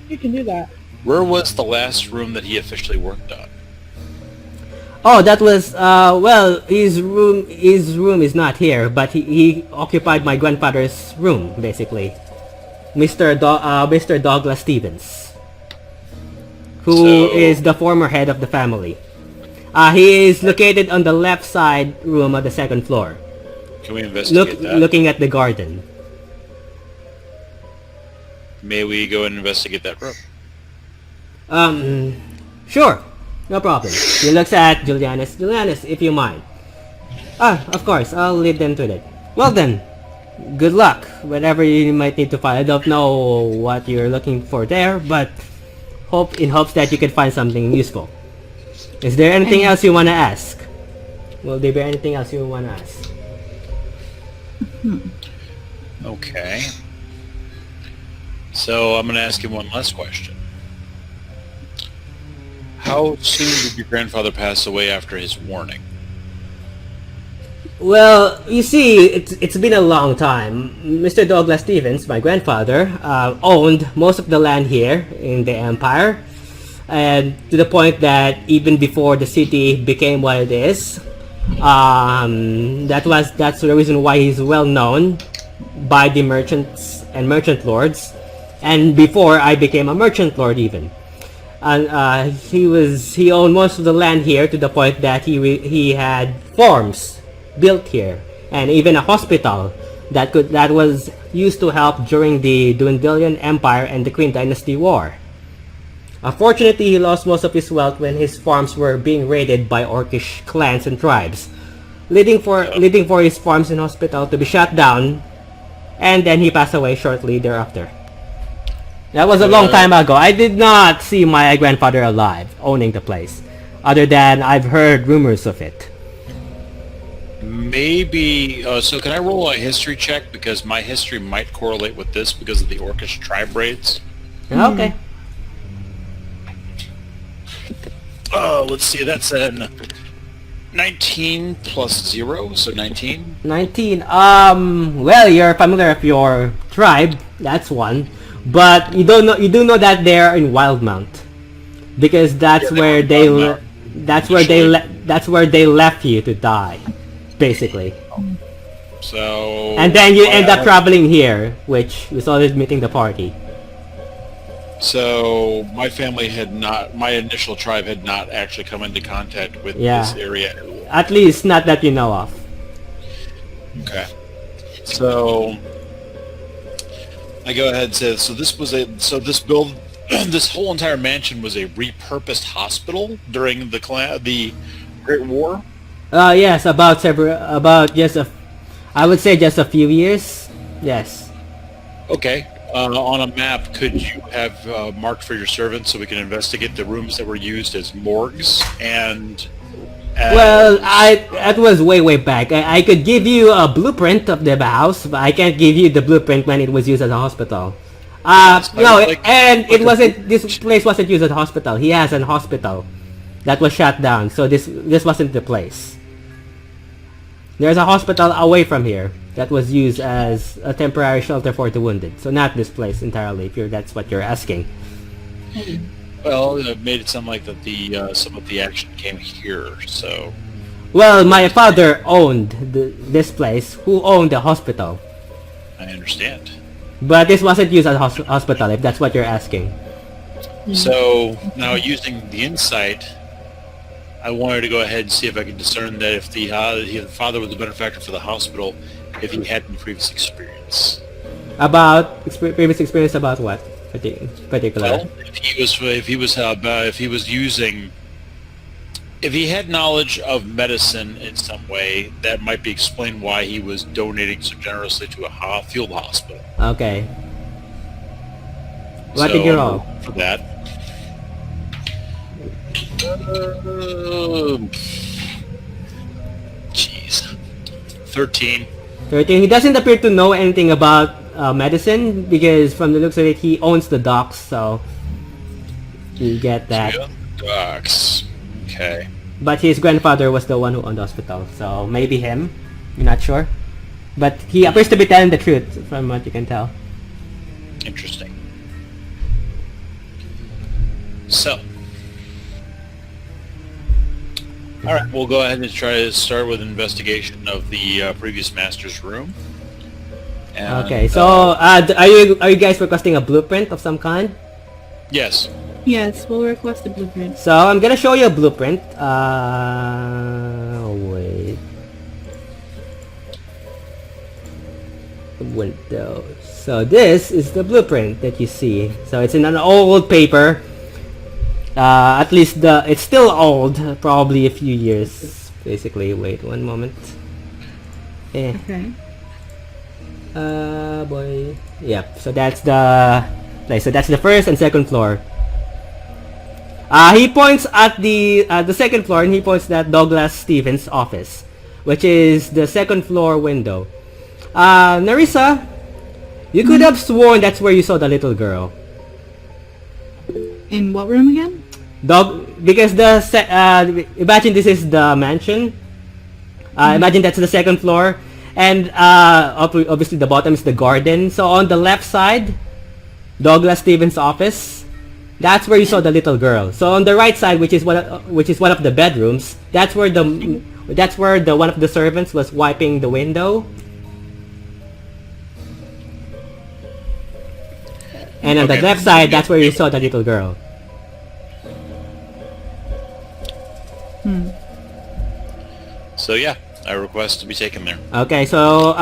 you can do that. Where was the last room that he officially worked on? oh, that was, well, his room is not here, but he occupied my grandfather's room, basically. Mr. Douglas Stevens, who is the former head of the family. He is located on the left side room of the second floor. Can we investigate that? Looking at the garden. May we go and investigate that room? Sure. No problem. He looks at Julianus. Julianus, if you mind. Of course. I'll lead them to it. Well then. Good luck. Whatever you might need to find. I don't know what you're looking for there, but in hopes that you can find something useful. Is there anything else you want to ask? Will there be anything else you want to ask? Okay. So I'm going to ask him one last question. How soon did your grandfather pass away after his warning? Well, you see, it's been a long time. Mr. Douglas Stevens, my grandfather, owned most of the land here in the Empire, and to the point that even before the city became what it is, that's the reason why he's well known by the merchants and merchant lords, and before I became a merchant lord even. And he owned most of the land here to the point that he had farms built here, and even a hospital that was used to help during the Dwendalian Empire and the Qin Dynasty War. Unfortunately, he lost most of his wealth when his farms were being raided by Orcish clans and tribes, leading for his farms and hospital to be shut down, and then he passed away shortly thereafter. That was a long time ago. I did not see my grandfather alive owning the place, other than I've heard rumors of it. Maybe, so can I roll a history check? Because my history might correlate with this because of the Orcish tribe raids. Okay. Let's see, that's an 19 plus 0, so 19. 19. Well, you're familiar with your tribe. That's one. But you do know that they're in Wildmount, because that's where they left you to die, basically. So. And then you end up traveling here, which resulted in meeting the party. So my family my initial tribe had not actually come into contact with this area. At least not that you know of. Okay. So I go ahead and say, this whole entire mansion was a repurposed hospital during the Great War. Yes, I would say just a few years. Yes. Okay. On a map, could you have marked for your servants so we can investigate the rooms that were used as morgues and? Well, that was way back. I could give you a blueprint of the house, but I can't give you the blueprint when it was used as a hospital. This place wasn't used as a hospital. He has a hospital that was shut down, so this wasn't the place. There's a hospital away from here that was used as a temporary shelter for the wounded. So not this place entirely, if that's what you're asking. Well, it made it sound like that some of the action came here, so. Well, my father owned this place, who owned the hospital. I understand. But this wasn't used as a hospital, if that's what you're asking. So, now using the insight, I wanted to go ahead and see if I could discern that if the father was the benefactor for the hospital, if he had any previous experience. Previous experience about what? Particular. Well, if he had knowledge of medicine in some way, that might be explained why he was donating so generously to a field hospital. Okay. What did you roll? For that. Jeez. 13. 13. He doesn't appear to know anything about medicine because from the looks of it, he owns the docks, so you get that. Ducks. Okay. But his grandfather was the one who owned the hospital, so maybe him. You're not sure. But he appears to be telling the truth from what you can tell. Interesting. So. Alright, we'll go ahead and try to start with investigation of the previous master's room. And, Okay, so are you guys requesting a blueprint of some kind? Yes. Yes, we'll request a blueprint. So I'm gonna show you a blueprint. Wait. Windows. So this is the blueprint that you see. So it's in an old paper. At least it's still old, probably a few years. Basically, wait one moment. Okay. Boy. Yep. So that's the place. So that's the first and second floor. He points at the second floor, and he points at Douglas Stevens' office, which is the second floor window. Narissa, you could have sworn that's where you saw the little girl. In what room again? Because imagine this is the mansion. Imagine that's the second floor, and obviously the bottom is the garden. So on the left side, Douglas Stevens' office. That's where you saw the little girl. So on the right side, which is one of the bedrooms, that's where one of the servants was wiping the window. And on the left side, that's where you saw the little girl. So yeah, I request to be taken there. Okay, so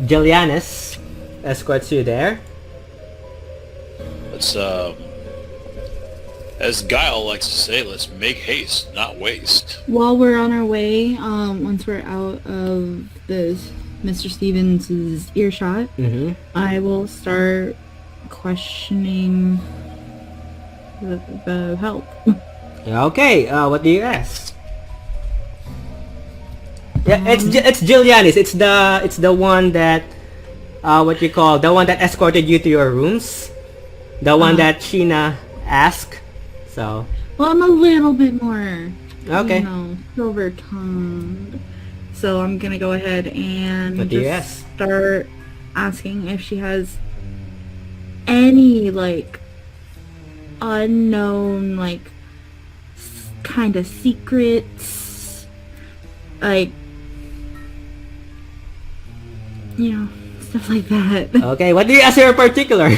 Julianus escorts you there. Let's as Guile likes to say, let's make haste, not waste. While we're on our way, once we're out of this Mr. Stevens' earshot, I will start questioning the help. Okay, what do you ask? Yeah, it's Julianus. It's the one that the one that escorted you to your rooms, the one that Sheena asked. So. Well, I'm a little bit more, okay, silver-tongued. So I'm gonna go ahead and what do you ask? Start asking if she has any unknown kind of secrets, stuff like that. Okay, what do you ask her in particular?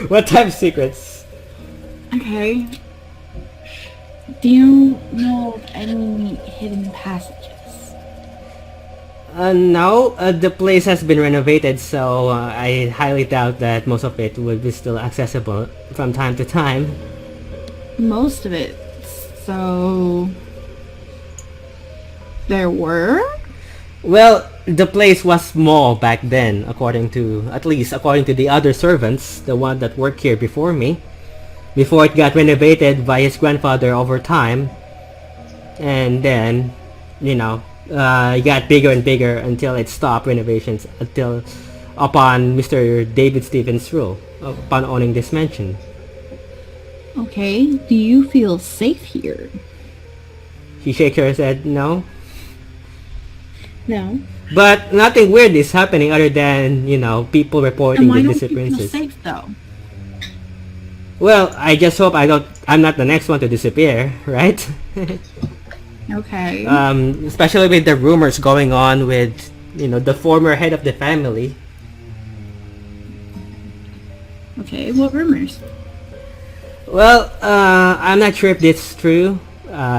What type of secrets? Okay. Do you know of any hidden passages? No, the place has been renovated, so I highly doubt that most of it will be still accessible from time to time. Most of it. So there were? Well, the place was small back then, according to the other servants, the one that worked here before me. Before it got renovated by his grandfather over time. And then, it got bigger and bigger until it stopped renovations upon Mr. David Stevens' rule, upon owning this mansion. Okay, do you feel safe here? She shakes her head, no. No. But nothing weird is happening other than, people reporting the disappearances. Why don't you feel safe though? Well, I just hope I'm not the next one to disappear, right? Okay. Especially with the rumors going on with, the former head of the family. Okay, what rumors? Well, I'm not sure if this is true.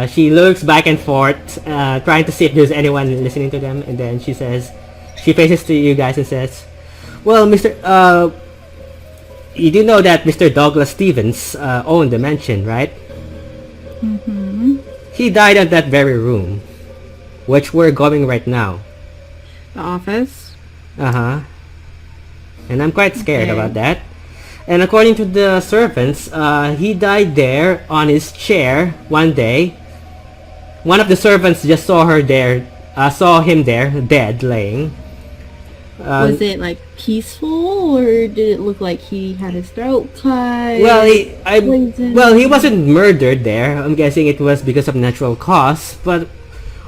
She looks back and forth, trying to see if there's anyone listening to them, and then she faces to you guys and says, well, you do know that Mr. Douglas Stevens owned the mansion, right? Mm-hmm. He died in that very room, which we're going right now. The office? Uh-huh. And I'm quite scared about that. And according to the servants, he died there on his chair one day. One of the servants just saw him there, dead, laying. Was it like peaceful, or did it look like he had his throat cut? Well, poisoned? he wasn't murdered there. I'm guessing it was because of natural cause. But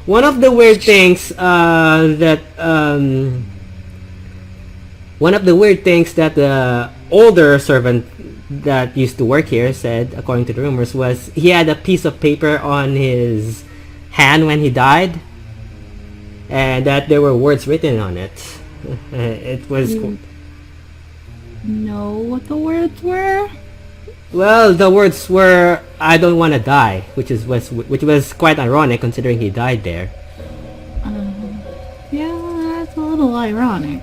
one of the weird things that the older servant that used to work here said, according to the rumors, was he had a piece of paper on his hand when he died, and that there were words written on it. It was... Know what the words were? Well, the words were, "I don't want to die," which was quite ironic considering he died there. Yeah, that's a little ironic.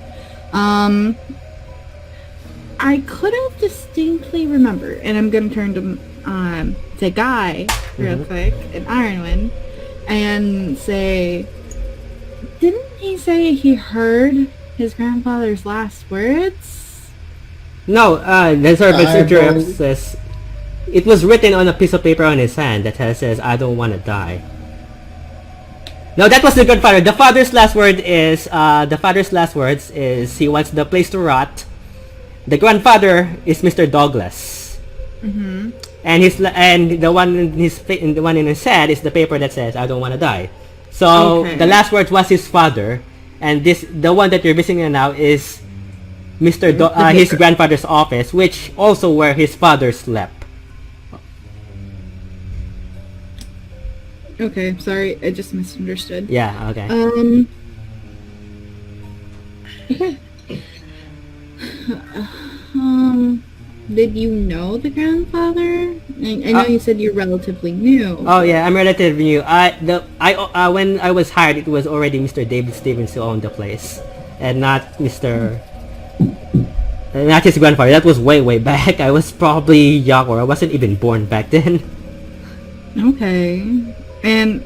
I could have distinctly remembered, and I'm gonna turn to Guy real quick in Ironwind and say, didn't he say he heard his grandfather's last words? No, the servant interrupts, says, it was written on a piece of paper on his hand that says, "I don't want to die." No, that was the grandfather. The father's last words is he wants the place to rot. The grandfather is Mr. Douglas. Mm-hmm. And the one in his head is the paper that says, "I don't want to die." So Okay. the last word was his father, and the one that you're missing now is his grandfather's office, which also where his father slept. Okay, sorry, I just misunderstood. Yeah. Okay. Okay. Did you know the grandfather? I know you said you're relatively new. Oh yeah, I'm relatively new. When I was hired, it was already Mr. David Stevens who owned the place, and not not his grandfather. That was way back. I was probably young, or I wasn't even born back then. Okay. And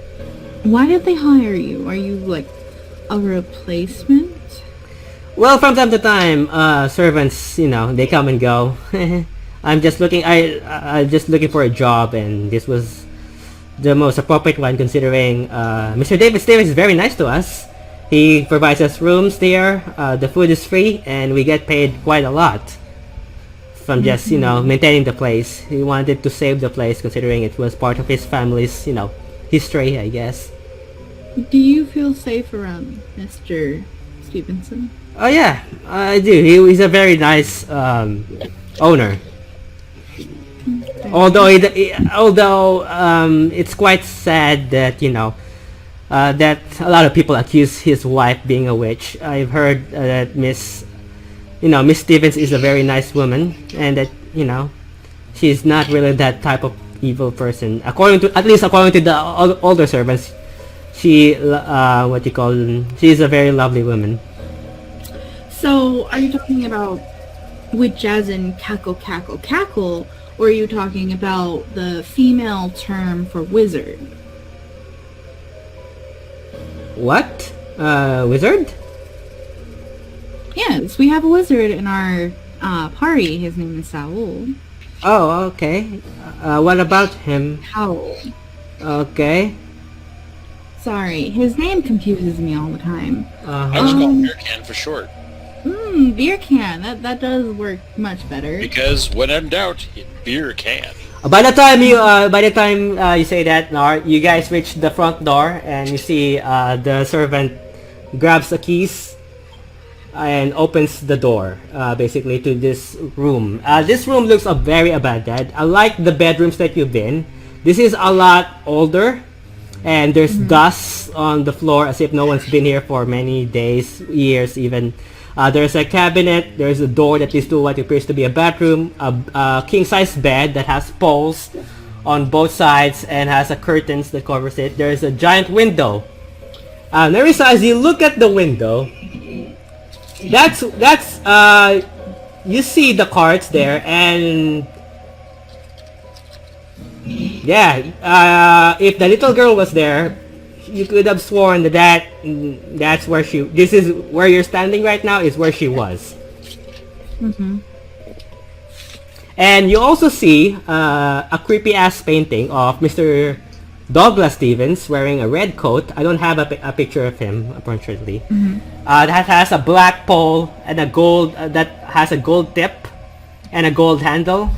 why did they hire you? Are you like a replacement? Well, from time to time, servants, they come and go. I'm just looking for a job, and this was the most appropriate one considering Mr. David Stevens is very nice to us. He provides us rooms there, the food is free, and we get paid quite a lot from just, maintaining the place. He wanted to save the place considering it was part of his family's, history, I guess. Do you feel safe around Mr. Stevenson? Oh yeah, I do. He's a very nice owner. Okay. Although it's quite sad that that a lot of people accuse his wife being a witch. I've heard that Miss Stevens is a very nice woman, and that she's not really that type of evil person. According to the older servants, she's a very lovely woman. So, are you talking about witch as in cackle, cackle, cackle, or are you talking about the female term for wizard? What? Wizard? Yes, we have a wizard in our party. His name is Saul. Oh, okay. What about him? Howl. Okay. Sorry, his name confuses me all the time. I just call him Beer Can for short. Beer can. That does work much better. Because when in doubt, beer can. By the time you say that, Nar, you guys reach the front door and you see the servant grabs the keys and opens the door, basically to this room. This room looks very abandoned. Unlike the bedrooms that you've been, this is a lot older, and there's dust on the floor as if no one's been here for many days, years even. There's a cabinet, there's a door that leads to what appears to be a bathroom, a king-size bed that has poles on both sides and has a curtains that covers it. There's a giant window. As you look at the window, that's you see the cards there, and yeah, if the little girl was there, you could have sworn that's where this is where you're standing right now is where she was. And you also see a creepy ass painting of Mr. Douglas Stevens wearing a red coat. I don't have a picture of him, unfortunately. That has a black pole and a gold that has a gold tip and a gold handle,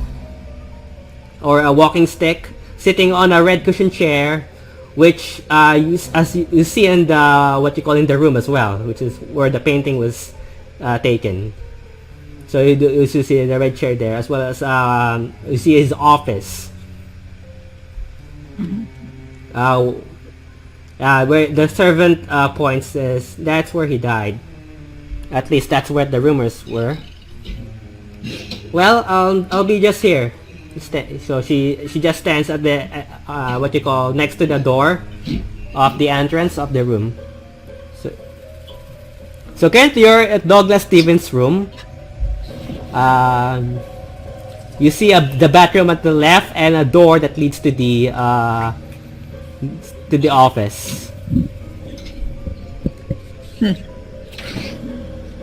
or a walking stick, sitting on a red cushion chair, which you see in the what you call in the room as well, which is where the painting was taken. So you see the red chair there, as well as you see his office. Where the servant points is that's where he died. At least that's what the rumors were. Well, I'll be just here. So she just stands at the what you call next to the door of the entrance of the room. So Kent, you're at Douglas Stevens' room. You see the bathroom at the left and a door that leads to the office.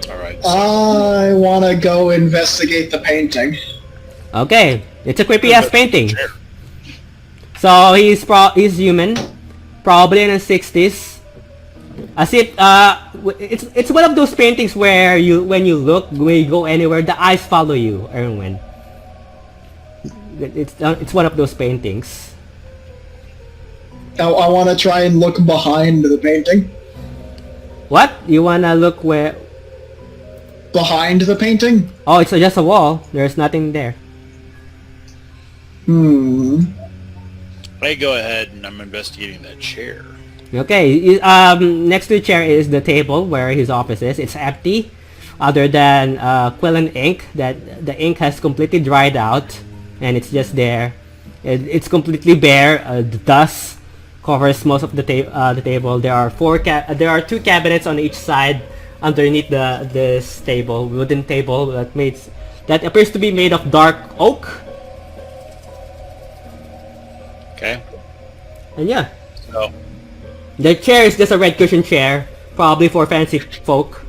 All right. I want to go investigate the painting. Okay, it's a creepy ass painting. So he's human, probably in his 60s. As if it's one of those paintings where when you go anywhere, the eyes follow you, Erwin. It's one of those paintings. I want to try and look behind the painting. What? You wanna look where? Behind the painting? Oh, it's just a wall. There's nothing there. I go ahead and I'm investigating that chair. Okay, next to the chair is the table where his office is. It's empty, other than quill and ink. That the ink has completely dried out, and it's just there. It's completely bare. The dust covers most of the table. There are two cabinets on each side underneath this table, wooden table that appears to be made of dark oak. Okay. And yeah. So The chair is just a red cushion chair, probably for fancy folk.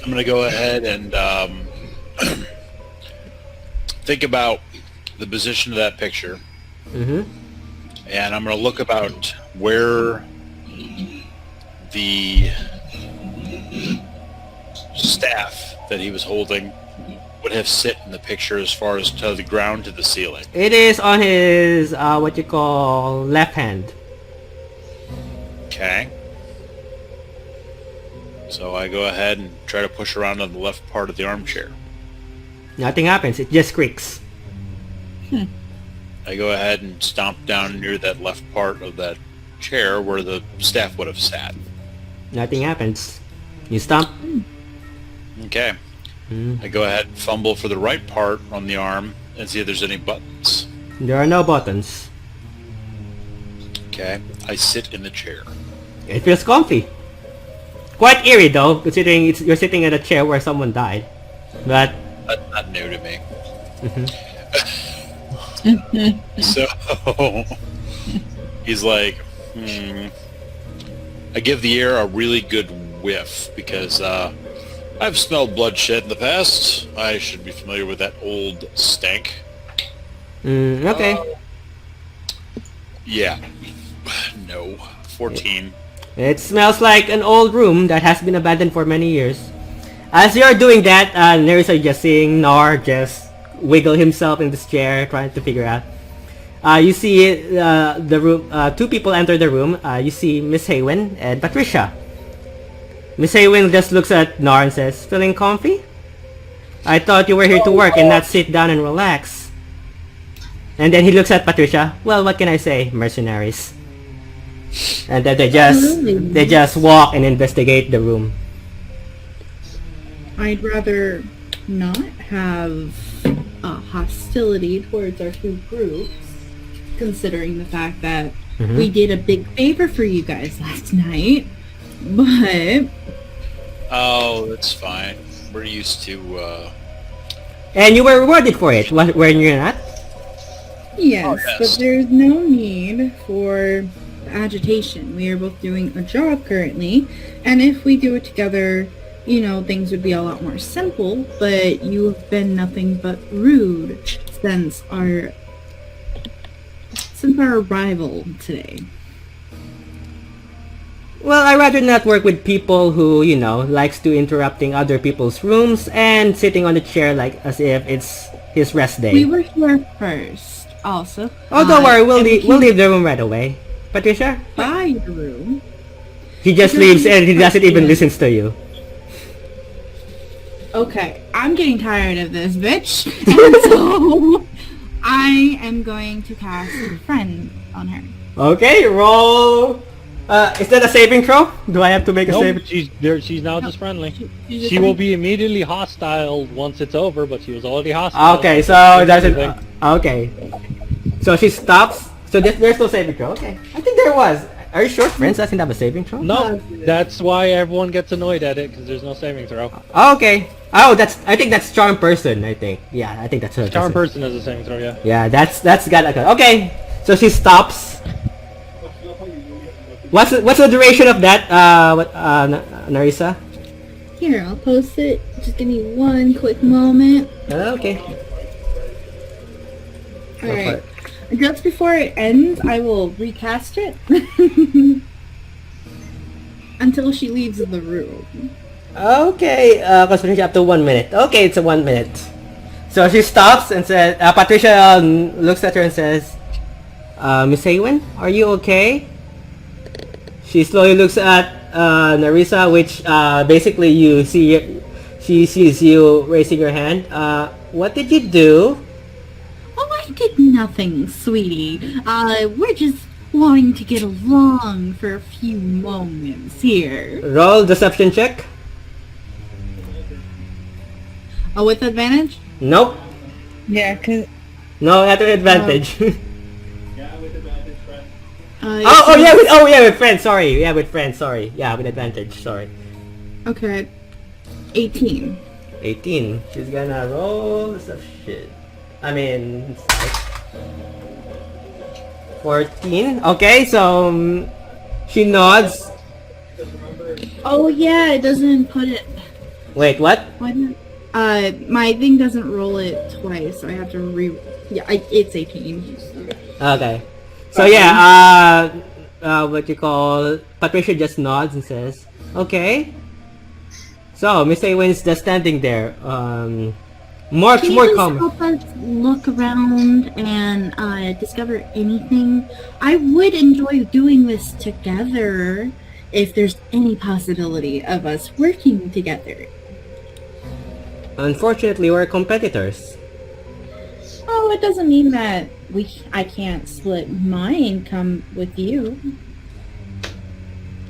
I'm gonna go ahead and think about the position of that picture, and I'm gonna look about where the staff that he was holding would have sit in the picture as far as to the ground to the ceiling. It is on his what you call left hand. Okay. So I go ahead and try to push around on the left part of the armchair. Nothing happens. It just creaks. I go ahead and stomp down near that left part of that chair where the staff would have sat. Nothing happens. You stomp. Okay. I go ahead and fumble for the right part on the arm and see if there's any buttons. There are no buttons. Okay. I sit in the chair. It feels comfy. Quite eerie though, considering you're sitting at a chair where someone died. But That's not new to me. So he's like, I give the air a really good whiff because I've smelled bloodshed in the past. I should be familiar with that old stank. Okay. Yeah. No. 14. It smells like an old room that has been abandoned for many years. As you're doing that, Nerys are just seeing Nar just wiggle himself in this chair, trying to figure out. You see the room. Two people enter the room. You see Miss Haywin and Patricia. Miss Haywin just looks at Nar and says, "Feeling comfy? I thought you were here to work and not sit down and relax." And then he looks at Patricia. "Well, what can I say, mercenaries?" And then they just walk and investigate the room. I'd rather not have hostility towards our two groups, considering the fact that we did a big favor for you guys last night. But Oh, that's fine. We're used to, And you were rewarded for it, weren't you not? yes, yes. but there's no need for agitation. We are both doing a job currently, and if we do it together, things would be a lot more simple, but you have been nothing but rude since our arrival today. Well, I rather not work with people who, likes to interrupting other people's rooms and sitting on the chair like as if it's his rest day. We were here first, also. Oh, don't worry, we'll leave the room right away. Patricia? By the room. He just leaves and he doesn't even listen to you. Okay, I'm getting tired of this, bitch. And so I am going to cast Friend on her. Okay, roll. Is that a saving throw? Do I have to make a Nope, saving? she's now just friendly. She's She just will be immediately hostile once it's over, but she was already hostile. Okay, so that's it. Okay. So she stops. So there's no saving throw. Okay. I think there was. Are you sure Friends doesn't have a saving throw? No, that's why everyone gets annoyed at it, because there's no saving throw. Okay. Oh, I think that's Charm Person, I think. Yeah, I think that's her. Charm person has a saving throw, yeah. Yeah, that's got okay. So she stops. What's the duration of that, Narisa? Here, I'll post it. Just give me one quick moment. Okay. Alright. Just before it ends, I will recast it. Until she leaves the room. Okay, concentration up to 1 minute. Okay, it's a 1 minute. So she stops and says, Patricia looks at her and says, Miss Haywin, are you okay? She slowly looks at Narisa, which basically she sees you raising your hand. What did you do? Oh, I did nothing, sweetie. We're just wanting to get along for a few moments here. Roll deception check. Oh, with advantage? Nope. Yeah, cause No, not an advantage. Oh, with friends. Sorry. Yeah, with friends. Sorry. Yeah, with advantage. Sorry. Okay. 18. 18. She's gonna roll some shit. I mean, 14. Okay, so she nods. Oh yeah, it doesn't put it. Wait, what? Why not? My thing doesn't roll it twice, so I have to Yeah, it's 18. Okay. So yeah, what you call Patricia just nods and says, "Okay." So Miss Awen's just standing there. More Can you calm. help us look around and discover anything? I would enjoy doing this together if there's any possibility of us working together. Unfortunately, we're competitors. Oh, it doesn't mean that I can't split my income with you.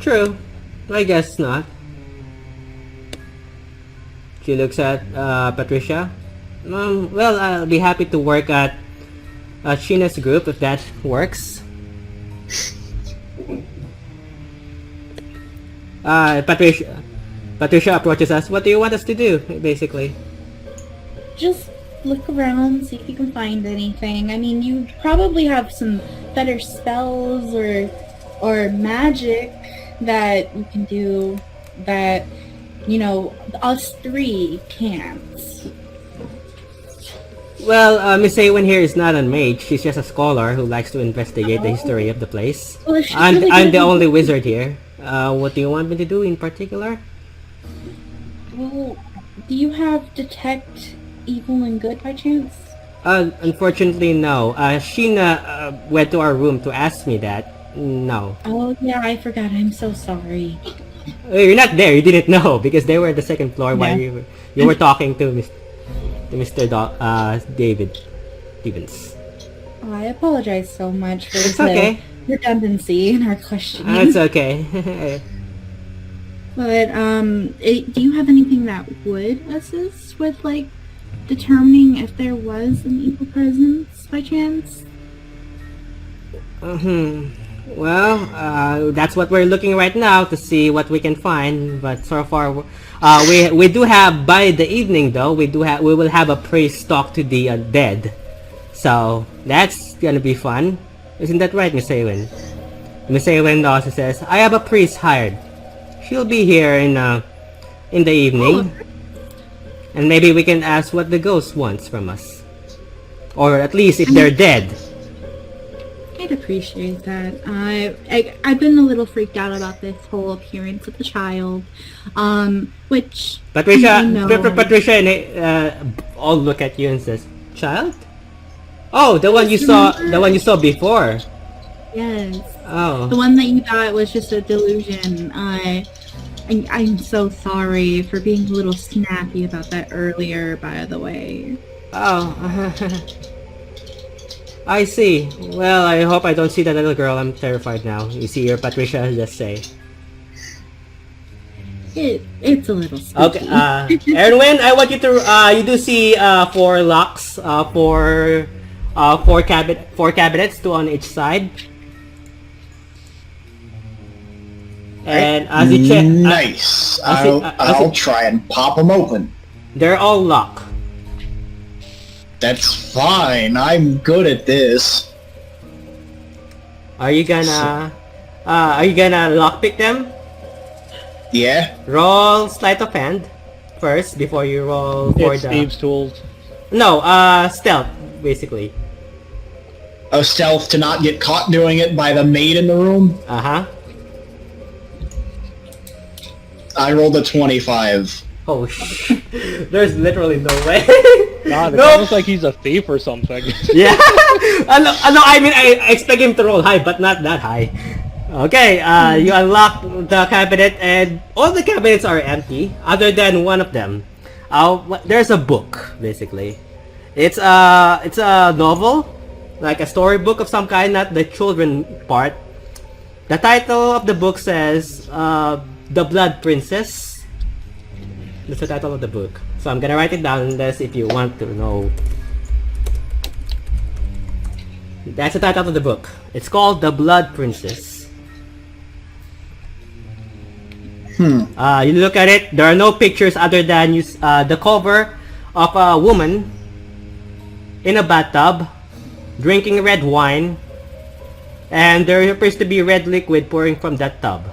True. I guess not. She looks at Patricia. Well, I'll be happy to work at Sheena's group if that works. Patricia approaches us. What do you want us to do, basically? Just look around, see if you can find anything. I mean, you probably have some better spells or magic that you can do that, us three can't. Well, Miss Awen here is not a mage. She's just a scholar who likes to investigate the history of the place. Well, if she's I'm really the good- only wizard here. What do you want me to do in particular? Well, do you have detect evil and good by chance? Unfortunately, no. Sheena went to our room to ask me that. No. Oh yeah, I forgot. I'm so sorry. You're not there. You didn't know because they were at the second floor while you were talking to Mr. David Stevens. Oh, I apologize so much for It's the okay. redundancy in our questioning. It's okay. But do you have anything that would assist with determining if there was an evil presence by chance? Well, that's what we're looking right now to see what we can find. But so far, we do have by the evening though. We will have a priest talk to the dead. So that's gonna be fun, isn't that right, Miss Awen? Miss Awen also says, "I have a priest hired. She'll be here in in the evening. And maybe we can ask what the ghost wants from us. Or at least if they're dead. I'd appreciate that. I've been a little freaked out about this whole appearance of the child, which Patricia, I know. Patricia all look at you and says, "Child? Oh, the one you saw before." Yes, Oh. the one that you thought was just a delusion. I'm so sorry for being a little snappy about that earlier, by the way. Oh. I see. Well, I hope I don't see that little girl. I'm terrified now. You see your Patricia just say. It's a little spooky. Okay, Erwin, I want you to, you do see, 4 locks, four cabinets, 2 on each side. And as you check, Nice. I'll try and pop them open. they're all locked. That's fine. I'm good at this. Are you gonna lockpick them? Yeah? Roll sleight of hand first before you roll for It's the... Steve's tools. No, stealth, basically. A stealth to not get caught doing it by the maid in the room? Uh-huh. I rolled a 25. Oh, there's literally no way. God, it No. looks like he's a thief or something. Yeah. I mean, I expect him to roll high, but not that high. Okay, you unlock the cabinet, and all the cabinets are empty, other than one of them. There's a book, basically. It's a novel, like a storybook of some kind, not the children part. The title of the book says, The Blood Princess. That's the title of the book. So I'm gonna write it down unless if you want to know. That's the title of the book. It's called The Blood Princess. You look at it, there are no pictures other than the cover of a woman in a bathtub drinking red wine, and there appears to be red liquid pouring from that tub.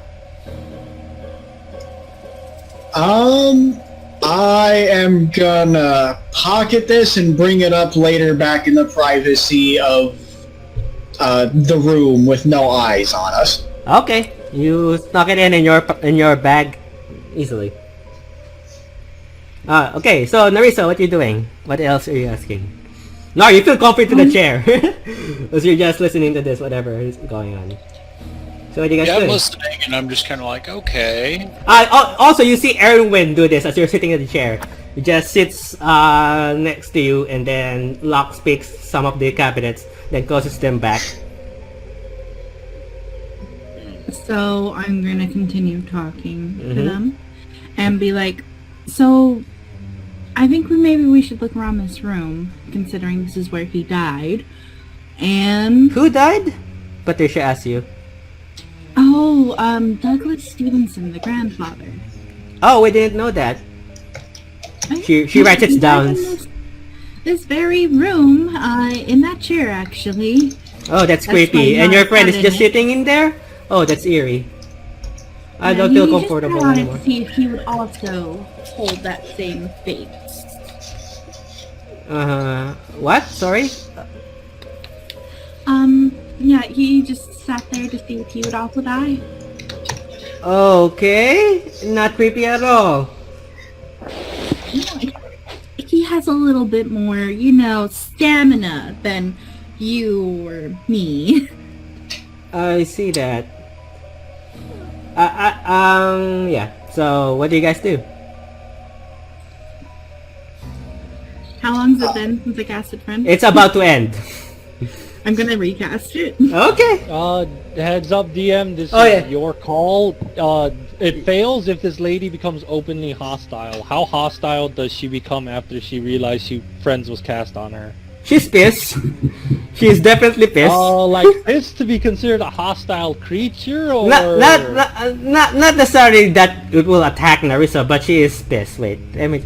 I am gonna pocket this and bring it up later back in the privacy of the room with no eyes on us. Okay, you snuck it in your bag easily. Okay, so Narisa, what are you doing? What else are you asking? No, you feel comfy to the chair. Because you're just listening to this, whatever is going on. So what do you guys Yeah, I'm do? listening, and I'm just kind of like, okay. Also, you see Erwin do this as you're sitting in the chair. He just sits next to you and then lockpicks some of the cabinets, then closes them back. So I'm gonna continue talking to them and be like, so I think maybe we should look around this room, considering this is where he died. And Who died? Patricia asks you. Douglas Stevenson, the grandfather. Oh, we didn't know that. She writes it He died down. in this very room, in that chair, actually. Oh, that's That's creepy. my And your friend is just cabinet. sitting in there? Oh, that's eerie. I Yeah, don't he feel just comfortable wanted anymore. to see if he would also hold that same fate. What? Sorry? Yeah, he just sat there to see if he would also die. Okay. Not creepy at all. You know, he has a little bit more, stamina than you or me. I see that. Yeah. So, what do you guys do? How long's it been since I casted Friend? It's about to end. I'm gonna recast it. Okay. Heads up, DM. This Oh, is yeah. your call. It fails if this lady becomes openly hostile. How hostile does she become after she realized Friends was cast on her? She's pissed. She's definitely pissed. Like this to be considered a hostile creature, or Not necessarily that it will attack Narissa, but she is pissed. Wait, I mean,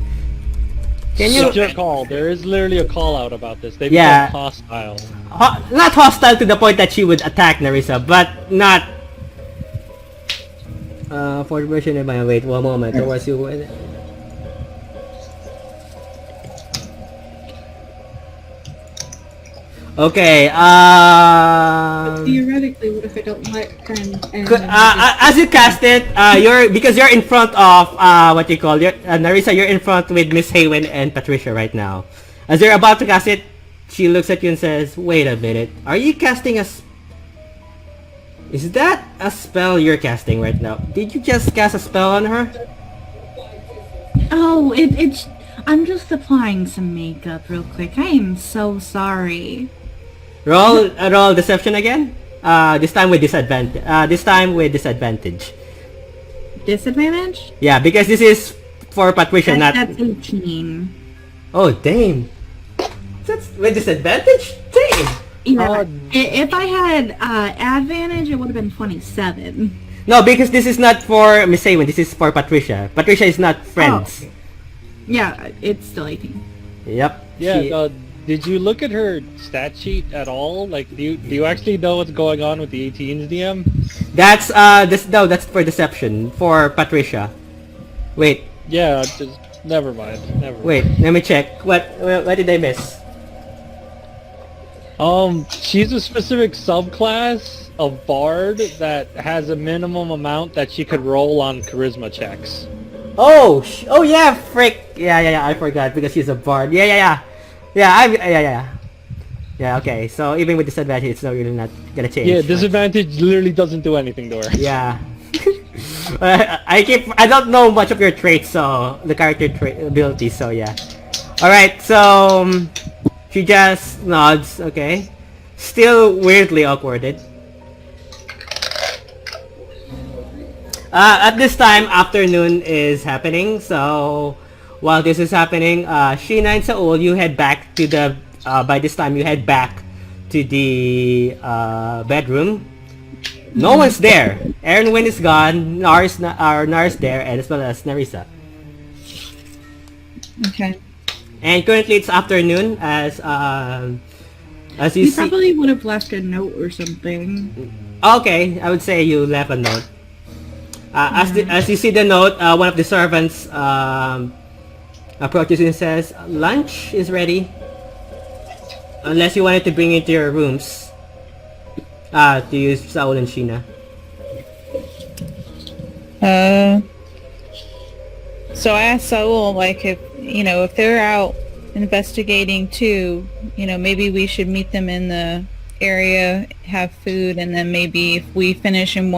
can you? It's your call. There is literally a call out about this. They Yeah. become hostile. Not hostile to the point that she would attack Narissa, but not For the version of my wait 1 moment. Towards you. Okay. Theoretically, what if I don't let friend and As you cast it, because you're in front of what you call Narissa. You're in front with Miss Haywin and Patricia right now. As you're about to cast it, she looks at you and says, "Wait a minute. Are you casting a? Is that a spell you're casting right now? Did you just cast a spell on her?" Oh, it's. I'm just applying some makeup real quick. I am so sorry. Roll deception again. This time with disadvantage. Disadvantage? Yeah, because this is for Patricia, not. That's 18. Oh damn! That's with disadvantage. Damn. Yeah. If I had advantage, it would have been 27. No, because this is not for Miss Haywin. This is for Patricia. Patricia is not friends. Yeah, it's still 18. Yep. Yeah. Did you look at her stat sheet at all? Like, do you actually know what's going on with the 18s, DM? That's that's for deception for Patricia. Wait. Yeah, just never mind. Wait, let me check. What did I miss? She's a specific subclass of bard that has a minimum amount that she could roll on charisma checks. Oh yeah, frick. Yeah, I forgot because she's a bard. Yeah, okay, so even with disadvantage, it's not really not gonna change. Yeah, disadvantage literally doesn't do anything to her. Yeah. I don't know much of your traits, so the character abilities, so yeah. Alright, so she just nods, okay. Still weirdly awkwarded. At this time, afternoon is happening, so while this is happening, Sheena and Saul, you head back to the, by this time you head back to the bedroom. No one's there. Erinwin is gone, Nars there, and as well as Narissa. Okay. And currently it's afternoon, as you You see. probably would have left a note or something. Okay, I would say you left a note. As you see the note, one of the servants approaches you and says, "Lunch is ready. Unless you wanted to bring it to your rooms." To use Saul and Sheena. So I asked Saul, like, if they're out investigating too, maybe we should meet them in the area, have food, and then maybe if we finish and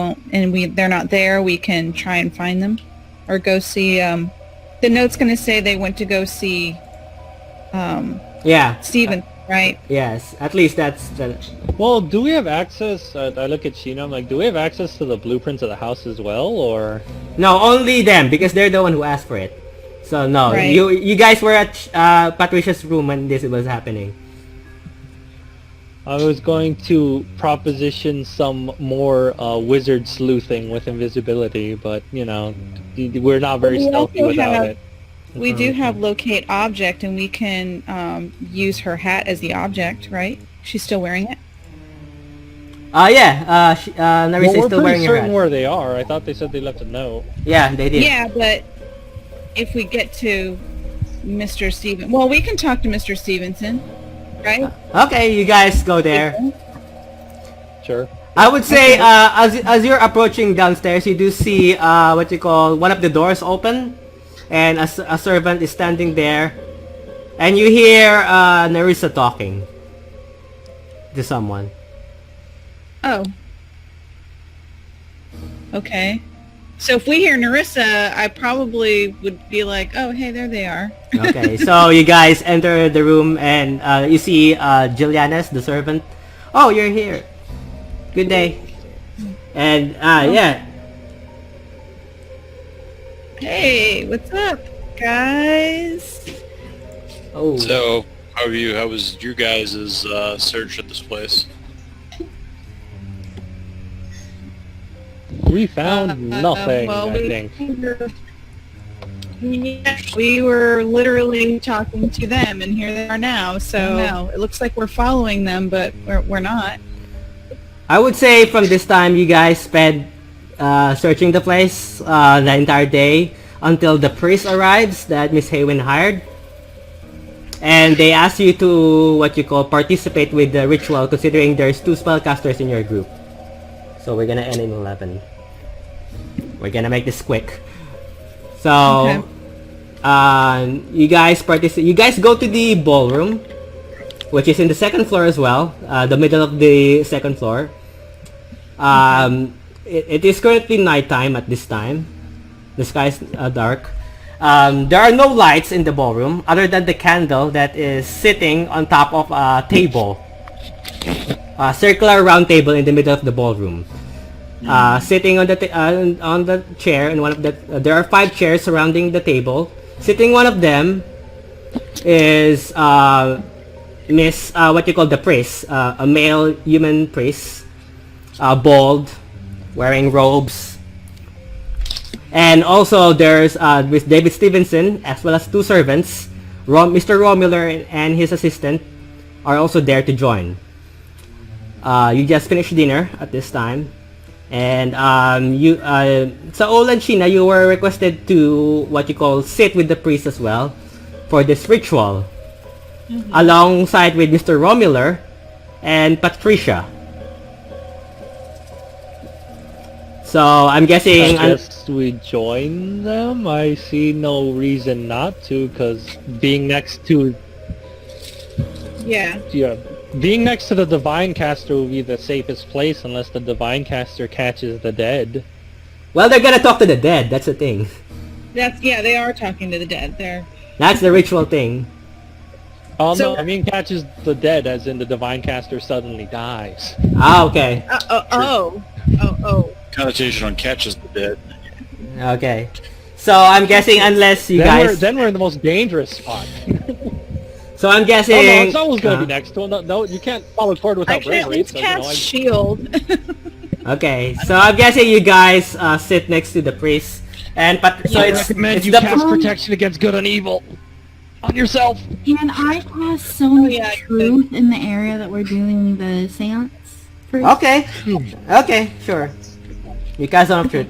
they're not there, we can try and find them, or go see. The note's gonna say they went to go see. Yeah. Steven, right? Yes. At least that's the. Well, do we have access? I look at Sheena, I'm like, do we have access to the blueprints of the house as well, or? No, only them because they're the one who asked for it. So no, Right. you guys were at Patricia's room when this was happening. I was going to proposition some more wizard sleuthing with invisibility, but we're not very We stealthy also without have- it. We do have locate object, and we can use her hat as the object, right? She's still wearing it. Yeah. Narissa Well, is we're still wearing pretty her certain hat. where they are. I thought they said they left a note. Yeah, they did. Yeah, but if we get to Mr. Steven, well, we can talk to Mr. Stevenson, right? Okay, you guys go there. Sure. I would say, as you're approaching downstairs, you do see what you call one of the doors open, and a servant is standing there, and you hear Narissa talking to someone. Oh. Okay. So if we hear Narissa, I probably would be like, oh, hey, there they are. Okay, so you guys enter the room, and you see Julianes, the servant. Oh, you're here. Good day. And yeah. Hey, what's up, guys? Oh. So, how was your guys' search at this place? We found nothing, well, I think. We were literally talking to them, and here they are now. So no, it looks like we're following them, but we're not. I would say from this time you guys spent searching the place the entire day until the priest arrives that Miss Haywin hired. And they ask you to what you call participate with the ritual, considering there's 2 spellcasters in your group. So we're gonna end in 11. We're gonna make this quick. So you guys You guys go to the ballroom, which is in the 2nd floor as well, the middle of the 2nd floor. It is currently nighttime at this time. The sky is dark. There are no lights in the ballroom other than the candle that is sitting on top of a table. A circular round table in the middle of the ballroom. Sitting on the chair, and one of the there are 5 chairs surrounding the table. Sitting one of them is Miss what you call the priest, a male human priest, bald, wearing robes. And also there's with David Stevenson, as well as 2 servants. Mr. Romuler and his assistant are also there to join. You just finished dinner at this time, and Saul and Sheena, you were requested to what you call sit with the priest as well for this ritual, alongside with Mr. Romuler and Patricia. So I'm guessing I guess we join them. I see no reason not to, because being next to being next to the Divine Caster will be the safest place, unless the Divine Caster catches the dead. well, they're gonna talk to the dead. That's the thing. They are talking to the dead. That's the ritual thing. Oh So- no, I mean catches the dead, as in the Divine Caster suddenly dies. Okay. Connotation on catches the dead. Okay. So I'm guessing unless you guys. Then we're in the most dangerous spot. So I'm guessing. Oh no, it's always going to be next to him. No, you can't follow cord without Actually, at bravery. least cast shield. Okay, so I'm guessing you guys sit next to the priest, and so I it's recommend you the cast protection against good and evil on yourself. Can I cast Sonar yeah, Truth in the area that we're doing the seance first? Okay. Okay, sure. You cast on truth.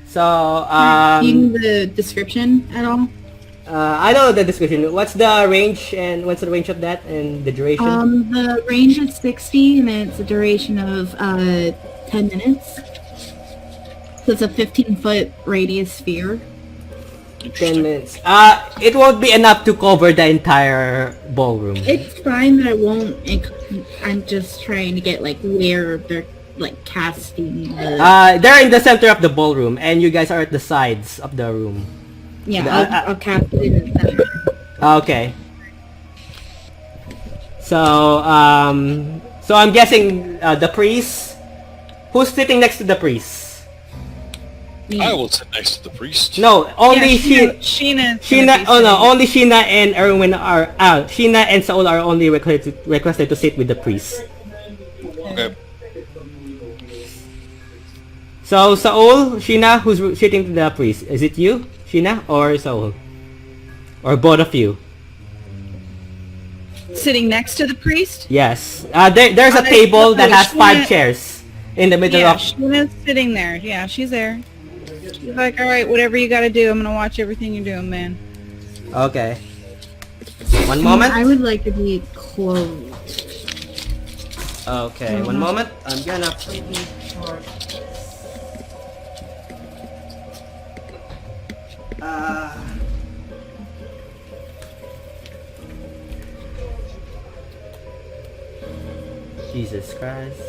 So Do you need the description at all? I don't know the description. What's the range of that and the duration? The range is 60 and it's a duration of 10 minutes. So it's a 15-foot radius sphere. 10 minutes. It won't be enough to cover the entire ballroom. It's fine that I won't. I'm just trying to get like where they're like casting the... They're in the center of the ballroom, and you guys are at the sides of the room. yeah, I'll cast it in the center. Okay. So I'm guessing the priest. Who's sitting next to the priest? I will sit next to the priest. No, only Sheena. only Sheena and Erwin are Sheena and Saul are only requested to sit with the priest. Okay. So Saul, Sheena, who's sitting to the priest? Is it you, Sheena, or Saul? Or both of you? Sitting next to the priest? Yes. There's a table that has 5 chairs in the middle of... Sheena's sitting there. Yeah, she's there. She's like, alright, whatever you gotta do, I'm gonna watch everything you're doing, man. Okay. One moment. I would like to be close. Okay, one moment. I'm gonna... Jesus Christ.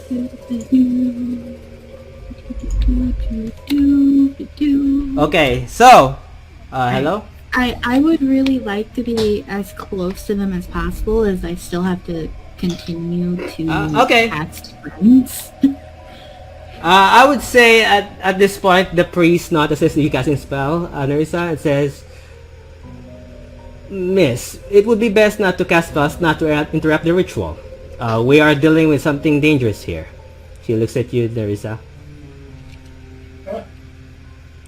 Okay, so... hello? I would really like to be as close to them as possible, as I still have to continue to okay. cast friends. I would say at this point, the priest not assisting you casting spell, Nerissa, it says, Miss, it would be best not to cast spells, not to interrupt the ritual. We are dealing with something dangerous here. She looks at you, Nerissa.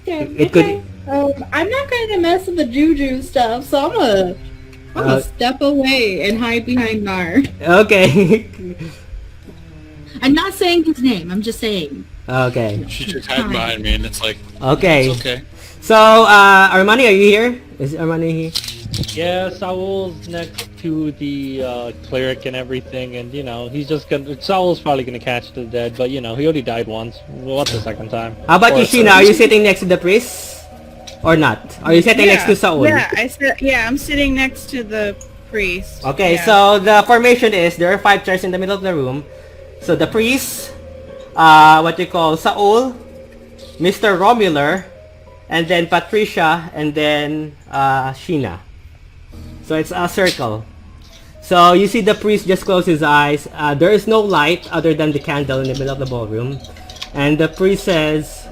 It could... I'm not going to mess with the juju stuff, so I'm gonna step away and hide behind Nar. Okay. I'm not saying his name. I'm just saying. Okay. She's just hiding behind me, and it's like, Okay. it's okay. So, Armani, are you here? Is Armani here? Yeah, Saul's next to the cleric and everything, and you know he's just gonna. Saul's probably gonna catch the dead, but you know he already died once. What's the second time? How about Or you, Sheena? Are you sitting next to the priest? Or not? Are you sitting next to Saul? Yeah, I'm sitting next to the priest. Okay, Yeah. so the formation is there are 5 chairs in the middle of the room. So the priest, what you call Saul, Mr. Romular, and then Patricia, and then Sheena. So it's a circle. So you see the priest just close his eyes. There is no light other than the candle in the middle of the ballroom. And the priest says,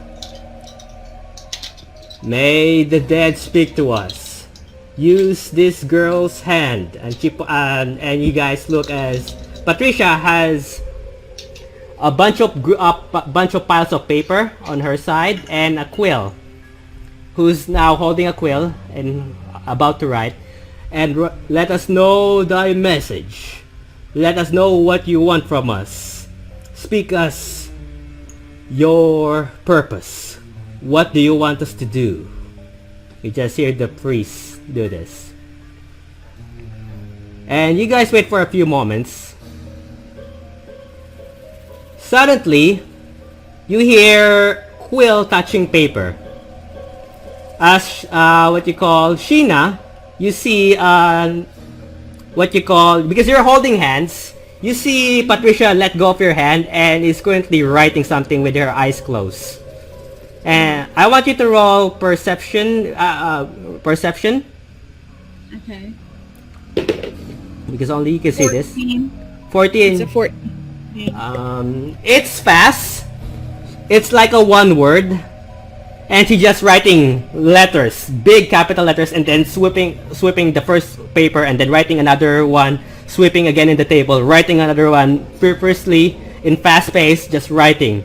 "May the dead speak to us. Use this girl's hand." And you guys look as Patricia has a bunch of piles of paper on her side and a quill. Who's now holding a quill and about to write. And let us know thy message. Let us know what you want from us. Speak us your purpose. What do you want us to do? You just hear the priest do this. And you guys wait for a few moments. Suddenly, you hear quill touching paper. As what you call Sheena, you see what you call, because you're holding hands, you see Patricia let go of your hand and is currently writing something with her eyes closed. And I want you to roll perception. Okay. Because only you can see this. 14. It's 14. a 14. It's fast. It's like a one word. And she's just writing letters, big capital letters, and then sweeping the first paper, and then writing another one, sweeping again in the table, writing another one, firstly in fast pace, just writing.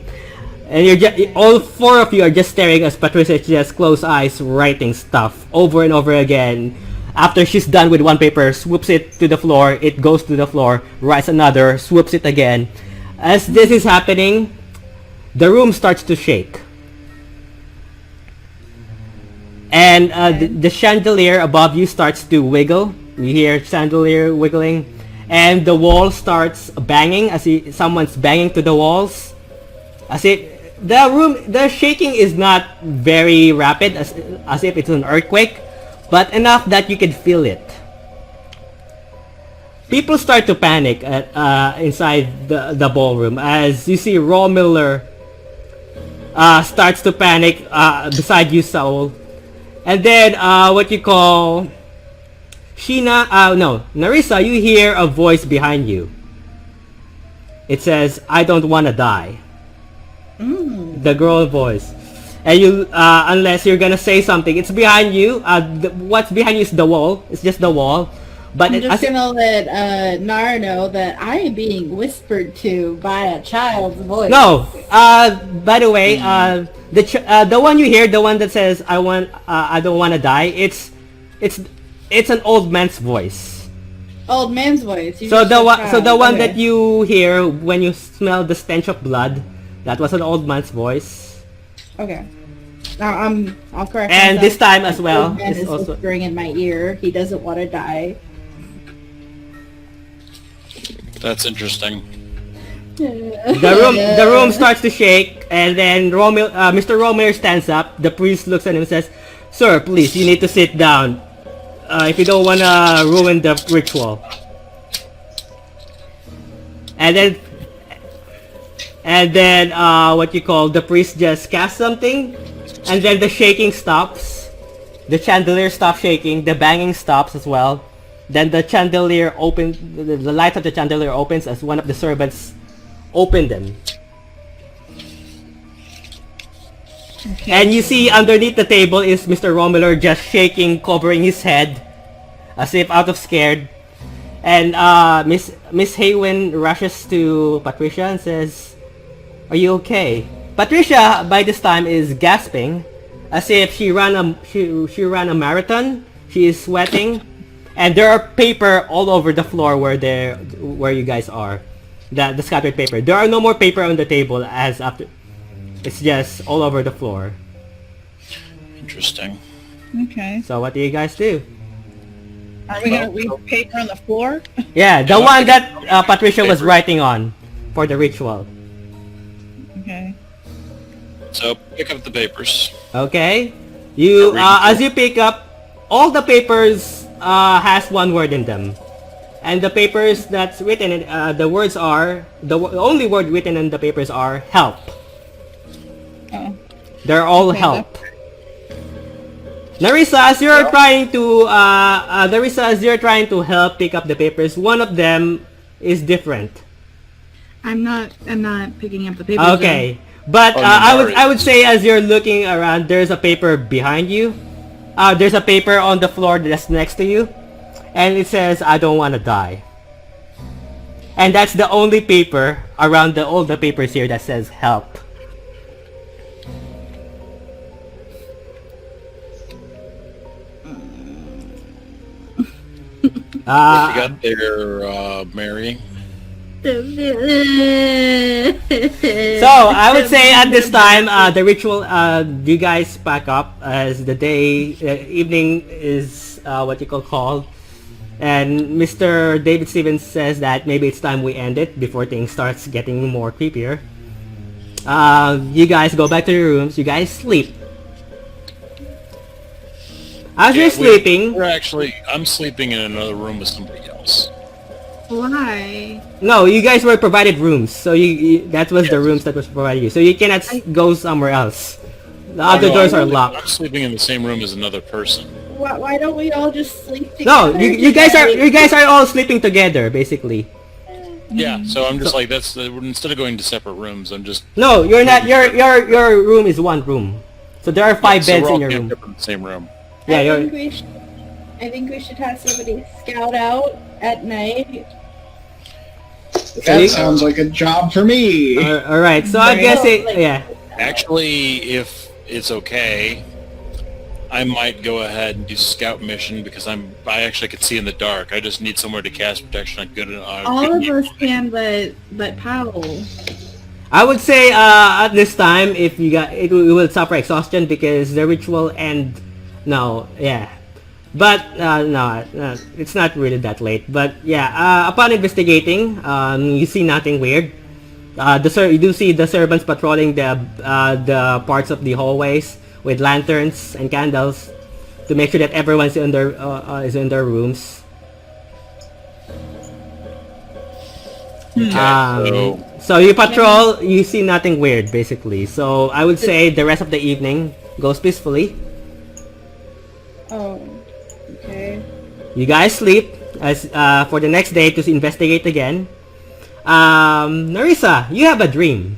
And all 4 of you are just staring as Patricia just closed eyes, writing stuff over and over again. After she's done with one paper, swoops it to the floor, it goes to the floor, writes another, swoops it again. As this is happening, the room starts to shake. And the chandelier above you starts to wiggle. You hear chandelier wiggling. And the wall starts banging as if someone's banging to the walls. As if the shaking is not very rapid, as if it's an earthquake, but enough that you can feel it. People start to panic inside the ballroom as you see Raw Miller starts to panic beside you, Saul. And then, what you call Sheena, Narissa, you hear a voice behind you. It says, "I don't wanna die." The girl voice. And you, unless you're gonna say something, it's behind you. What's behind you is the wall. It's just the wall. But I'm just gonna let Nara know that I am being whispered to by a child's voice. No. By the way, the one you hear, the one that says I don't wanna die. It's an old man's voice. Old man's voice. You So just said the one okay. that you hear when you smell the stench of blood, that was an old man's voice. Okay. Now I'll correct. And myself. this time as well, Old man it's is also whispering in my ear. He doesn't want to die. That's interesting. the room starts to shake, and then Mr. Romero stands up. The priest looks at him and says, "Sir, please, you need to sit down. If you don't wanna ruin the ritual." And then what you call the priest just casts something, and then the shaking stops. The chandelier stops shaking. The banging stops as well. Then the chandelier opens. The light of the chandelier opens as one of the servants open them. Okay. And you see underneath the table is Mr. Romular just shaking, covering his head, as if out of scared. And Miss Haywin rushes to Patricia and says, "Are you okay?" Patricia by this time is gasping, as if she ran a marathon. She is sweating, and there are paper all over the floor where you guys are. The scattered paper. There are no more paper on the table as after. It's just all over the floor. Interesting. Okay. So what do you guys do? Are we gonna leave paper on the floor? Yeah, the one that Patricia was writing on for the ritual. Okay. So pick up the papers. Okay. You as you pick up, all the papers has one word in them. And the papers that's written in the words are the only word written in the papers are help. Oh. They're all Okay, help. Narissa, as you're trying to help pick up the papers, one of them is different. I'm not picking up the paper. Okay. But I would say as you're looking around, there's a paper behind you. There's a paper on the floor that's next to you. And it says, I don't want to die. And that's the only paper around all the papers here that says help. You got there, Mary. So I would say at this time, the ritual, you guys pack up as the evening is what you call. And Mr. David Stevens says that maybe it's time we end it before things starts getting more creepier. You guys go back to your rooms. You guys sleep. As you're sleeping... I'm sleeping in another room with somebody else. Why? No, you guys were provided rooms. So that was the rooms that was provided you. So you cannot go somewhere else. The other doors are locked. I'm sleeping in the same room as another person. Why don't we all just sleep together? No, you guys are all sleeping together, basically. Yeah, so I'm just like, that's instead of going to separate rooms, I'm just... No, you're not. Your room is one room. So there are 5 beds in your room. In the same room. Yeah, I think we should have somebody scout out at night. That sounds like a job for me. all right. So I guess yeah. Actually, if it's okay, I might go ahead and do scout mission because I actually could see in the dark. I just need somewhere to cast protection on good. All of us can, but Powell. I would say at this time, if you got it, will suffer exhaustion because the ritual end. No, yeah, but no, it's not really that late. But yeah, upon investigating, you see nothing weird. You do see the servants patrolling the parts of the hallways with lanterns and candles to make sure that everyone's in their rooms. So you patrol, you see nothing weird basically. So I would say the rest of the evening goes peacefully. Oh, okay. You guys sleep as for the next day to investigate again. Narissa, you have a dream.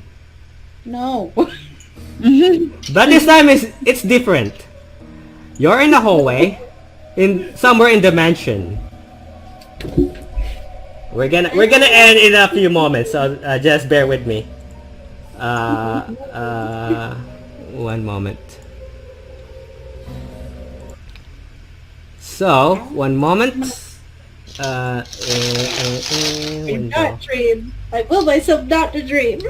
No. But this time it's different. You're in a hallway, somewhere in the mansion. We're gonna end in a few moments, so just bear with me. One moment. So, one moment. Not dream. I will myself not to dream.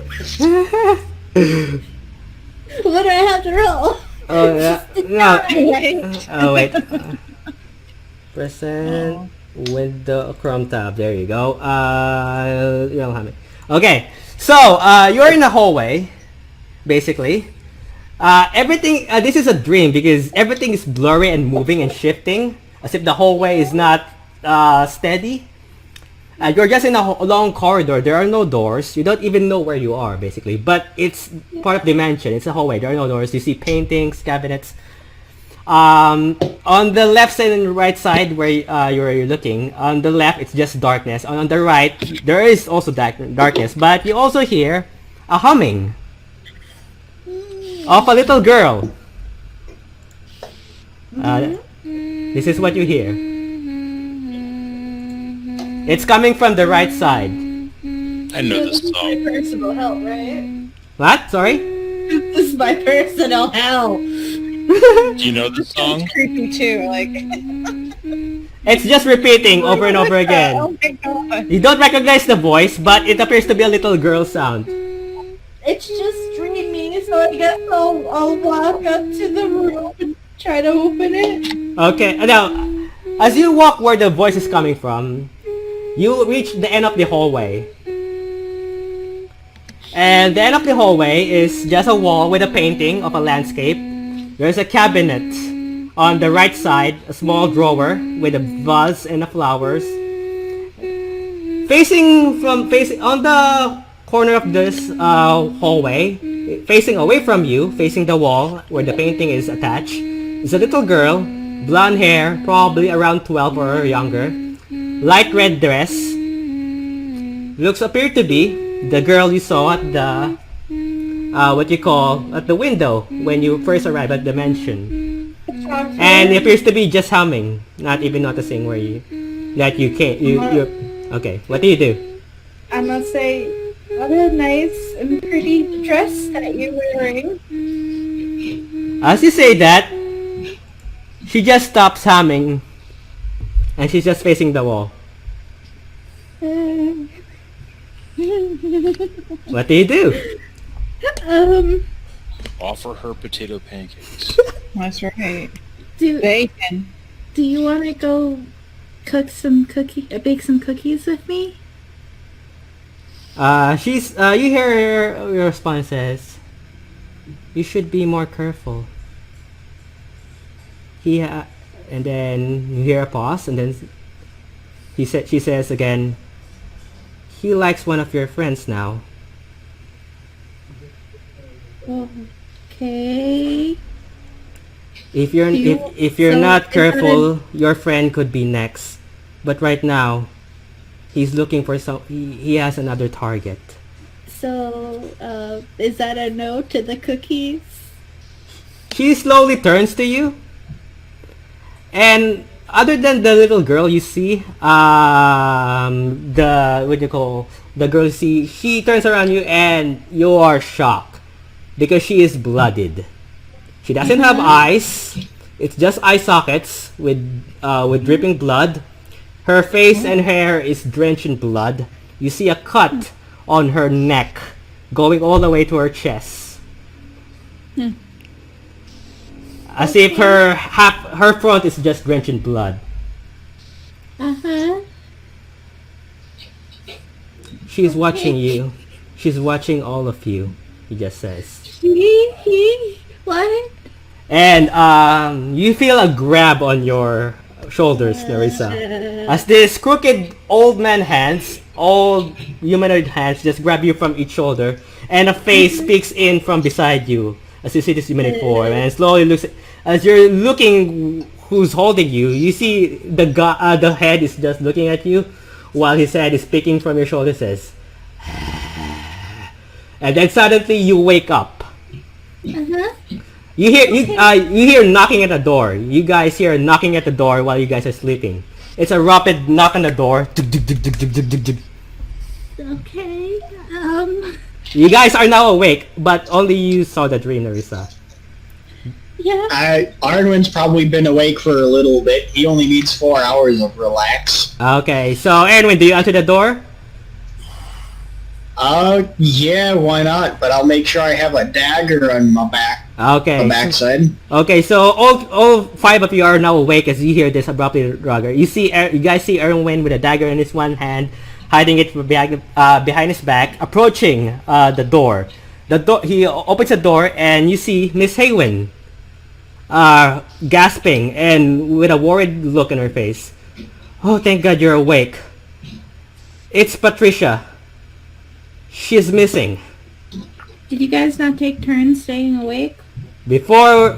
What do I have to roll? Oh yeah. No. Oh wait. Present window Chrome tab. There you go. You don't have it. Okay. So you're in a hallway, basically. Everything. This is a dream because everything is blurry and moving and shifting, as if the hallway is not steady. You're just in a long corridor. There are no doors. You don't even know where you are, basically. But it's part of the mansion. It's a hallway. There are no doors. You see paintings, cabinets. On the left side and right side where you're looking, on the left it's just darkness. On the right, there is also darkness. But you also hear a humming of a little girl. This is what you hear. It's coming from the right side. I know this My song. personal hell, right? What? Sorry? This is my personal hell. Do you know this song? It's creepy too. Like It's just repeating over and over Oh again. my god. You don't recognize the voice, but it appears to be a little girl sound. It's just dreaming, so I guess I'll walk up to the room and try to open it. Okay, now, as you walk where the voice is coming from, you reach the end of the hallway. And the end of the hallway is just a wall with a painting of a landscape. There's a cabinet on the right side, a small drawer with a vase and the flowers. Facing on the corner of this hallway, facing away from you, facing the wall where the painting is attached, is a little girl, blonde hair, probably around 12 or younger, light red dress. Looks appear to be the girl you saw at the at the window when you first arrived at the mansion. And it appears to be just humming, not even noticing where you okay, what do you do? I'm gonna say, what a nice and pretty dress that you're wearing. As you say that, she just stops humming and she's just facing the wall. What do you do? Offer her potato pancakes. That's right. Do Bacon. Do you want to go bake some cookies with me? You hear her response says, "You should be more careful." And then you hear a pause, and then she says again, "He likes one of your friends now." Okay. If you're not careful, your friend could be next. But right now, he's looking for he has another target. So, is that a no to the cookies? She slowly turns to you. And other than the little girl you see, the girl you see, she turns around you and you are shocked because she is blooded. She doesn't have eyes. It's just eye sockets with dripping blood. Her face and hair is drenched in blood. You see a cut on her neck going all the way to her chest. As if her front is just drenched in blood. Uh-huh. She's watching you. She's watching all of you, he just says. What? And you feel a grab on your shoulders, Nerissa. As this crooked old humanoid hands just grab you from each shoulder, and a face peeks in from beside you as you see this humanoid form, and slowly looks. As you're looking who's holding you, you see the head is just looking at you, while his head is peeking from your shoulder, says, and then suddenly you wake up. Uh-huh. You hear knocking at the door. You guys hear knocking at the door while you guys are sleeping. It's a rapid knock on the door. Okay. You guys are now awake, but only you saw the dream, Nerissa. Yeah. Arwen's probably been awake for a little bit. He only needs 4 hours of relax. Okay, so Erwin, do you answer the door? Yeah, why not? But I'll make sure I have a dagger on my back. Okay. The backside. Okay, so all five of you are now awake as you hear this abruptly, Roger. You guys see Erwin with a dagger in his one hand, hiding it behind his back, approaching the door. He opens the door and you see Miss Haywin, gasping and with a worried look on her face. Oh, thank God you're awake. It's Patricia. She's missing. Did you guys not take turns staying awake? Before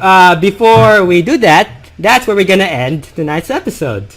we do that, that's where we're gonna end tonight's episode.